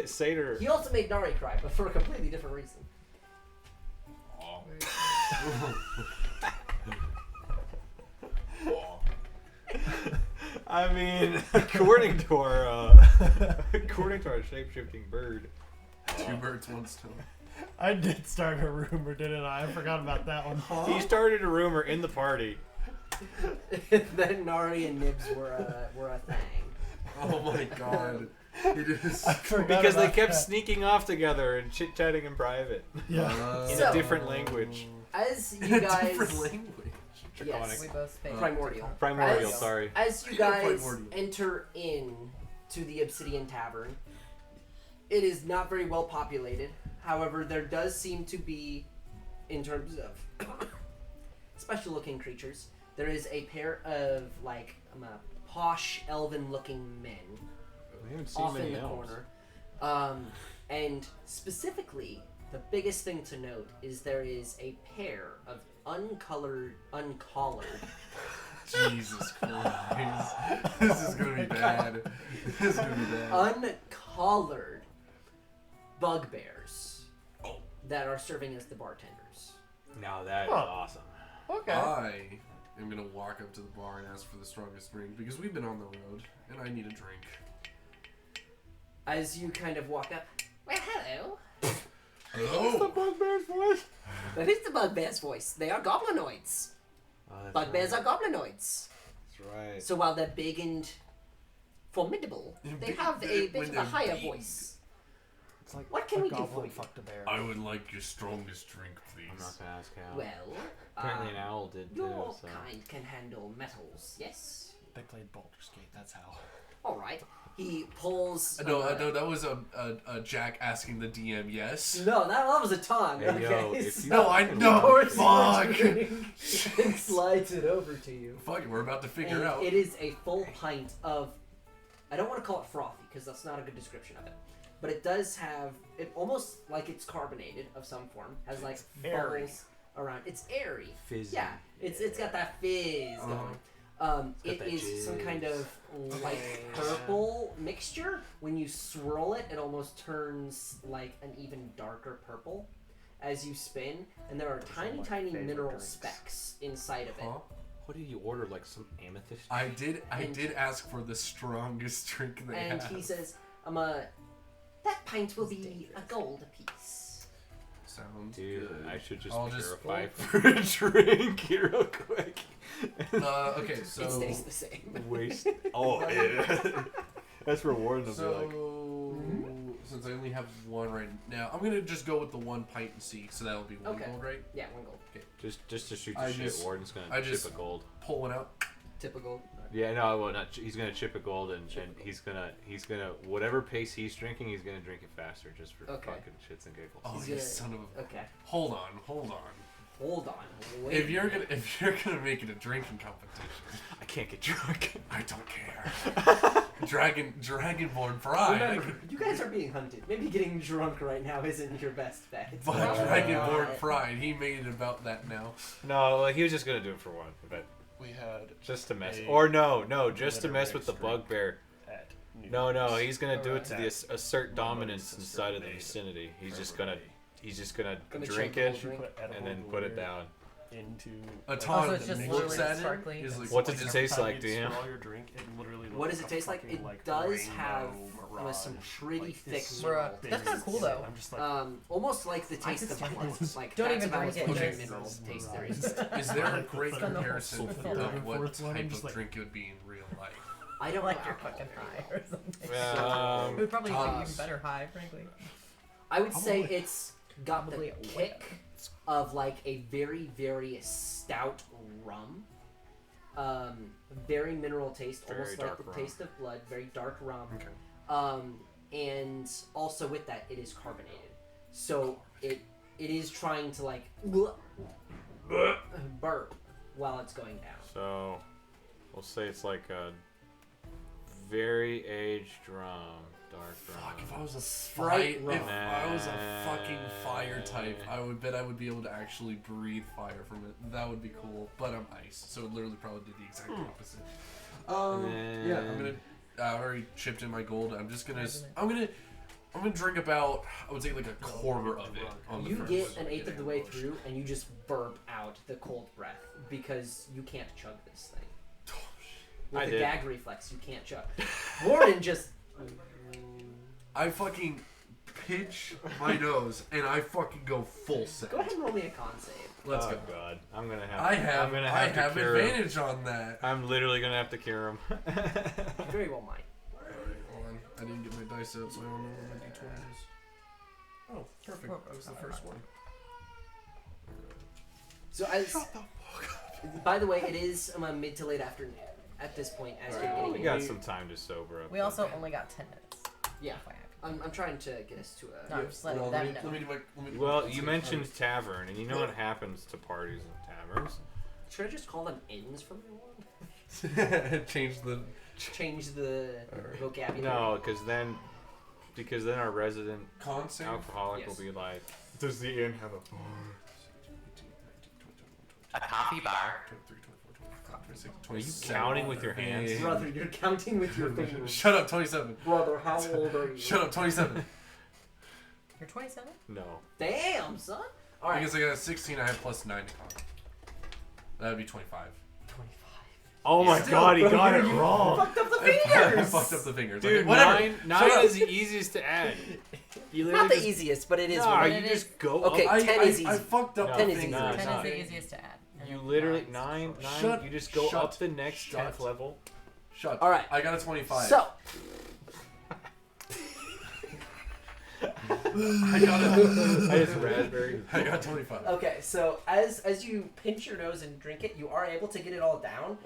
Satyr. He also made Nari cry, but for a completely different reason. I mean, according to our shape-shifting bird. Two birds, one stone. I did start a rumor, didn't I? I forgot about that one. He started a rumor in the party. Then Nari and Nibs were a thing. Oh my god. It is. I forgot Because they about kept that. sneaking off together and chit-chatting in private. Yeah. In So- a different language. As In you a guys, different language. yes, We both speak Primordial. Primordial, As- sorry. As you Yeah, guys Primordial. enter in to the Obsidian Tavern, it is not very well populated. However, there does seem to be, in terms of special-looking creatures, there is a pair of posh elven-looking men We haven't seen off in many the elves. corner. And specifically, the biggest thing to note is there is a pair of uncollared Jesus Christ. This is gonna be bad. This is gonna be bad. uncollared bugbears that are serving as the bartenders. Now that is Huh. awesome. Okay. I am gonna walk up to the bar and ask for the strongest drink because we've been on the road and I need a drink. As you kind of walk up, well, hello. Hello. bugbear's voice? That is the bugbear's voice. They are goblinoids. Bugbears are goblinoids. That's right. So while they're big and formidable, they have a bit When of a they're higher big. voice. It's like What can a we do goblin for you? fucked a bear. I would like your strongest drink, please. I'm not gonna ask how. Well, Apparently an owl did too, your so. kind can handle metals, yes? They played Baldur's Gate, that's how. All right. He pulls. No, that was a Jack asking the DM yes. No, that was a tongue. Hey, yo, okay. if you No, I fucking know. want Fuck. to- Fuck. And slides it over to you. Fuck it, we're about to figure And out. it is a full pint of. I don't want to call it frothy because that's not a good description of it. But it does have it almost like it's carbonated of some form. Has like airy. bubbles around. It's airy. Fizzy. Yeah, it's got that fizz Uh-huh. going. It's It got that is some kind jizz. of light purple mixture. When you swirl it, it almost turns like an even darker purple as you spin, and there are tiny, tiny mineral specks inside of it. Huh? What did you order? Like some amethyst? I did And- ask for the strongest drink they And have. he says, that pint will be a gold apiece. Sounds Dude, good. I should just I'll just purify for a drink here real quick. Okay, so It stays the same. Waste. Oh, yeah. That's rewarding to be like. So, since I only have one right now, I'm gonna just go with the 1 pint and see. So that'll be 1 Okay. gold, right? Yeah, 1 gold. Just to shoot the I shit, just- Warden's gonna I chip just- a gold. Pull one out. Typical. Yeah, no, well, not. He's gonna chip a gold, and he's gonna whatever pace he's drinking, he's gonna drink it faster, just for Okay. fucking shits and giggles. Oh, He's you gonna- son of a. Okay. Hold on. Hold on. Wait. If you're gonna make it a drinking competition, I can't get drunk. I don't care. Dragonborn pride. Remember, you guys are being hunted. Maybe getting drunk right now isn't your best bet. But Probably Dragonborn not. pride, he made it about that now. No, like he was just gonna do it for one, but we had Just to mess. a Or no, just to literary mess with the streak bugbear. at New No, Year's. he's gonna do it to Alright. the assert My dominance sister inside of the made vicinity. He's for just gonna Gonna drink chug the it whole drink. and then put it down. Into A so ton it's just looks literally at sparkly. it. Is like, What does Every it taste time like you'd to you? straw your drink, it literally What does looks it like a taste like? fucking, It does rainbow have mirage. some pretty Like, thick it's so mineral. big. That's kinda cool, though. I'm just like, Almost like the taste could of stand blood. this. Like Don't that's even about drink as it, much just- minerals taste there Right. is. Is there a Like, great put it on the comparison fourth of one, what fourth one, type just of like- drink it would be in real life? I don't like know you're alcohol fucking very high well. or something. Um, It would probably make Toss. you better high, frankly. I would say Probably- it's got Probably the a kick of like a very, very stout rum. Very mineral taste, Very almost like dark the rum. taste of blood. Very dark rum. Okay. And also with that, it is carbonated. So it is trying to like burp while it's going down. So, we'll say it's like a very aged rum, dark Fuck, if rum. I was a Sprite fire, if rum. I was a fucking fire type, I would bet I would be able to actually breathe fire from it. That would be cool. But I'm ice, so it literally probably did the exact opposite. Yeah, I'm gonna. I already chipped in my gold. I'm just gonna. I'm gonna drink about. I would say like a quarter of it. On the You first get an eighth of getting the way bush. through, and you just burp out the cold breath because you can't chug this thing. With I the did. gag reflex, you can't chug. Warden just. I fucking pinch my nose and I fucking go full set. Go ahead and roll me a con save. Let's Oh go. god, I'm gonna have. I have. I'm gonna I have to have cure him. advantage on that. I'm literally gonna have to cure him. You very well might. Alright, hold on. I didn't get my dice out, so I don't know what my d20 is. Oh, perfect. That was the first one. So as. By the way, it is mid to late afternoon at this point as you're getting we in. got some time to sober up. We also only got 10 minutes. Yeah. FYI. I'm trying to get us to a. No, I'm just letting Well, them let know. me do my. Let me, Well, let's you see. mentioned tavern, and you know what happens to parties in taverns. Should I just call them inns from now on? Change the. Change the Alright. vocabulary. No, because then our resident Con save? alcoholic Yes. will be like, "Does the inn have a bar?" A coffee bar. 23, 24, 25, 26, Are you 27. counting with your hands? Yeah. Brother, you're counting with your fingers. Shut up, 27. Brother, how old are you? Shut up, 27. You're 27? No. Damn, son. All right. Because I got a 16, I have plus 9 to con. That would be 25. 25. Oh my Still, god, he bro, got you- it you wrong. Fucked up the I fingers. fucked up the fingers. Dude, Okay, whatever. nine Shut is up. the easiest to add. You Not literally the just, easiest, but it is. no, one. you It just is. go Okay, up. 10 is I easy. fucked up No, 10 the is easy. fingers. it's 10 is not. the easiest to add. And You then literally nine's- nine. Shut- You just go shut- up the next shut. 10th level. Shut. All right. I got a 25. So, I got a. I just raspberry. I got 25. okay, so as you pinch your nose and drink it, you are able to get it all down,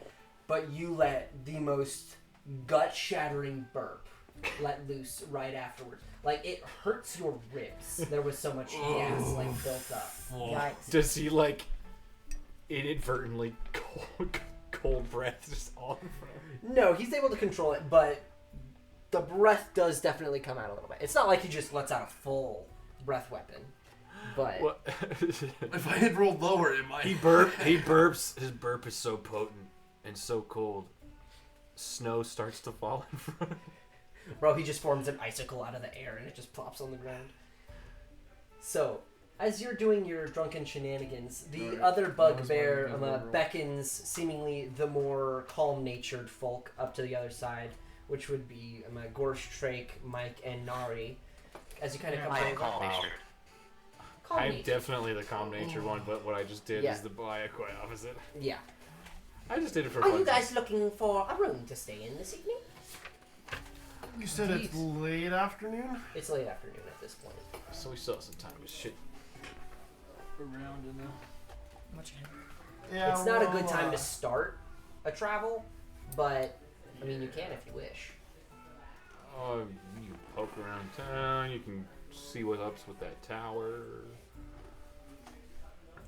but you let the most gut-shattering burp let loose right afterwards. Like, it hurts your ribs. There was so much gas, like, built up. Yikes. Does he like inadvertently cold breath just all in front of him? No, he's able to control it, but the breath does definitely come out a little bit. It's not like he just lets out a full breath weapon, but What? If I had rolled lower, it might. He burps. His burp is so potent and so cold. Snow starts to fall in front of him. bro, he just forms an icicle out of the air and it just plops on the ground. So, as you're doing your drunken shenanigans, the Alright. other That was bugbear my good roll. beckons seemingly the more calm-natured folk up to the other side, which would be Gorsh, Trake, Mike, and Nari. As you kind of come I am over. calm Wow. natured. Calm I'm natured. definitely the calm nature one, but what I just did Yeah. is the quite opposite. Yeah. I just did it for Are fun. you guys looking for a room to stay in this evening? You said it's late afternoon? It's late afternoon at this point. So we still have some time to shit around in there. What you Yeah. It's not a good well, time to start a travel, but I mean you can if you wish. Oh, you poke around town. You can see what's up with that tower.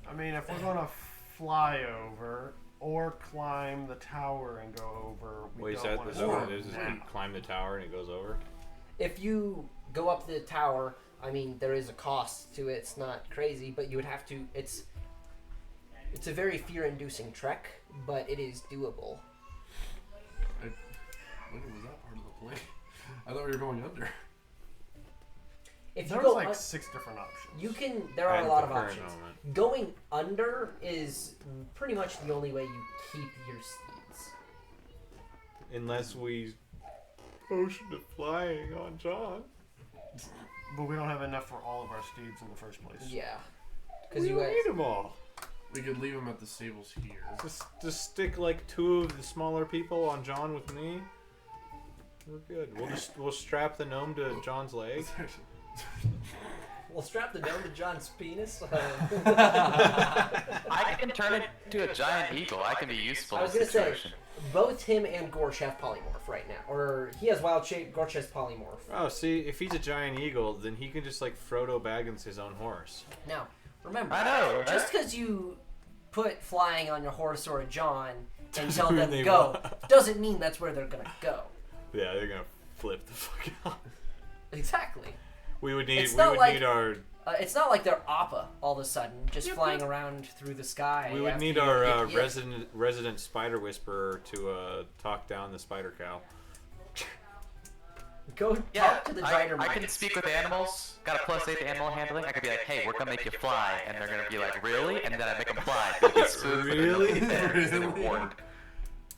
I mean, if we're gonna fly over or climb the tower and go over, we Wait, is don't that want is to that what start it is? Is now. you climb the tower and it goes over? If you go up the tower, I mean there is a cost to it. It's not crazy, but you would have to. It's It's a very fear-inducing trek, but it is doable. When was that part of the play? I thought we were going under. If you There's go like un- 6 different options. you can. There are At a lot the of current options. moment. Going under is pretty much the only way you keep your steeds. Unless we potion to flying on John. But we don't have enough for all of our steeds in the first place. Yeah, because We you don't guys. need them all. We could leave them at the stables here. Just stick like 2 of the smaller people on John with me. We're good. We'll strap the gnome to John's leg. We'll strap the gnome to John's penis. I can turn it into a giant eagle. I can be useful I in was this gonna say, situation. both him and Gorsh have polymorph right now, or he has wild shape. Gorsh has polymorph. Oh, see, if he's a giant eagle, then he can just like Frodo Baggins his own horse. Now, remember, I know, right? just because you put flying on your horse or a John and tell mean them they go, will. doesn't mean that's where they're gonna go. Yeah, they're gonna flip the fuck out. Exactly. We would need It's not like- our It's not like they're Appa all of a sudden, just Yeah, flying but- around through the sky. we would after need you our hit the edge. resident spider whisperer to talk down the spider cow. Go Yeah, talk to the I Drider can speak with animals. Got a +8 to animal handling. I could be like, hey, we're gonna make you fly, and they're gonna be like, really? And then I make them fly. They'll be smooth, but they'll Really? be better, 'cause they were Really? warned.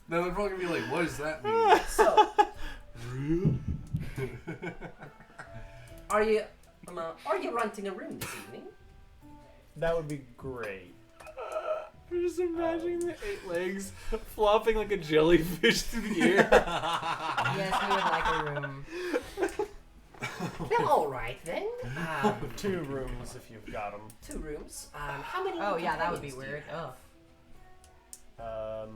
Now they're probably gonna be like, what does that mean? So, are you renting a room this evening? That would be great. I'm just imagining the 8 legs flopping like a jellyfish through the air. Yes, we would like a room. Well, all right then. 2 rooms if you've got them. 2 rooms. How many? Oh yeah, that would be companions do you weird. have? Ugh.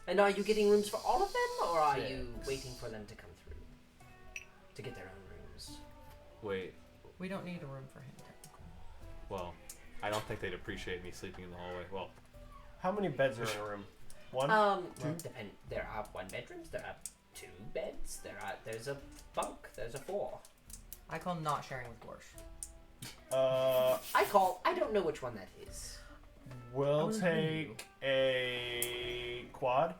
And are you getting rooms for all of them, or are you 6. waiting for them to come through to get their own rooms? Wait, We don't need a room for him technically. well, I don't think they'd appreciate me sleeping in the hallway. Well, How many beds are in a room? 1? Depend. There are 1 bedrooms. There are 2 beds. There's a bunk. There's a 4. I call not sharing with Gorsh. I don't know which one that is. We'll take a quad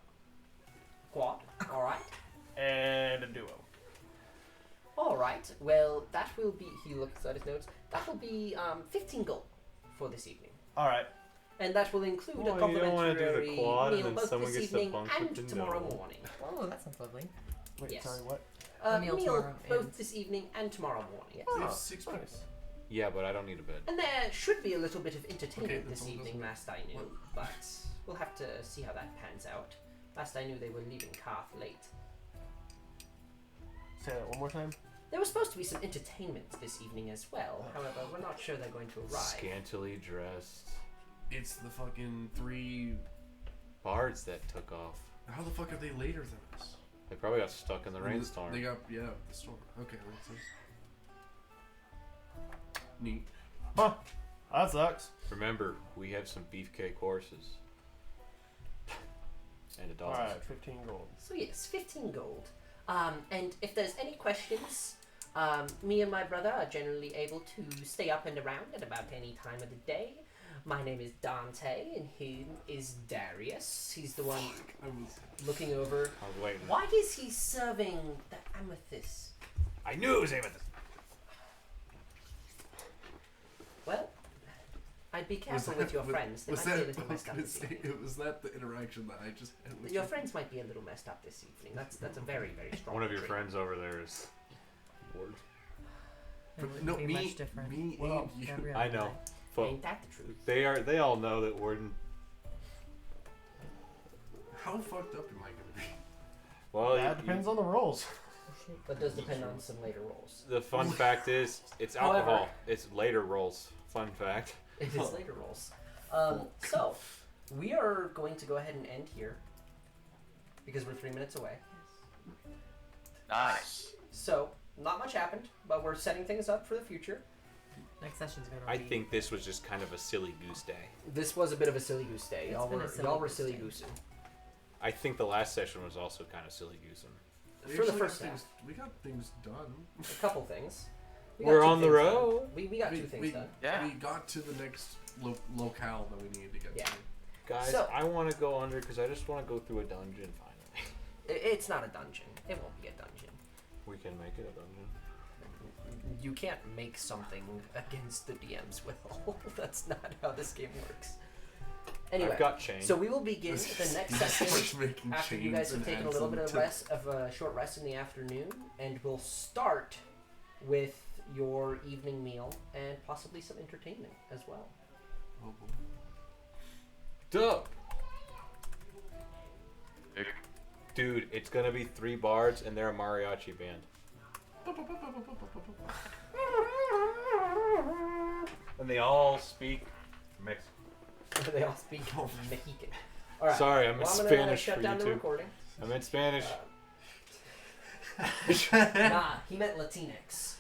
Quad. All right. and a duo. All right. Well, that will be. He looks at his notes. That will be 15 gold for this evening, All right. and that will include Well, a you don't wanna do the complimentary quad and meal then both someone this gets to evening bunk and with the tomorrow gnome. morning. Oh, that sounds lovely. Wait, Yes. sorry, what? A meal tomorrow both and- this evening and tomorrow morning. We have Oh, 6 nice. people. yeah, but I don't need a bed. And there should be a little bit of entertainment Okay, this that's all evening, doesn't- last I knew, but we'll have to see how that pans out. Last I knew, they were leaving Carth late. Say that one more time. There was supposed to be some entertainment this evening as well. However, we're not sure they're going to arrive. Scantily dressed It's the fucking 3. bards that took off. How the fuck are they later than us? They probably got stuck in the rainstorm. They got, the storm. Okay, that makes sense. Neat. Huh. That sucks. Remember, we have some beefcake horses. And a dog. Alright, 15 gold. So yes, 15 gold. And if there's any questions, me and my brother are generally able to stay up and around at about any time of the day. My name is Dante, and he is Darius. He's the one I was. looking over. I was waiting. Why is he serving the amethyst? I knew it was amethyst. Well, I'd be careful with your friends. They might be a little messed up this evening. Was that the interaction that I just had with Your you? friends might be a little messed up this evening. That's a very, very strong One of your trait. friends over there is bored. It But wouldn't no, be me, much different. me Well, and you. Gabrielle I and know. But Ain't that the truth? they all know that Warden. How fucked up am I gonna be? Well, That depends on the rolls. That does depend on some later rolls. The fun fact is, it's However- alcohol. It's later rolls. Fun fact. It is later rolls. So, we are going to go ahead and end here because we're 3 minutes away. Nice. So, not much happened, but we're setting things up for the future. Next session's gonna I be. think this was just kind of a silly goose day. This was a bit of a silly goose day. It's Y'all been a were silly y'all were goose silly day. goosing. I think the last session was also kind of silly goosing. We For the actually first got half. things, we got things done. A couple things. We got We're two on the things done. road. We got two things done. Yeah. We got to the next locale that we needed to get Yeah. to. Guys, So- I want to go under because I just want to go through a dungeon finally. It's not a dungeon. It won't be a dungeon. We can make it a dungeon. You can't make something against the DM's will. That's not how this game works. Anyway, I've got chain. so we will begin the next Just session making after you chains guys have and taken a adds little them bit of to- rest, of a short rest in the afternoon, and we'll start with your evening meal and possibly some entertainment as well. Oh, boy. Dope. Big. Dude, it's gonna be 3 bards and they're a mariachi band. And they all speak Mexican. They all speak Mexican. All right. Sorry, I meant well, I'm gonna Spanish shut for down you the too. recording. I meant Spanish. Nah, he meant Latinx.